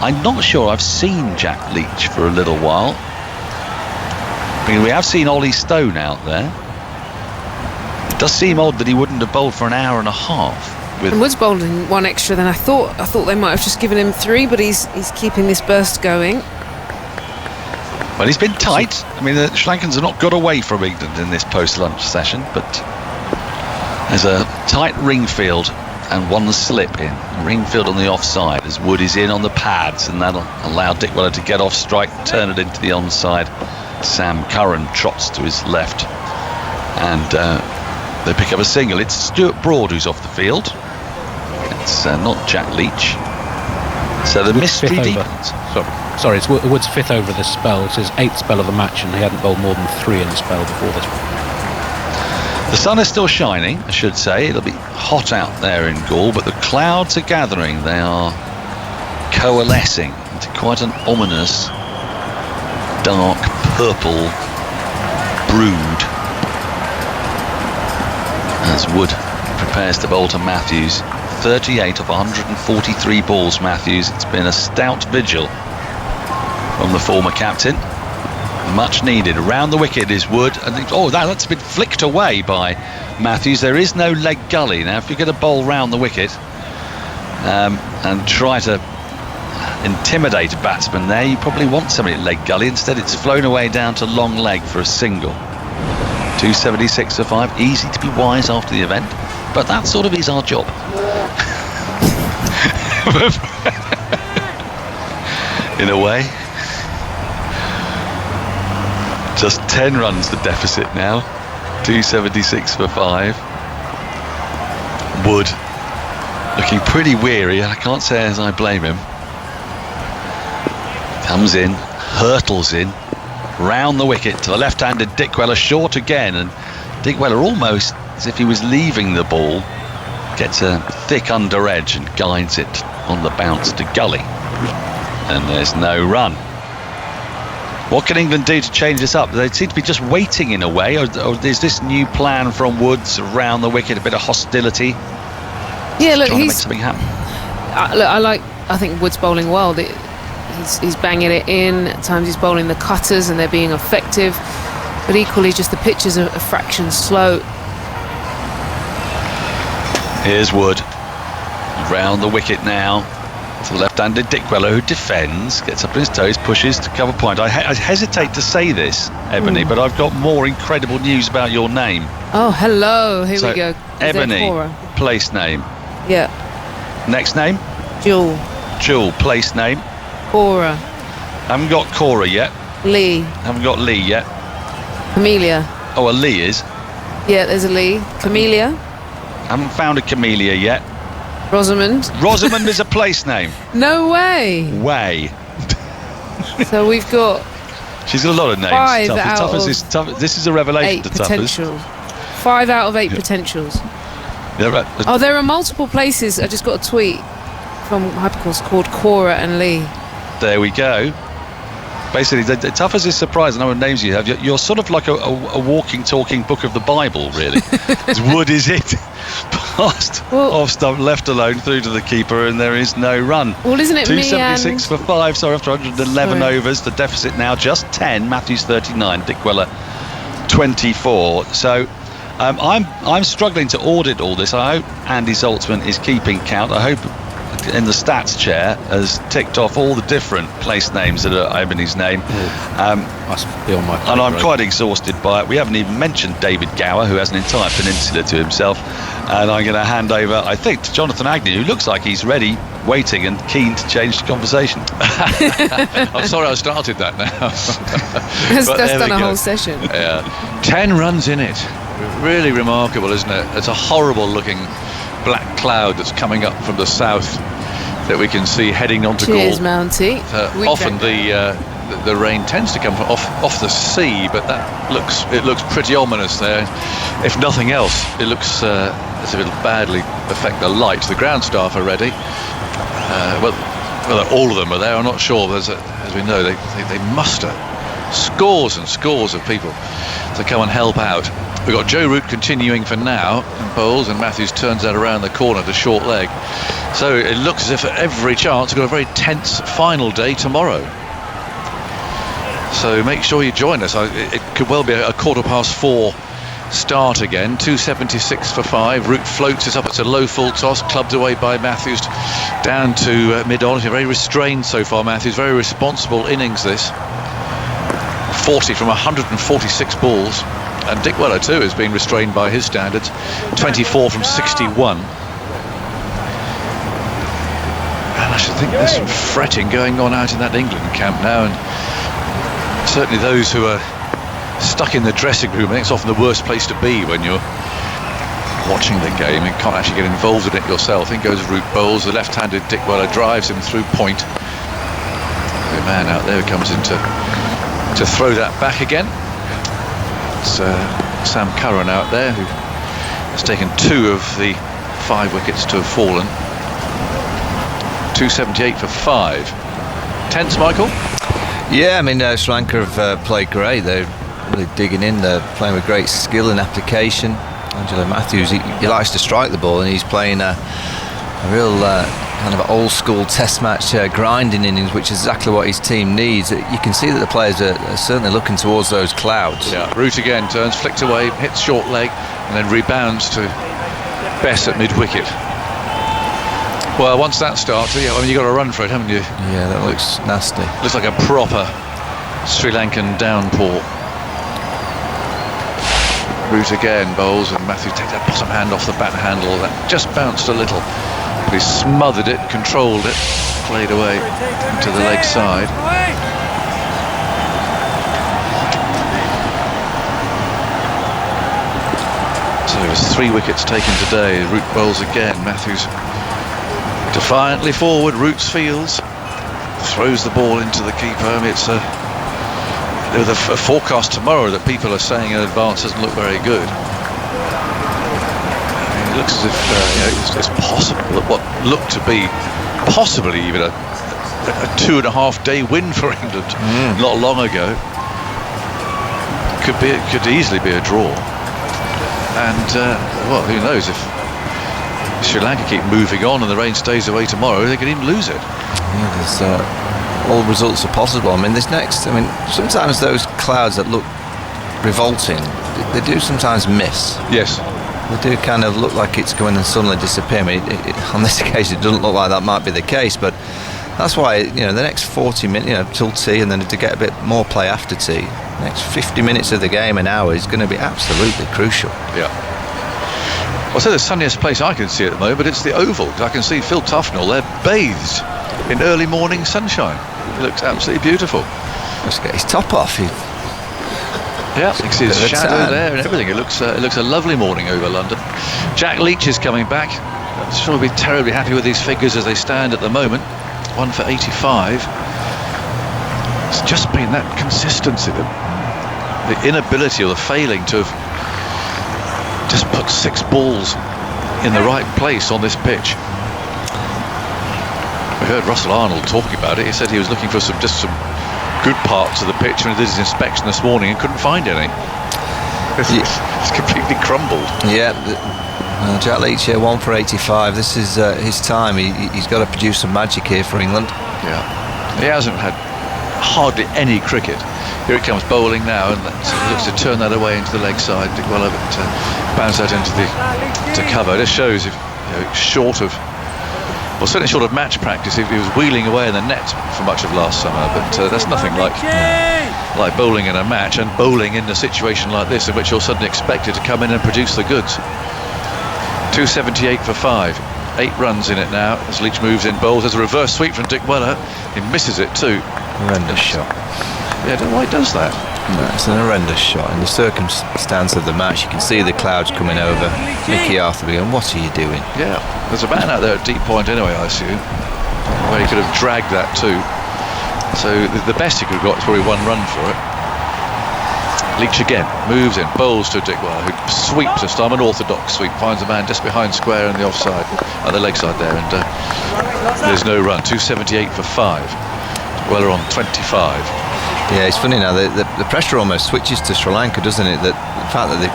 I'm not sure I've seen Jack Leach for a little while. I mean, we have seen Ollie Stone out there. It does seem odd that he wouldn't have bowled for an hour and a half. And Wood's bowled in 1 extra than I thought. I thought they might have just given him 3, but he's keeping this burst going. Well, he's been tight. I mean, the Sri Lankans have not got away from England in this post-lunch session, but there's a tight ring field and one slip in. Ring field on the offside as Wood is in on the pads, and that'll allow Dick Weller to get off strike, turn it into the onside. Sam Curran trots to his left, and they pick up a single. It's Stuart Broad who's off the field. It's not Jack Leach. So the mystery deepens. Sorry, it's Wood's 5th over this spell. It's his 8th spell of the match, and he hadn't bowled more than 3 in the spell before this one. The sun is still shining, I should say. It'll be hot out there in Gaul, but the clouds are gathering. They are coalescing into quite an ominous, dark purple brood as Wood prepares to bowl to Matthews. 38 of 143 balls, Matthews. It's been a stout vigil from the former captain. Much needed. Around the wicket is Wood. And that's been flicked away by Matthews. There is no leg gully. Now, if you're going to bowl round the wicket and try to intimidate a batsman there, you probably want somebody at leg gully. Instead, it's flown away down to long leg for a single. 276 for 5. Easy to be wise after the event, but that sort of is our job. In a way. Just 10 runs the deficit now. 276 for 5. Wood looking pretty weary. I can't say as I blame him. Comes in, hurtles in, round the wicket to the left-handed Dickweller, short again, and Dickweller almost as if he was leaving the ball, gets a thick under edge and guides it on the bounce to gully, and there's no run. What can England do to change this up? They seem to be just waiting in a way, or is this new plan from Woods around the wicket, a bit of hostility? Yeah, look, trying to make something happen. I think Woods bowling well. He's banging it in. At times he's bowling the cutters and they're being effective, but equally just the pitches are a fraction slow. Here's Wood round the wicket now to the left-handed Dickweller, who defends, gets up on his toes, pushes to cover point. I hesitate to say this, Ebony, but I've got more incredible news about your name. Oh, hello. Here we go. Is Ebony, place name. Yeah. Next name? Jewel, place name. Cora. Haven't got Cora yet. Lee. Haven't got Lee yet. Camellia. Oh, a Lee is. Yeah, there's a Lee. Camellia. Haven't found a Camellia yet. Rosamond. Rosamond is a place name. No way. So we've got. She's got a lot of names. 5 out of this is a revelation 8 to potentials. 5 out of 8 potentials. Yeah, right. Oh, there are multiple places. I just got a tweet from Hypercourse called Cora and Lee. There we go. Basically, the tough as this surprise, the number of names you have, you're sort of like a walking, talking book of the Bible, really. Wood is it. Past, off stump, left alone, through to the keeper, and there is no run. Well, isn't it 276 for 5, after 111 overs, the deficit now just 10, Matthews 39, Dickweller 24. So I'm struggling to audit all this. I hope Andy Zaltzman is keeping count. I hope in the stats chair has ticked off all the different place names that are Ebony's name. Must be on my plate, and I'm right? quite exhausted by it. We haven't even mentioned David Gower, who has an entire peninsula to himself, and I'm going to hand over, I think, to Jonathan Agnew, who looks like he's ready, waiting and keen to change the conversation. I'm sorry I started that now. That's done a whole session. Yeah. 10 runs in it. Really remarkable, isn't it? It's a horrible looking black cloud that's coming up from the south that we can see heading onto Cheers, Gaul. Mountie. Often the rain tends to come from off the sea, but it looks pretty ominous there. If nothing else, it looks as if it'll badly affect the light. The ground staff are ready. Well, all of them are there. I'm not sure. As we know, they muster scores and scores of people to come and help out. We've got Joe Root continuing for now in bowls, and Matthews turns that around the corner to short leg. So it looks as if at every chance we've got a very tense final day tomorrow. So make sure you join us. It could well be a 4:15 start again. 276 for 5. Root floats us up. It's a low full toss, clubbed away by Matthews down to mid-on. Very restrained so far, Matthews. Very responsible innings this. 40 from 146 balls. And Dickweller too has been restrained by his standards. 24 from 61. And I should think there's some fretting going on out in that England camp now, and certainly those who are stuck in the dressing room. I think it's often the worst place to be when you're watching the game and can't actually get involved in it yourself. In goes Root bowls. The left-handed Dickweller drives him through point. The man out there comes in to throw that back again. It's Sam Curran out there, who has taken 2 of the 5 wickets to have fallen. 278 for 5. Tense, Michael? Yeah, I mean, Sri Lanka have played great. They're really digging in. They're playing with great skill and application. Angelo Matthews, he likes to strike the ball, and he's playing a A real kind of old school test match grinding innings, which is exactly what his team needs. You can see that the players are certainly looking towards those clouds. Yeah, Root again, turns, flicked away, hits short leg, and then rebounds to Bess at mid-wicket. Well, once that starts, you've got to run for it, haven't you? Yeah, that looks nasty. Looks like a proper Sri Lankan downpour. Root again bowls, and Matthews takes that bottom hand off the bat handle. That just bounced a little. But he smothered it, controlled it, played away to the leg side. So there's 3 wickets taken today. Root bowls again. Matthews defiantly forward. Root's fields, throws the ball into the keeper. It's with a forecast tomorrow that people are saying in advance doesn't look very good. It looks as if it's possible that what looked to be possibly even a 2.5-day win for England not long ago could easily be a draw. And well, who knows, if Sri Lanka keep moving on and the rain stays away tomorrow, they could even lose it. Yeah, there's all results are possible. I mean, sometimes those clouds that look revolting, they do sometimes miss. Yes. They do kind of look like it's going and suddenly disappear. I mean, on this occasion, it doesn't look like that might be the case, but that's why, the next 40 minutes, till tea, and then to get a bit more play after tea, the next 50 minutes of the game, an hour, is going to be absolutely crucial. Yeah. Well, so the sunniest place I can see at the moment, but it's the Oval, because I can see Phil Tufnell there bathed in early morning sunshine. It looks absolutely beautiful. Let's get his top off. Yeah, you can see his shadow there and everything. It looks a lovely morning over London. Jack Leach is coming back. I'm sure he'll be terribly happy with these figures as they stand at the moment. 1 for 85. It's just been that consistency, the inability or the failing to have just put 6 balls in the right place on this pitch. We heard Russell Arnold talking about it. He said he was looking for some good parts of the pitch when he did his inspection this morning and couldn't find any. It's completely crumbled. Yeah, Jack Leach here, 1 for 85. This is his time. He's got to produce some magic here for England. Yeah, he hasn't had hardly any cricket. Here it comes bowling now, and looks to turn that away into the leg side. Well, bounce that into cover. This shows if short of. Well, certainly short of match practice, he was wheeling away in the net for much of last summer, but that's nothing like bowling in a match and bowling in a situation like this in which you're suddenly expected to come in and produce the goods. 278 for 5, 8 runs in it now as Leach moves in bowls. There's a reverse sweep from Dick Weller. He misses it too. Horrendous shot. Yeah, I don't know why he does that. No, it's an horrendous shot. In the circumstance of the match, you can see the clouds coming over. Mickey Arthur going, what are you doing? Yeah, there's a man out there at deep point anyway, I assume, where he could have dragged that too. So the best he could have got is probably 1 run for it. Leach again moves in, bowls to Dick Weller, who sweeps a stump, an orthodox sweep, finds a man just behind square in the offside, at the leg side there, and there's no run. 278 for 5. Weller on 25. Yeah, it's funny now, the pressure almost switches to Sri Lanka, doesn't it? That the fact that they're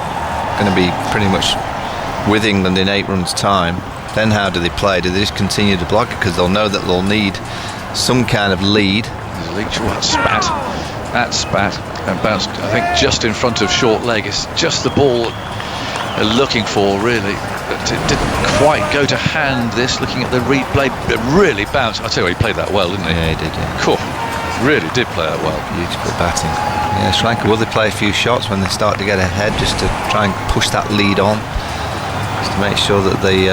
going to be pretty much with England in 8 runs time, then how do they play? Do they just continue to block it? Because they'll know that they'll need some kind of lead. Leach, that spat and bounced, I think, just in front of short leg. It's just the ball they're looking for, really. But it didn't quite go to hand, this, looking at the replay. It really bounced. I tell you, he played that well, didn't he? Yeah, he did, yeah. Cool. Really did play that well. Beautiful batting. Yeah, Sri Lanka, will they play a few shots when they start to get ahead, just to try and push that lead on, just to make sure that they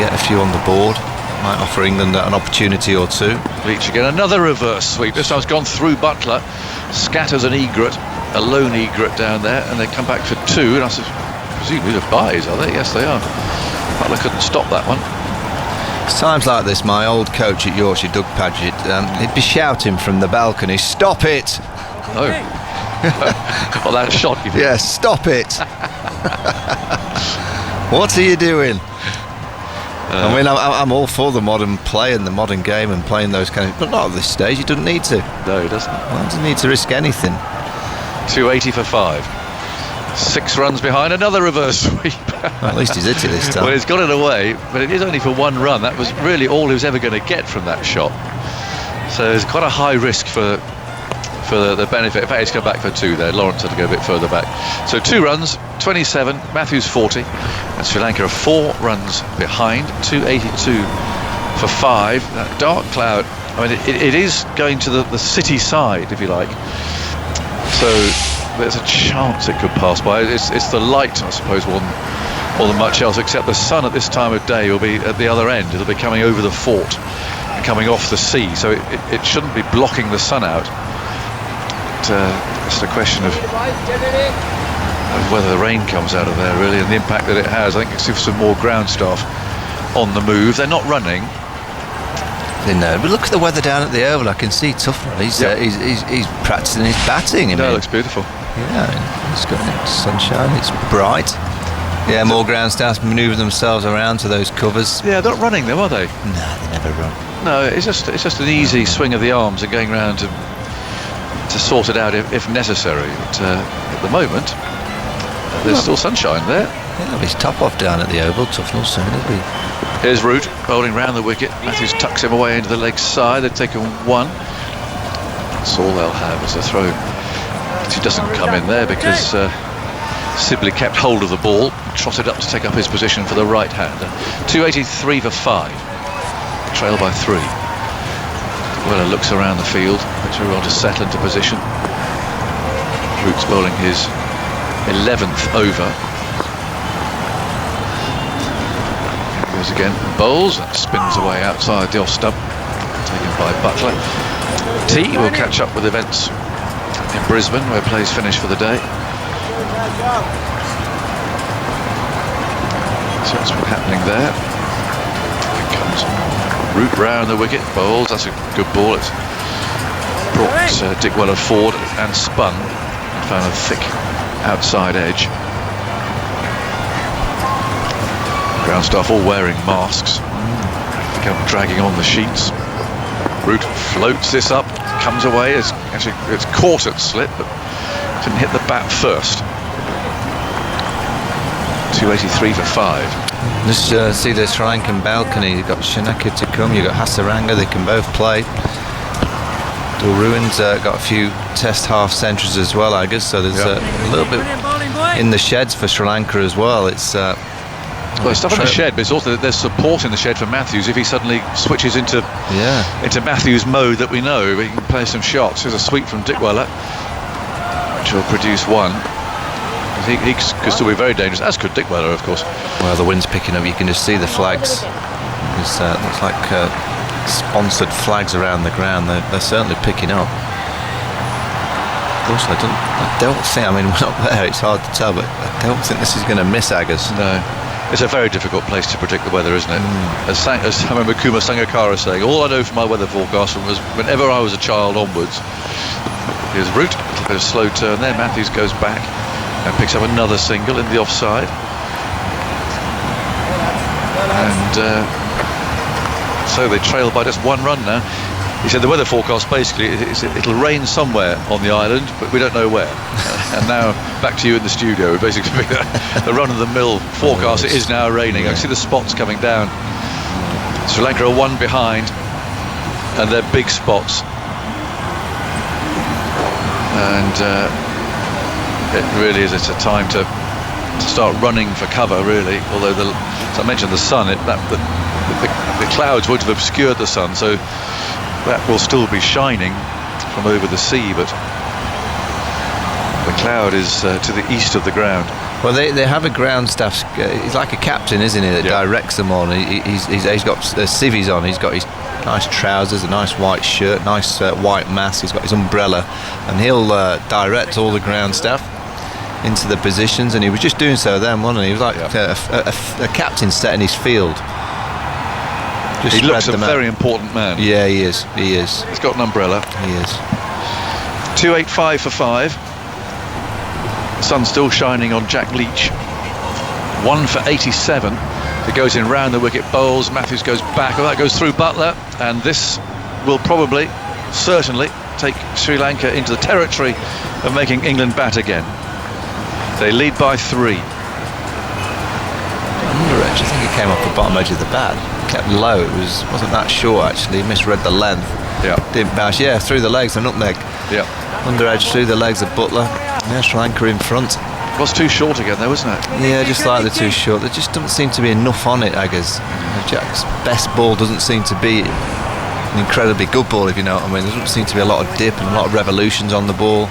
get a few on the board? Might offer England an opportunity or two. Leach again, another reverse sweep. This time's gone through Butler, scatters an egret, a lone egret down there, and they come back for 2. And I said, presumably they're buys, are they? Yes, they are. Butler couldn't stop that one. It's times like this, my old coach at Yorkshire, Doug Paget, he'd be shouting from the balcony, "Stop it!" Oh. Well, that shot you did. Yes, stop it. What are you doing? I mean, I'm all for the modern play and the modern game and playing those kind of, but not at this stage. He doesn't need to. No, he doesn't. Well, he doesn't need to risk anything. 280 for 5. 6 runs behind, another reverse sweep. Well, at least he's hit it this time. Well, he's got it away, but it is only for 1 run. That was really all he was ever going to get from that shot. So it's quite a high risk for the benefit. In fact, he's come back for 2 there. Lawrence had to go a bit further back. So 2 runs, 27, Matthews 40, and Sri Lanka are 4 runs behind, 282 for 5. That dark cloud, I mean, it is going to the city side, if you like. So there's a chance it could pass by. It's the light, I suppose, more than much else, except the sun at this time of day will be at the other end. It'll be coming over the fort and coming off the sea, so it shouldn't be blocking the sun out. It's a question of whether the rain comes out of there, really, and the impact that it has. I think it's some more ground staff on the move. They're not running. But look at the weather down at the Oval. I can see Tufnell. He's practicing his batting. It looks beautiful. Yeah, it's got sunshine. It's bright. Yeah, more ground staff manoeuvre themselves around to those covers. Yeah, they're not running though, are they? No, they never run. No, it's just an easy swing of the arms and going around to sort it out if necessary. But at the moment, there's still sunshine there. Yeah, he's top off down at the Oval. Tufnell soon will be. Here's Root bowling round the wicket. Matthews tucks him away into the leg side. They've taken 1. That's all they'll have as a throw. But he doesn't come in there because Sibley kept hold of the ball, trotted up to take up his position for the right-hander. 283 for 5. Trail by 3. Weller looks around the field, but we're on to settle into position. Root's bowling his 11th over. Goes again, bowls and spins away outside the off stump, taken by Butler. T will catch up with events in Brisbane, where plays finish for the day. So that's what's happening there. Here comes Root round the wicket, bowls. That's a good ball. It's brought Dick Weller forward and spun and found a thick outside edge. Ground staff all wearing masks. Become dragging on the sheets. Root floats this up, comes away. It's caught at slip, but didn't hit the bat first. 283 for 5. Just see the Sri Lankan balcony. You've got Shanaka to come. You've got Hasaranga. They can both play. Ruin's got a few test half centuries as well, I guess. So there's a little bit in the sheds for Sri Lanka as well. It's well, stuff in the shed, but it's also there's support in the shed for Matthews if he suddenly switches into Matthews mode that we know. He can play some shots. There's a sweep from Dick Weller, which will produce 1. He could still be very dangerous, as could Dick Weller, of course. Well, the wind's picking up. You can just see the flags. It looks like sponsored flags around the ground. They're certainly picking up. Of course, I don't think. I mean, we're not there. It's hard to tell, but I don't think this is going to miss Aggers. No. It's a very difficult place to predict the weather, isn't it? As I remember Kumar Sangakkara saying, all I know from my weather forecast was whenever I was a child onwards. Here's Root, a little bit of slow turn there. Matthews goes back and picks up another single in the offside. And so they trail by just 1 run now. He said the weather forecast basically it'll rain somewhere on the island, but we don't know where. And now back to you in the studio. Basically, the run-of-the-mill forecast. It is now raining. I can see the spots coming down. Sri Lanka are 1 behind, and they're big spots. And it really is. It's a time to start running for cover, really. Although, as I mentioned, the sun, the clouds would have obscured the sun, so that will still be shining from over the sea, but the cloud is to the east of the ground. Well, they have a ground staff. He's like a captain, isn't he? That directs them on. He's got civvies on. He's got his nice trousers, a nice white shirt, nice white mask. He's got his umbrella, and he'll direct all the ground staff into the positions. And he was just doing so then, wasn't he? He was like a captain setting his field. He looks a very important man. Yeah, he is. He's got an umbrella. He is. 285 for 5. The sun's still shining on Jack Leach. 1 for 87. It goes in round the wicket, bowls. Matthews goes back. Well, that goes through Butler, and this will certainly take Sri Lanka into the territory of making England bat again. They lead by 3. Under edge, I think it came off the bottom edge of the bat. Kept low. It wasn't that short actually. Misread the length. Yeah. Didn't bounce. Yeah, through the legs. A nutmeg. Yeah. Under edge through the legs of Butler. Yeah, Sri Lanka in front. It was too short again, though, wasn't it? Yeah, just like the too short. There just doesn't seem to be enough on it, Aggers. Jack's best ball doesn't seem to be an incredibly good ball, if you know what I mean. There doesn't seem to be a lot of dip and a lot of revolutions on the ball.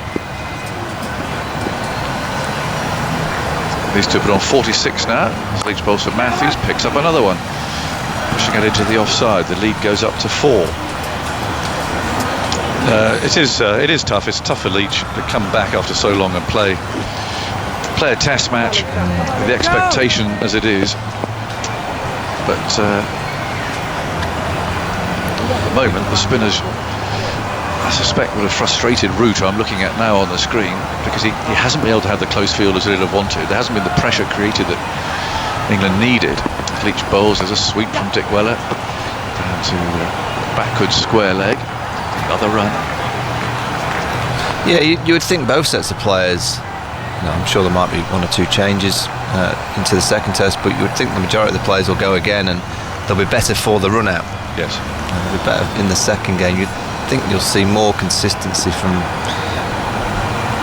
These two put on 46 now. Leach bowls for Matthews, picks up another one. Pushing it into the offside. The lead goes up to 4. It is tough. It's tough for Leach to come back after so long and play a test match with the expectation as it is. But at the moment, the spinners, I suspect, with a frustrated Root I'm looking at now on the screen, because he hasn't been able to have the close fielders that he'd have wanted. There hasn't been the pressure created that England needed. Leach bowls. There's a sweep from Dick Weller down to backwards square leg. Another run. Yeah, you would think both sets of players, I'm sure there might be 1 or 2 changes into the second test, but you would think the majority of the players will go again and they'll be better for the run out. Yes. They'll be better in the second game. You'd think you'll see more consistency from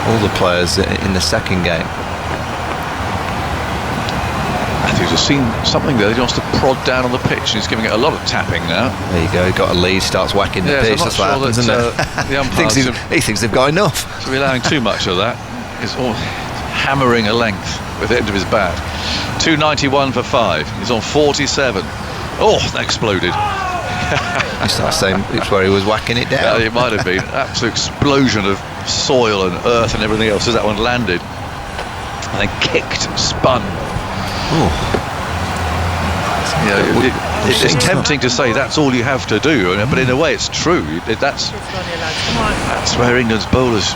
all the players in the second game. Matthews has seen something there. He wants to prod down on the pitch. He's giving it a lot of tapping now. There you go. He got a lead, starts whacking the pitch. That's what happens, isn't it? The umpires he thinks they've got enough. So we're allowing too much of that. He's all hammering a length with the end of his bat. 291 for 5. He's on 47. Oh, that exploded. You start saying it's where he was whacking it down. Yeah, it might have been. Absolute explosion of soil and earth and everything else as that one landed. And then kicked, spun. It's tempting to say that's all you have to do, but in a way it's true. That's where England's bowlers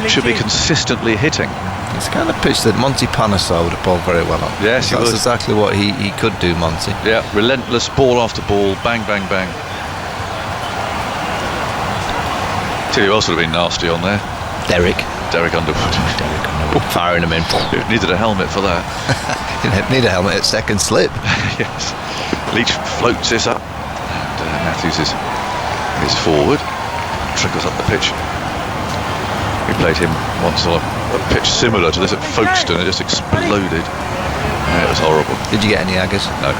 should be consistently hitting. It's the kind of pitch that Monty Panesar would have bowled very well on. Yes, that's exactly what he could do, Monty. Yeah, relentless ball after ball, bang, bang, bang. Tell you who else would have been nasty on there. Derek Underwood. Firing him in. Needed a helmet for that. Need a helmet at second slip. Yes. Leach floats this up, and Matthews is forward, trickles up the pitch. We played him once on a pitch similar to this at Folkestone. It just exploded. It was horrible. Did you get any Aggers? No.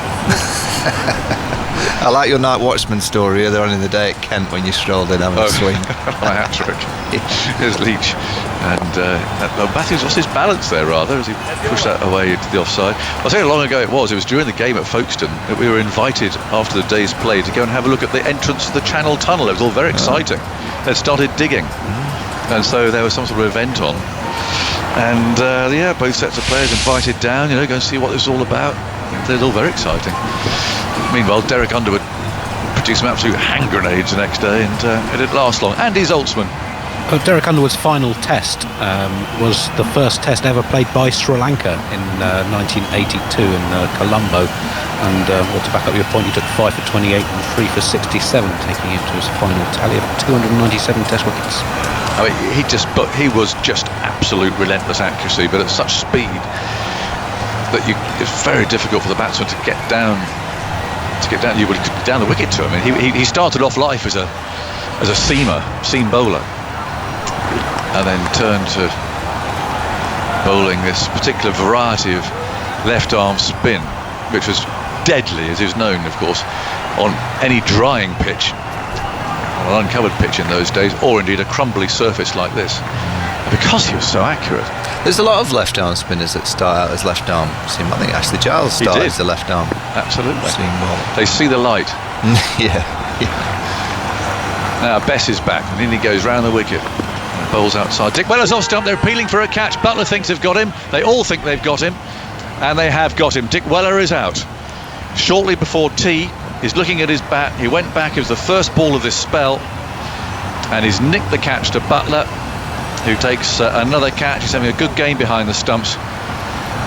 I like your night watchman story earlier on in the day at Kent when you strolled in having a swing. My hat trick. Here's Leach. And Matthews lost his balance there rather as he pushed that away into the offside. I'll tell you how long ago it was during the game at Folkestone that we were invited after the day's play to go and have a look at the entrance to the Channel Tunnel. It was all very exciting. They'd started digging. And so there was some sort of event on. And both sets of players invited down, go and see what this was all about. They're all very exciting. Meanwhile, Derek Underwood produced some absolute hand grenades the next day, and it didn't last long. Andy Zaltzman. Derek Underwood's final test was the first test ever played by Sri Lanka in 1982 in Colombo. And to back up your point, he took 5 for 28 and 3 for 67, taking him to his final tally of 297 test wickets. I mean, he was just absolute relentless accuracy, but at such speed that it's very difficult for the batsman to get down. You would get down the wicket to him. He started off life as a seam bowler, and then turned to bowling this particular variety of left arm spin, which was deadly, as is known, of course, on any drying pitch, on an uncovered pitch in those days, or indeed a crumbly surface like this. Because he was so accurate. There's a lot of left arm spinners that start out as left arm seam. I think Ashley Giles started as the left arm. Absolutely. Seam ball. They see the light. Yeah. Now Bess is back, and in he goes round the wicket. Bowls outside. Dick Weller's off stump. They're appealing for a catch. Butler thinks they've got him. They all think they've got him, and they have got him. Dick Weller is out. Shortly before tea, he's looking at his bat. He went back. It was the first ball of this spell, and he's nicked the catch to Butler, who takes another catch. He's having a good game behind the stumps,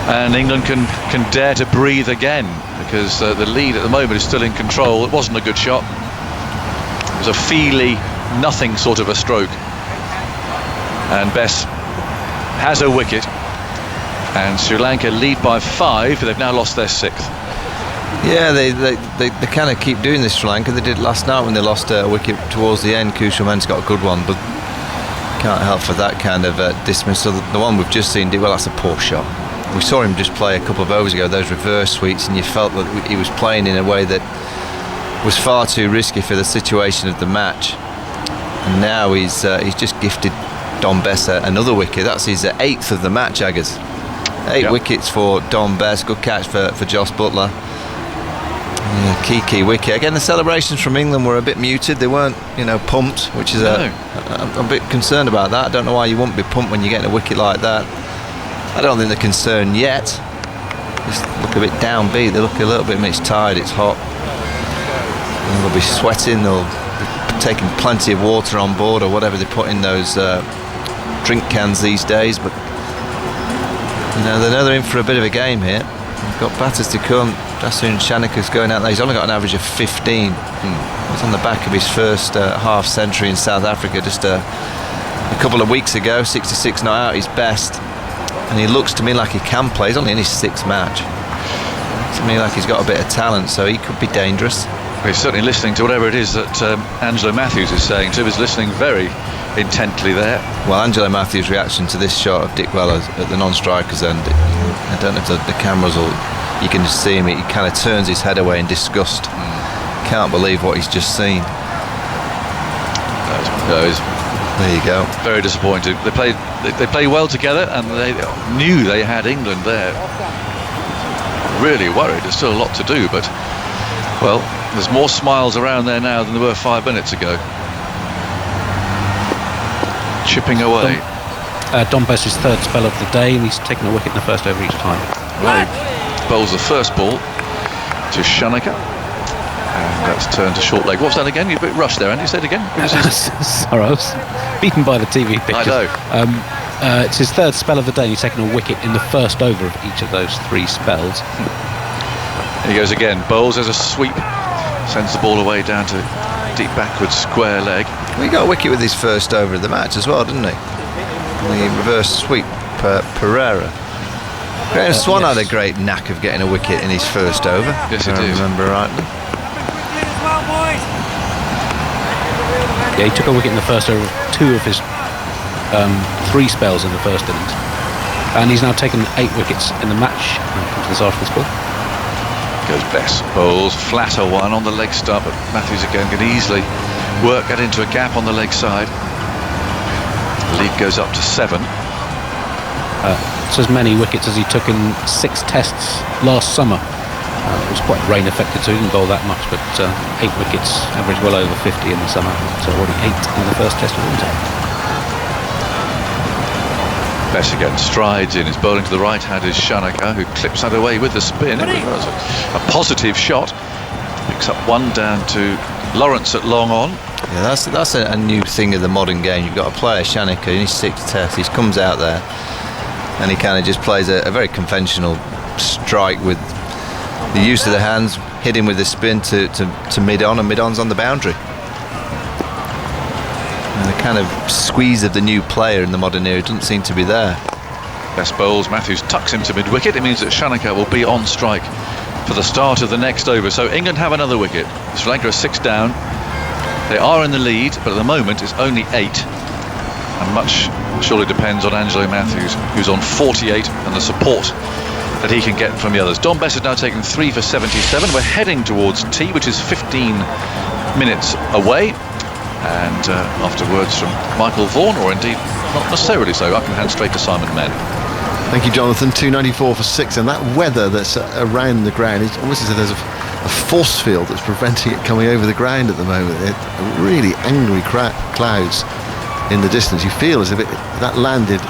and England can dare to breathe again, because the lead at the moment is still in control. It wasn't a good shot. It was a feely, nothing sort of a stroke, and Bess has a wicket. And Sri Lanka lead by 5. They've now lost their 6th. Yeah, they kind of keep doing this, Sri Lanka. They did last night when they lost a wicket towards the end. Kushalman's got a good one, but can't help for that kind of dismissal. The one we've just seen, well, that's a poor shot. We saw him just play a couple of overs ago, those reverse sweeps, and you felt that he was playing in a way that was far too risky for the situation of the match. And now he's just gifted Dom Bess another wicket. That's his 8th of the match, Aggers. 8 wickets for Dom Bess. Good catch for Joss Buttler. Yeah, key wicket. Again, the celebrations from England were a bit muted. They weren't, pumped, which is I'm a bit concerned about that. I don't know why you wouldn't be pumped when you're getting a wicket like that. I don't think they're concerned yet. Just look a bit downbeat. They look a little bit. It's tired. It's hot. And they'll be sweating. They'll be taking plenty of water on board or whatever they put in those drink cans these days. But they're in for a bit of a game here. They've got batters to come. Dasun Shanaka's going out there. He's only got an average of 15. He's on the back of his first half century in South Africa just a couple of weeks ago. 66 not out, his best. And he looks to me like he can play. He's only in his 6th match. To me like he's got a bit of talent, so he could be dangerous. He's certainly listening to whatever it is that Angelo Matthews is saying to him. He's listening very intently there. Well, Angelo Matthews' reaction to this shot of Dick Weller at the non-striker's end, I don't know if the cameras will, you can just see him, he kind of turns his head away in disgust. Can't believe what he's just seen. There you go. Very disappointing. They play well together, and they knew they had England there. Really worried. There's still a lot to do, but well, there's more smiles around there now than there were 5 minutes ago. Chipping away. Dom Bess's 3rd spell of the day, and he's taken a wicket in the first over each time. Well, he bowls the first ball to Shanaka, and that's turned to short leg. What's that again? You're a bit rushed there, Andy. Say it again. Sorry, I was beaten by the TV pictures. I know. It's his 3rd spell of the day, and he's taken a wicket in the first over of each of those 3 spells. He goes again. Bowls as a sweep, sends the ball away down to deep backwards square leg. He got a wicket with his first over of the match as well, didn't he? The reverse sweep, Pereira. Graham Swan had a great knack of getting a wicket in his first over. Yes, he did. If I remember rightly. Yeah, he took a wicket in the first over of 2 of his 3 spells in the first innings. And he's now taken 8 wickets in the match. Comes this after this ball. Goes Bess, bowls, flatter one on the leg stump, but Matthews again can easily work that into a gap on the leg side. The lead goes up to 7. It's as many wickets as he took in 6 tests last summer. It was quite rain affected, so he didn't bowl that much, but 8 wickets, average well over 50 in the summer, so already 8 in the first test of winter. Bess again strides in. His bowling to the right hand is Shanaka, who clips that away with the spin. It was a positive shot. Picks up 1 down to Lawrence at long on. Yeah, that's a new thing of the modern game. You've got a player, Shanaka, in his 6th test. He comes out there and he kind of just plays a very conventional strike with the use of the hands, hitting with the spin to mid-on, and mid-on's on the boundary. And the kind of squeeze of the new player in the modern era doesn't seem to be there. Bess bowls, Matthews tucks him to mid-wicket. It means that Shanaka will be on strike for the start of the next over. So England have another wicket. Sri Lanka are 6 down. They are in the lead, but at the moment it's only 8. And much surely depends on Angelo Matthews, who's on 48, and the support that he can get from the others. Dom Bess has now taken 3 for 77. We're heading towards tea, which is 15 minutes away. And after words from Michael Vaughan, or indeed not necessarily so, I can hand straight to Simon Menn. Thank you, Jonathan. 294 for 6, and that weather that's around the ground is almost as if there's a force field that's preventing it coming over the ground at the moment. Really angry clouds in the distance. You feel as if that landed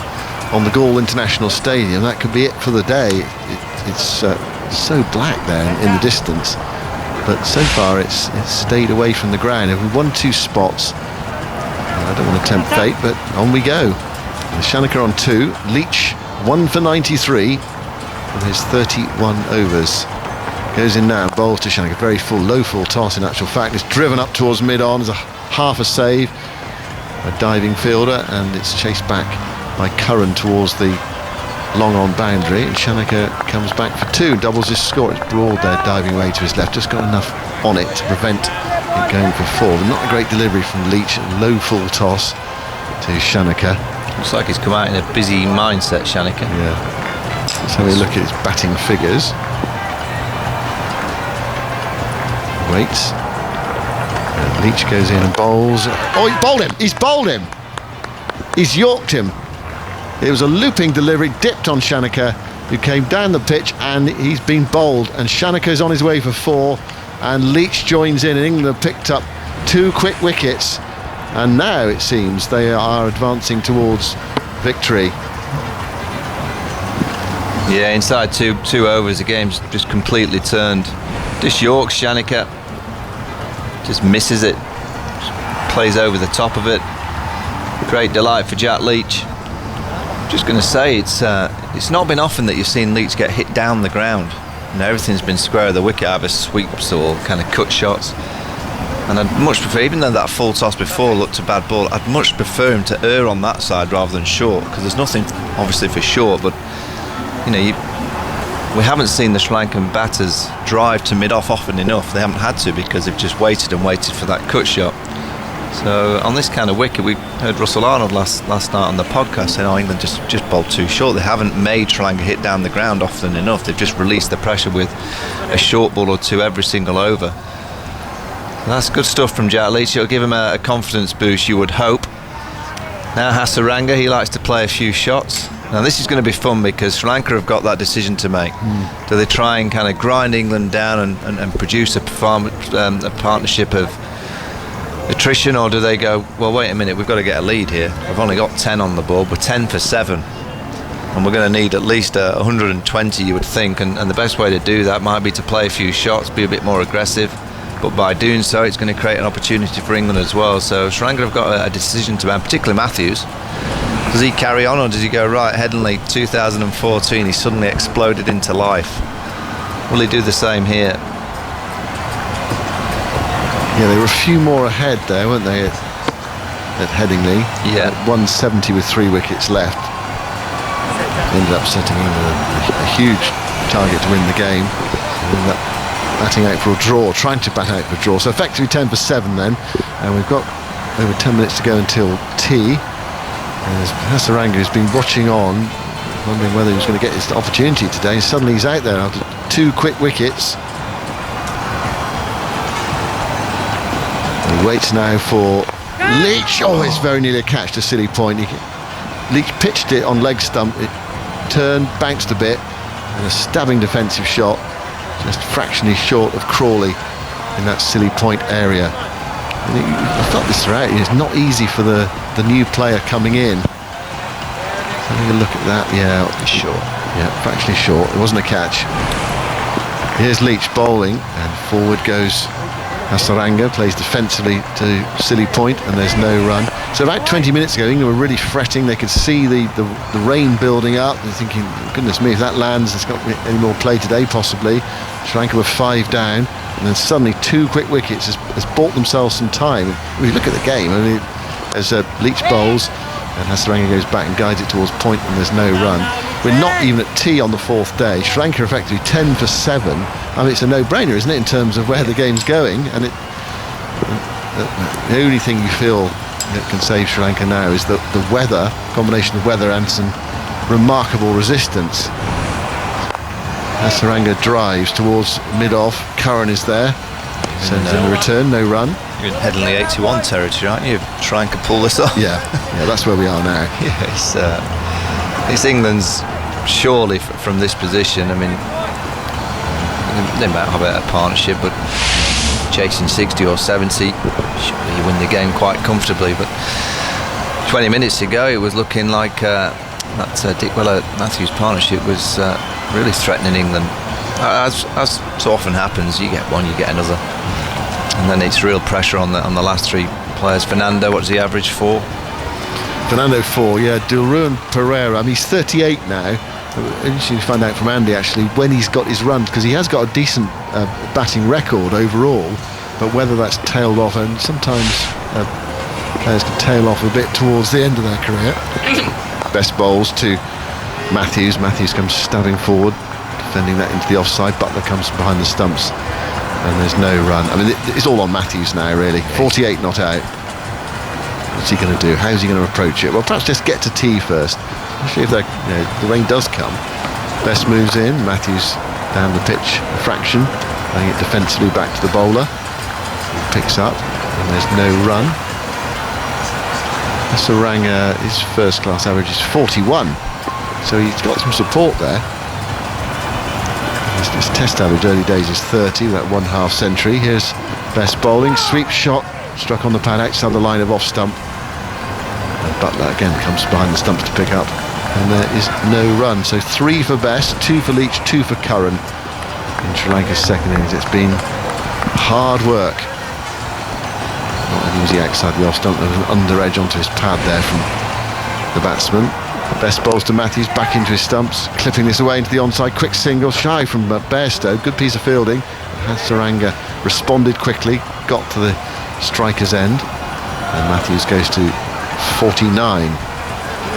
on the Gaul International Stadium. That could be it for the day. It's so black there in the distance, but so far it's stayed away from the ground. If we won 2 spots, I don't want to tempt fate, but on we go. Shanaka on 2, Leach 1 for 93 from his 31 overs. Goes in now, bowls to Shanaka, very low full toss in actual fact. It's driven up towards mid-on as a half a save, a diving fielder, and it's chased back by Curran towards the long on boundary, and Shanaka comes back for 2, doubles his score. It's Broad there diving away to his left, just got enough on it to prevent it going for 4. But not a great delivery from Leach, low full toss to Shanaka. Looks like he's come out in a busy mindset, Shanaka. Yeah. Let's have a look at his batting figures. Waits. And Leach goes in and bowls. Oh, he's bowled him! He's bowled him! He's yorked him. It was a looping delivery, dipped on Shanaka, who came down the pitch, and he's been bowled. And Shanaka's on his way for 4, and Leach joins in, and England have picked up 2 quick wickets. And now it seems they are advancing towards victory. Yeah, inside two overs, the game's just completely turned. Just York, Shanaka just misses it, just plays over the top of it. Great delight for Jack Leach. Just going to say, it's not been often that you've seen Leach get hit down the ground. You know, everything's been square of the wicket, either sweeps or kind of cut shots. And I'd much prefer, even though that full toss before looked a bad ball, I'd much prefer him to err on that side rather than short, because there's nothing obviously for short, but you know, we haven't seen the Sri Lankan batters drive to mid-off often enough. They haven't had to, because they've just waited and waited for that cut shot. So on this kind of wicket, we heard Russell Arnold last night on the podcast saying, oh, England just bowled too short. They haven't made Sri Lanka hit down the ground often enough. They've just released the pressure with a short ball or 2 every single over. That's good stuff from Jack Leach. It'll give him a confidence boost, you would hope. Now Hasaranga, he likes to play a few shots. Now this is going to be fun, because Sri Lanka have got that decision to make. Do they try and kind of grind England down and produce a partnership of attrition, or do they go, well, wait a minute, we've got to get a lead here. We've only got 10 on the board, we're 10 for 7, and we're going to need at least 120, you would think, and the best way to do that might be to play a few shots, be a bit more aggressive, but by doing so it's going to create an opportunity for England as well. So Sri Lanka have got a decision to make, particularly Matthews. Does he carry on, or does he go, right, Headingley 2014, he suddenly exploded into life? Will he do the same here? Yeah, they were a few more ahead there, weren't they, at Headingley? Yeah. 170 with 3 wickets left. Ended up setting a huge target to win the game. Ended up batting out for a draw, trying to bat out for a draw. So effectively 10 for 7 then. And we've got over 10 minutes to go until tea. There's Hasaranga, who's been watching on, wondering whether he was going to get his opportunity today. Suddenly he's out there after 2 quick wickets. He waits now for Leach. Oh, it's very nearly a catch to silly point. Leach pitched it on leg stump. It turned, bounced a bit, and a stabbing defensive shot, just fractionally short of Crawley in that silly point area. And I felt this throughout. It's not easy for the new player coming in. Having a look at that, yeah, short. Yeah, fractionally short. It wasn't a catch. Here's Leach bowling, and forward goes Hasaranga, plays defensively to silly point, and there's no run. So about 20 minutes ago, England were really fretting. They could see the rain building up. They're thinking, goodness me, if that lands, it's got any more play today, possibly. Sri Lanka were 5 down, and then suddenly 2 quick wickets has bought themselves some time. If you look at the game, I mean, as Leach bowls, and Hasaranga goes back and guides it towards point, and there's no run. We're not even at tea on the 4th day. Sri Lanka effectively 10 for 7. I mean, it's a no-brainer, isn't it, in terms of where the game's going? And the only thing you feel that can save Sri Lanka now is the weather, combination of weather and some remarkable resistance. Hasaranga drives towards mid-off. Curran is there. Sends in the return, no run. You're in Headingley 81 territory, aren't you? Trying to pull this off. Yeah, that's where we are now. Yeah, it's England's surely from this position. I mean, they might have a partnership, but chasing 60 or 70, surely you win the game quite comfortably. But 20 minutes ago, it was looking like that Dick Weller-Matthews partnership was really threatening England. As so often happens, you get one, you get another, and then it's real pressure on the last 3 players. Fernando, what's the average for? Fernando 4, yeah. Dilruan Pereira, I mean, he's 38 now. Interesting to find out from Andy actually when he's got his runs, because he has got a decent batting record overall, but whether that's tailed off, and sometimes players can tail off a bit towards the end of their career. Best bowls to Matthews comes stabbing forward, defending that into the offside. Butler comes from behind the stumps, and there's no run. I mean, it's all on Matthews now, really. 48 not out. What's he going to do? How's he going to approach it? Well, perhaps just get to tee first, especially if the rain does come. Best moves in. Matthews down the pitch a fraction, playing it defensively back to the bowler. He picks up, and there's no run. Hasaranga, his first class average is 41, so he's got some support there. His test average early days is 30, that 1/2 century. Here's Best bowling, sweep shot, struck on the pad outside the line of off stump. And Butler again comes behind the stumps to pick up, and there is no run. So 3 for Best, 2 for Leach, 2 for Curran in Sri Lanka's second innings. It's been hard work. Not easy outside the off stump. There was an under edge onto his pad there from the batsman. Best bowls to Matthews, back into his stumps, clipping this away into the onside. Quick single, shy from Bairstow. Good piece of fielding. Hasaranga responded quickly, got to the striker's end, and Matthews goes to 49.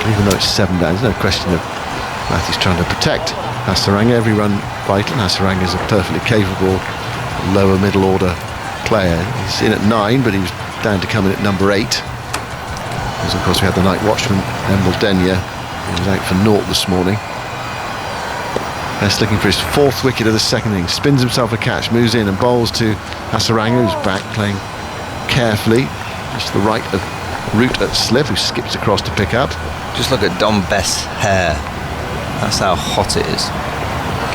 Even though it's 7 down, there's no question of Matthews trying to protect Hasaranga. Every run vital. Hasaranga is a perfectly capable lower middle order player. He's in at 9, but he was down to come in at number 8. Because of course we had the night watchman, Embel Denya. He was out for naught this morning. Best looking for his 4th wicket of the second innings. Spins himself a catch, moves in and bowls to Hasaranga, who's back playing carefully. Just the right of route at slip, who skips across to pick up. Just look at Dom Best's hair. That's how hot it is.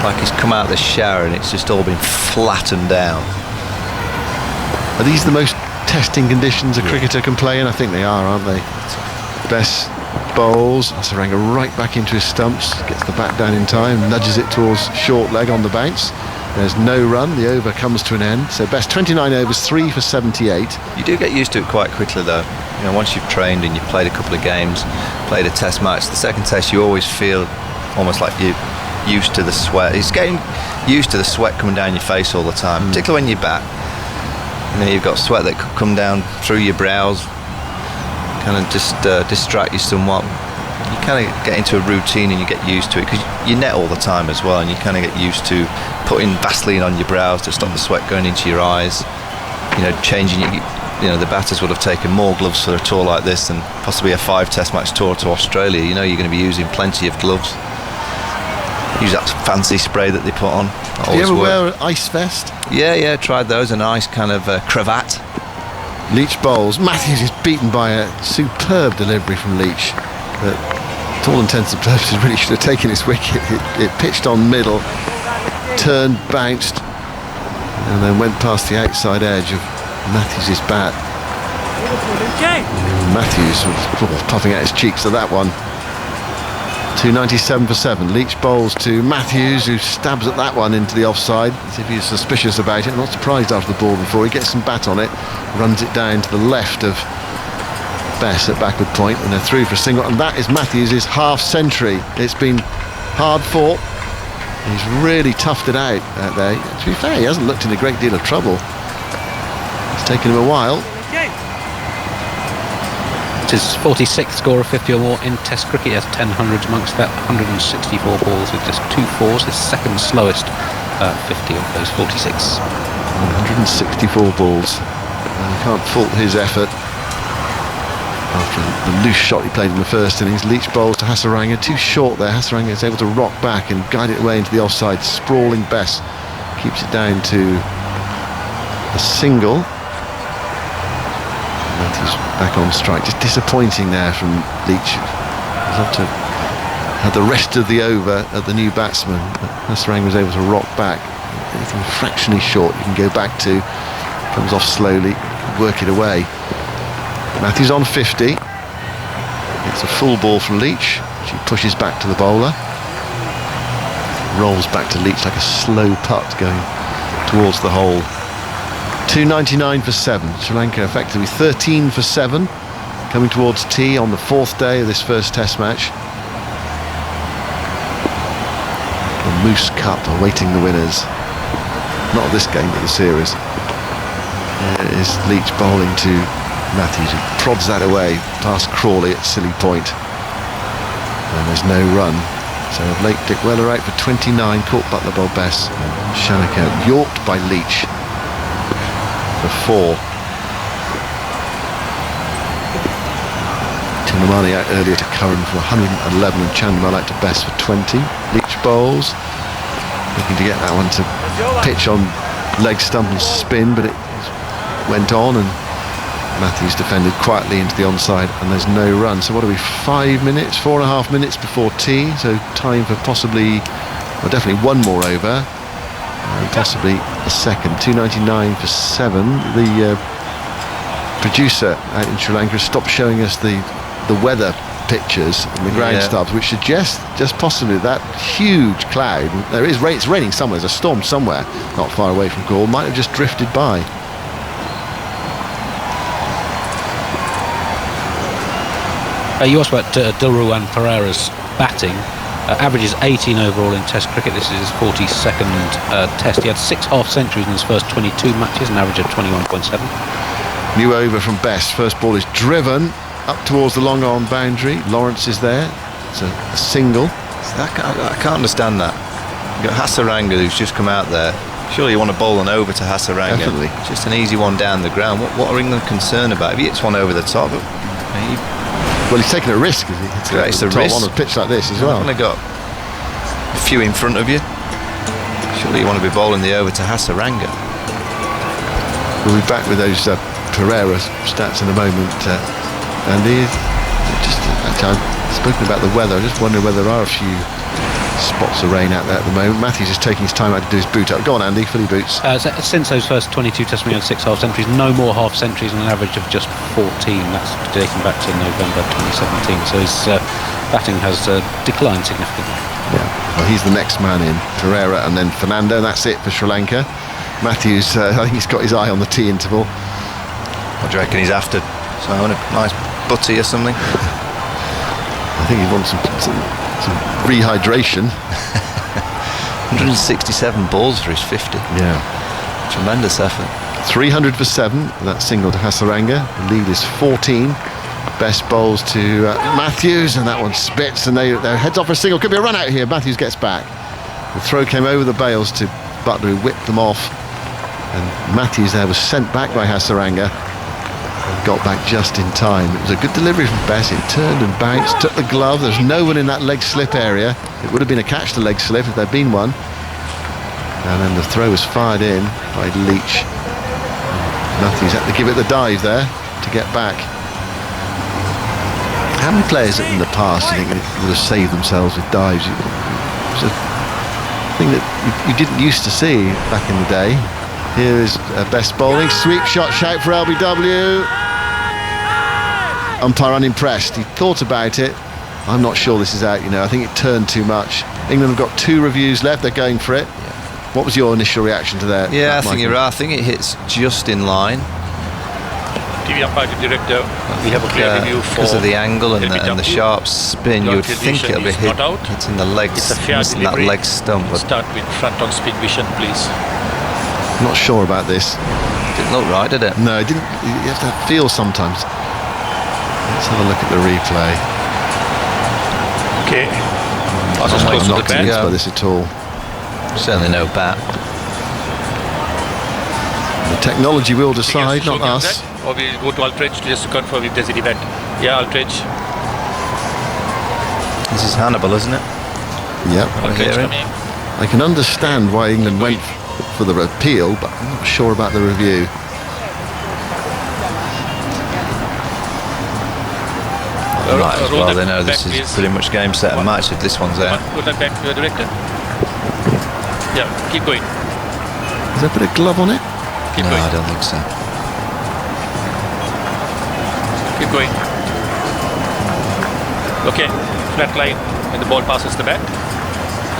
Like he's come out of the shower and it's just all been flattened down. Are these the most testing conditions a cricketer can play in? I think they are, aren't they? Best bowls, Hasaranga right back into his stumps, gets the bat down in time, nudges it towards short leg on the bounce. There's no run, the over comes to an end. So Best 29 overs, 3 for 78. You do get used to it quite quickly though. You know, once you've trained and you've played a couple of games, played a test match, the second test you always feel almost like you're used to the sweat. It's getting used to the sweat coming down your face all the time, particularly when you're back. You know, you've got sweat that could come down through your brows, kind of just distract you somewhat. You kind of get into a routine and you get used to it because you net all the time as well, and you kind of get used to putting Vaseline on your brows to stop the sweat going into your eyes. You know, changing you know, the batters would have taken more gloves for a tour like this than possibly a 5 test match tour to Australia. You know, you're going to be using plenty of gloves. Use that fancy spray that they put on. Do you ever wear an ice vest? Yeah, tried those. A nice kind of cravat. Leach bowls. Matthews is beaten by a superb delivery from Leach. But to all intents and purposes, really should have taken his wicket. It pitched on middle, turned, bounced, and then went past the outside edge of Matthews' bat. Matthews was puffing out his cheeks at that one. 297 for 7. Leach bowls to Matthews, who stabs at that one into the offside, as if he's suspicious about it. I'm not surprised after the ball before. He gets some bat on it, runs it down to the left of Bess at backward point, and they're through for a single. And that is Matthews' half century. It's been hard fought. He's really toughed it out there. To be fair, he hasn't looked in a great deal of trouble. It's taken him a while. His 46th score of 50 or more in Test cricket. He has 10 hundreds amongst that, 164 balls with just 2 fours, his second slowest 50 of those 46. 164 balls. You can't fault his effort. After the loose shot he played in the first innings, Leach bowls to Hasaranga, too short there. Hasaranga is able to rock back and guide it away into the offside. Sprawling Bess keeps it down to a single. Matthews back on strike. Just disappointing there from Leach. I'd love to have the rest of the over at the new batsman. But Hasaranga was able to rock back. Anything fractionally short you can go back to. Comes off slowly, work it away. Matthews on 50. It's a full ball from Leach. She pushes back to the bowler. Rolls back to Leach like a slow putt going towards the hole. 299 for 7. Sri Lanka effectively 13 for 7. Coming towards tea on the 4th day of this first test match. The Moose Cup awaiting the winners. Not this game, but the series. There is Leach bowling to Matthews, who prods that away past Crawley at Silly Point. And there's no run. So of late, Dick Weller out for 29, caught Butler, bowled Bess. Shanaka yorked by Leach for 4. Tinamani out earlier to Curran for 111 and Chandimal out to Bess for 20. Leach bowls, looking to get that one to pitch on leg stump and spin, but it went on, and Matthews defended quietly into the onside, and there's no run. So what are we, 5 minutes, 4.5 minutes before tea, so time for possibly, well, definitely one more over, and possibly a second. 299 for 7. The producer out in Sri Lanka has stopped showing us the weather pictures and the ground stubs, which suggest just possibly that huge cloud, it's raining somewhere, there's a storm somewhere not far away from Gaul, might have just drifted by. You asked about Dilruwan Pereira's batting. Averages 18 overall in Test cricket. This is his 42nd Test. He had 6 half-centuries in his first 22 matches, an average of 21.7. New over from Best. First ball is driven up towards the long on boundary. Lawrence is there. It's a single. I can't understand that. You've got Hasaranga who's just come out there. Surely you want to bowl an over to Hasaranga. Definitely. Just an easy one down the ground. What are England concerned about? If he hits one over the top, well, he's taking a risk. It's a risk on a pitch like this as well. You've only got a few in front of you. Surely you want to be bowling the over to Hasaranga. We'll be back with those Pereira stats in a moment. Andy, I've spoken about the weather. I just wonder whether there are a few spots of rain out there at the moment. Matthews is taking his time out to do his boot up. Go on, Andy, fill your boots. Since those first 22 tests, we had 6 half-centuries. No more half-centuries, and an average of just 14. That's dating back to November 2017. So his batting has declined significantly. Yeah, well, he's the next man in. Pereira and then Fernando. That's it for Sri Lanka. Matthews, I think he's got his eye on the tea interval. What do you reckon he's after? So I want a nice butty or something. I think he wants some rehydration. 167 balls for his 50. Yeah. Tremendous effort. 300 for 7. That single to Hasaranga. The lead is 14. Best bowls to Matthews, and that one spits, and their heads off for a single. Could be a run out here. Matthews gets back. The throw came over the bails to Butler, who whipped them off. And Matthews there was sent back by Hasaranga. Got back just in time. It was a good delivery from Bess. It turned and bounced, took the glove. There's no one in that leg slip area. It would have been a catch to leg slip if there'd been one. And then the throw was fired in by Leach. Matthews had to give it the dive there to get back. How many players in the past do you think would have saved themselves with dives? It's a thing that you didn't used to see back in the day. Here is Best bowling. Sweep shot, shout for LBW. Umpire unimpressed. He thought about it. I'm not sure this is out, I think it turned too much. England have got 2 reviews left. They're going for it. What was your initial reaction to that? Yeah, I think you're right. I think it hits just in line. TV umpire director, we have a clear review for because of the angle and the sharp spin. You would think it'll be hitting the legs, it's a fair missing that leg stump. But start with front on spin vision, please. I'm not sure about this. Didn't look right, did it? No, it didn't. You have to have feel sometimes. Let's have a look at the replay. Okay. I'm not convinced by this at all. Certainly no bat. The technology will decide, not us. Or we go to Aldridge just to confirm if there's any bet. Yeah, Aldridge. This is Hannibal, isn't it? Yep. Aldridge coming. I can understand why England went for the appeal, but I'm not sure about the review. Right, as well, they know this is pretty much game, set and match if this one's out. Put that back to the director. Yeah, keep going. Has there put a glove on it? Keep no, going. I don't think so. Keep going. Okay, flat line and the ball passes the bat.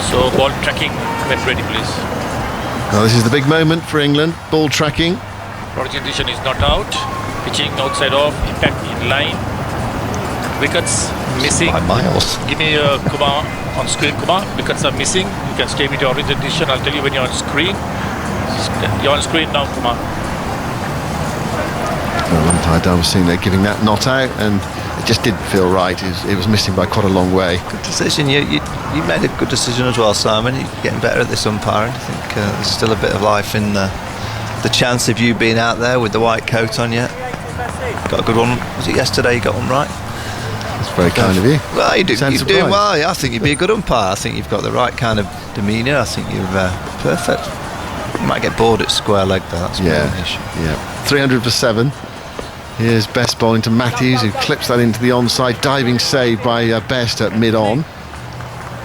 So ball tracking, when ready, please. Well, this is the big moment for England. Ball tracking. Orientation is not out. Pitching outside off, impact in line. Wickets missing. By miles. Give me Kumar on screen, Kumar. Wickets are missing. You can stay with your orientation. I'll tell you when you're on screen. You're on screen now, Kumar. Well, umpire was seeing they're giving that not out, and it just didn't feel right. It was missing by quite a long way. Good decision. You made a good decision as well, Simon. You're getting better at this umpiring. I think there's still a bit of life in the chance of you being out there with the white coat on you. Got a good one. Was it yesterday you got one right? That's very kind of you. Well, you're doing well. Yeah, I think you'd be a good umpire. I think you've got the right kind of demeanour. I think you're perfect. You might get bored at square leg though. That's more an issue. Yeah. 300 for 7. Here's Best bowling to Matthews, who clips that into the onside. Diving save by Best at mid-on.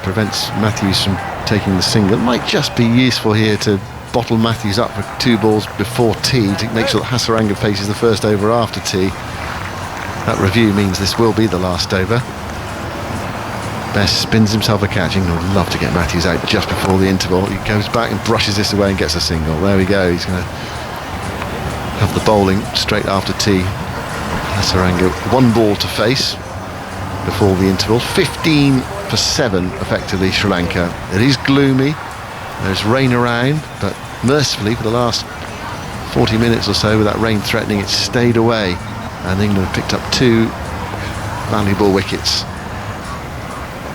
Prevents Matthews from taking the single. It might just be useful here to bottle Matthews up for 2 balls before tea to make sure that Hasaranga faces the first over after tea. That review means this will be the last over. Best spins himself a catch. England would love to get Matthews out just before the interval. He goes back and brushes this away and gets a single. There we go. He's going to have the bowling straight after tea. Hasaranga 1 ball to face before the interval. 15 for 7 effectively, Sri Lanka. It is gloomy. There's rain around, but mercifully for the last 40 minutes or so with that rain threatening, it's stayed away, and England have picked up 2 valuable wickets.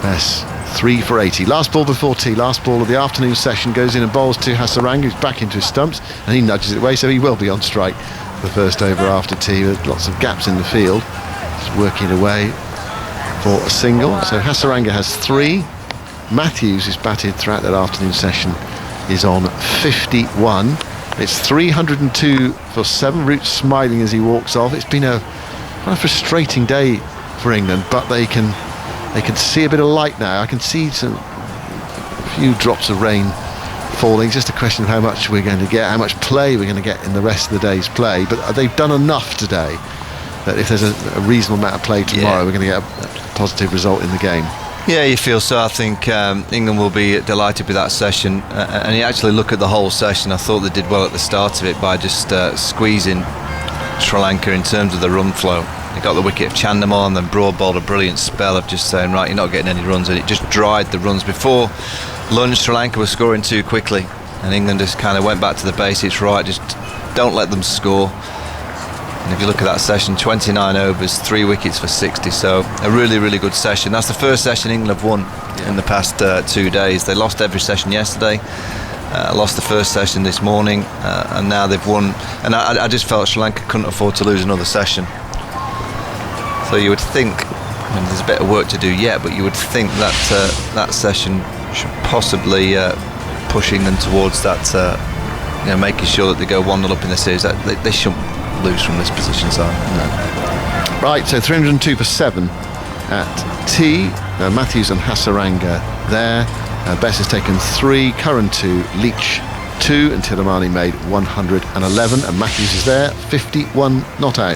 Best 3 for 80. Last ball before tea, last ball of the afternoon session, goes in and bowls to Hasaranga, who's back into his stumps, and he nudges it away, so he will be on strike the first over after tea with lots of gaps in the field. Just working away for a single. So Hasaranga has 3. Matthews, who's batted throughout that afternoon session, is on 51. It's 302 for 7. Root smiling as he walks off. It's been a frustrating day for England, but they can see a bit of light now. I can see a few drops of rain falling. It's just a question of how much we're going to get, how much play we're going to get in the rest of the day's play. But they've done enough today that if there's a reasonable amount of play tomorrow, we're going to get a positive result in the game. Yeah, you feel so. I think England will be delighted with that session. And you actually look at the whole session, I thought they did well at the start of it by just squeezing Sri Lanka in terms of the run flow. They got the wicket of Chandimal and then Broad bowled a brilliant spell of just saying, right, you're not getting any runs, and it just dried the runs. Before lunch, Sri Lanka was scoring too quickly, and England just kind of went back to the basics. Right, just don't let them score. And if you look at that session, 29 overs, 3 wickets for 60, so a really, really good session. That's the first session England have won in the past 2 days. They lost every session yesterday, lost the first session this morning, and now they've won. And I just felt Sri Lanka couldn't afford to lose another session. So you would think, I mean, there's a bit of work to do yet, but you would think that that session should possibly push England towards that, making sure that they go 1-0 up in the series. That they shouldn't lose from this position, so no. Right, so 302 for 7 at tea. Matthews and Hasaranga there. Bess has taken 3, Curran 2, Leach 2, and Tilamani made 111, and Matthews is there, 51 not out.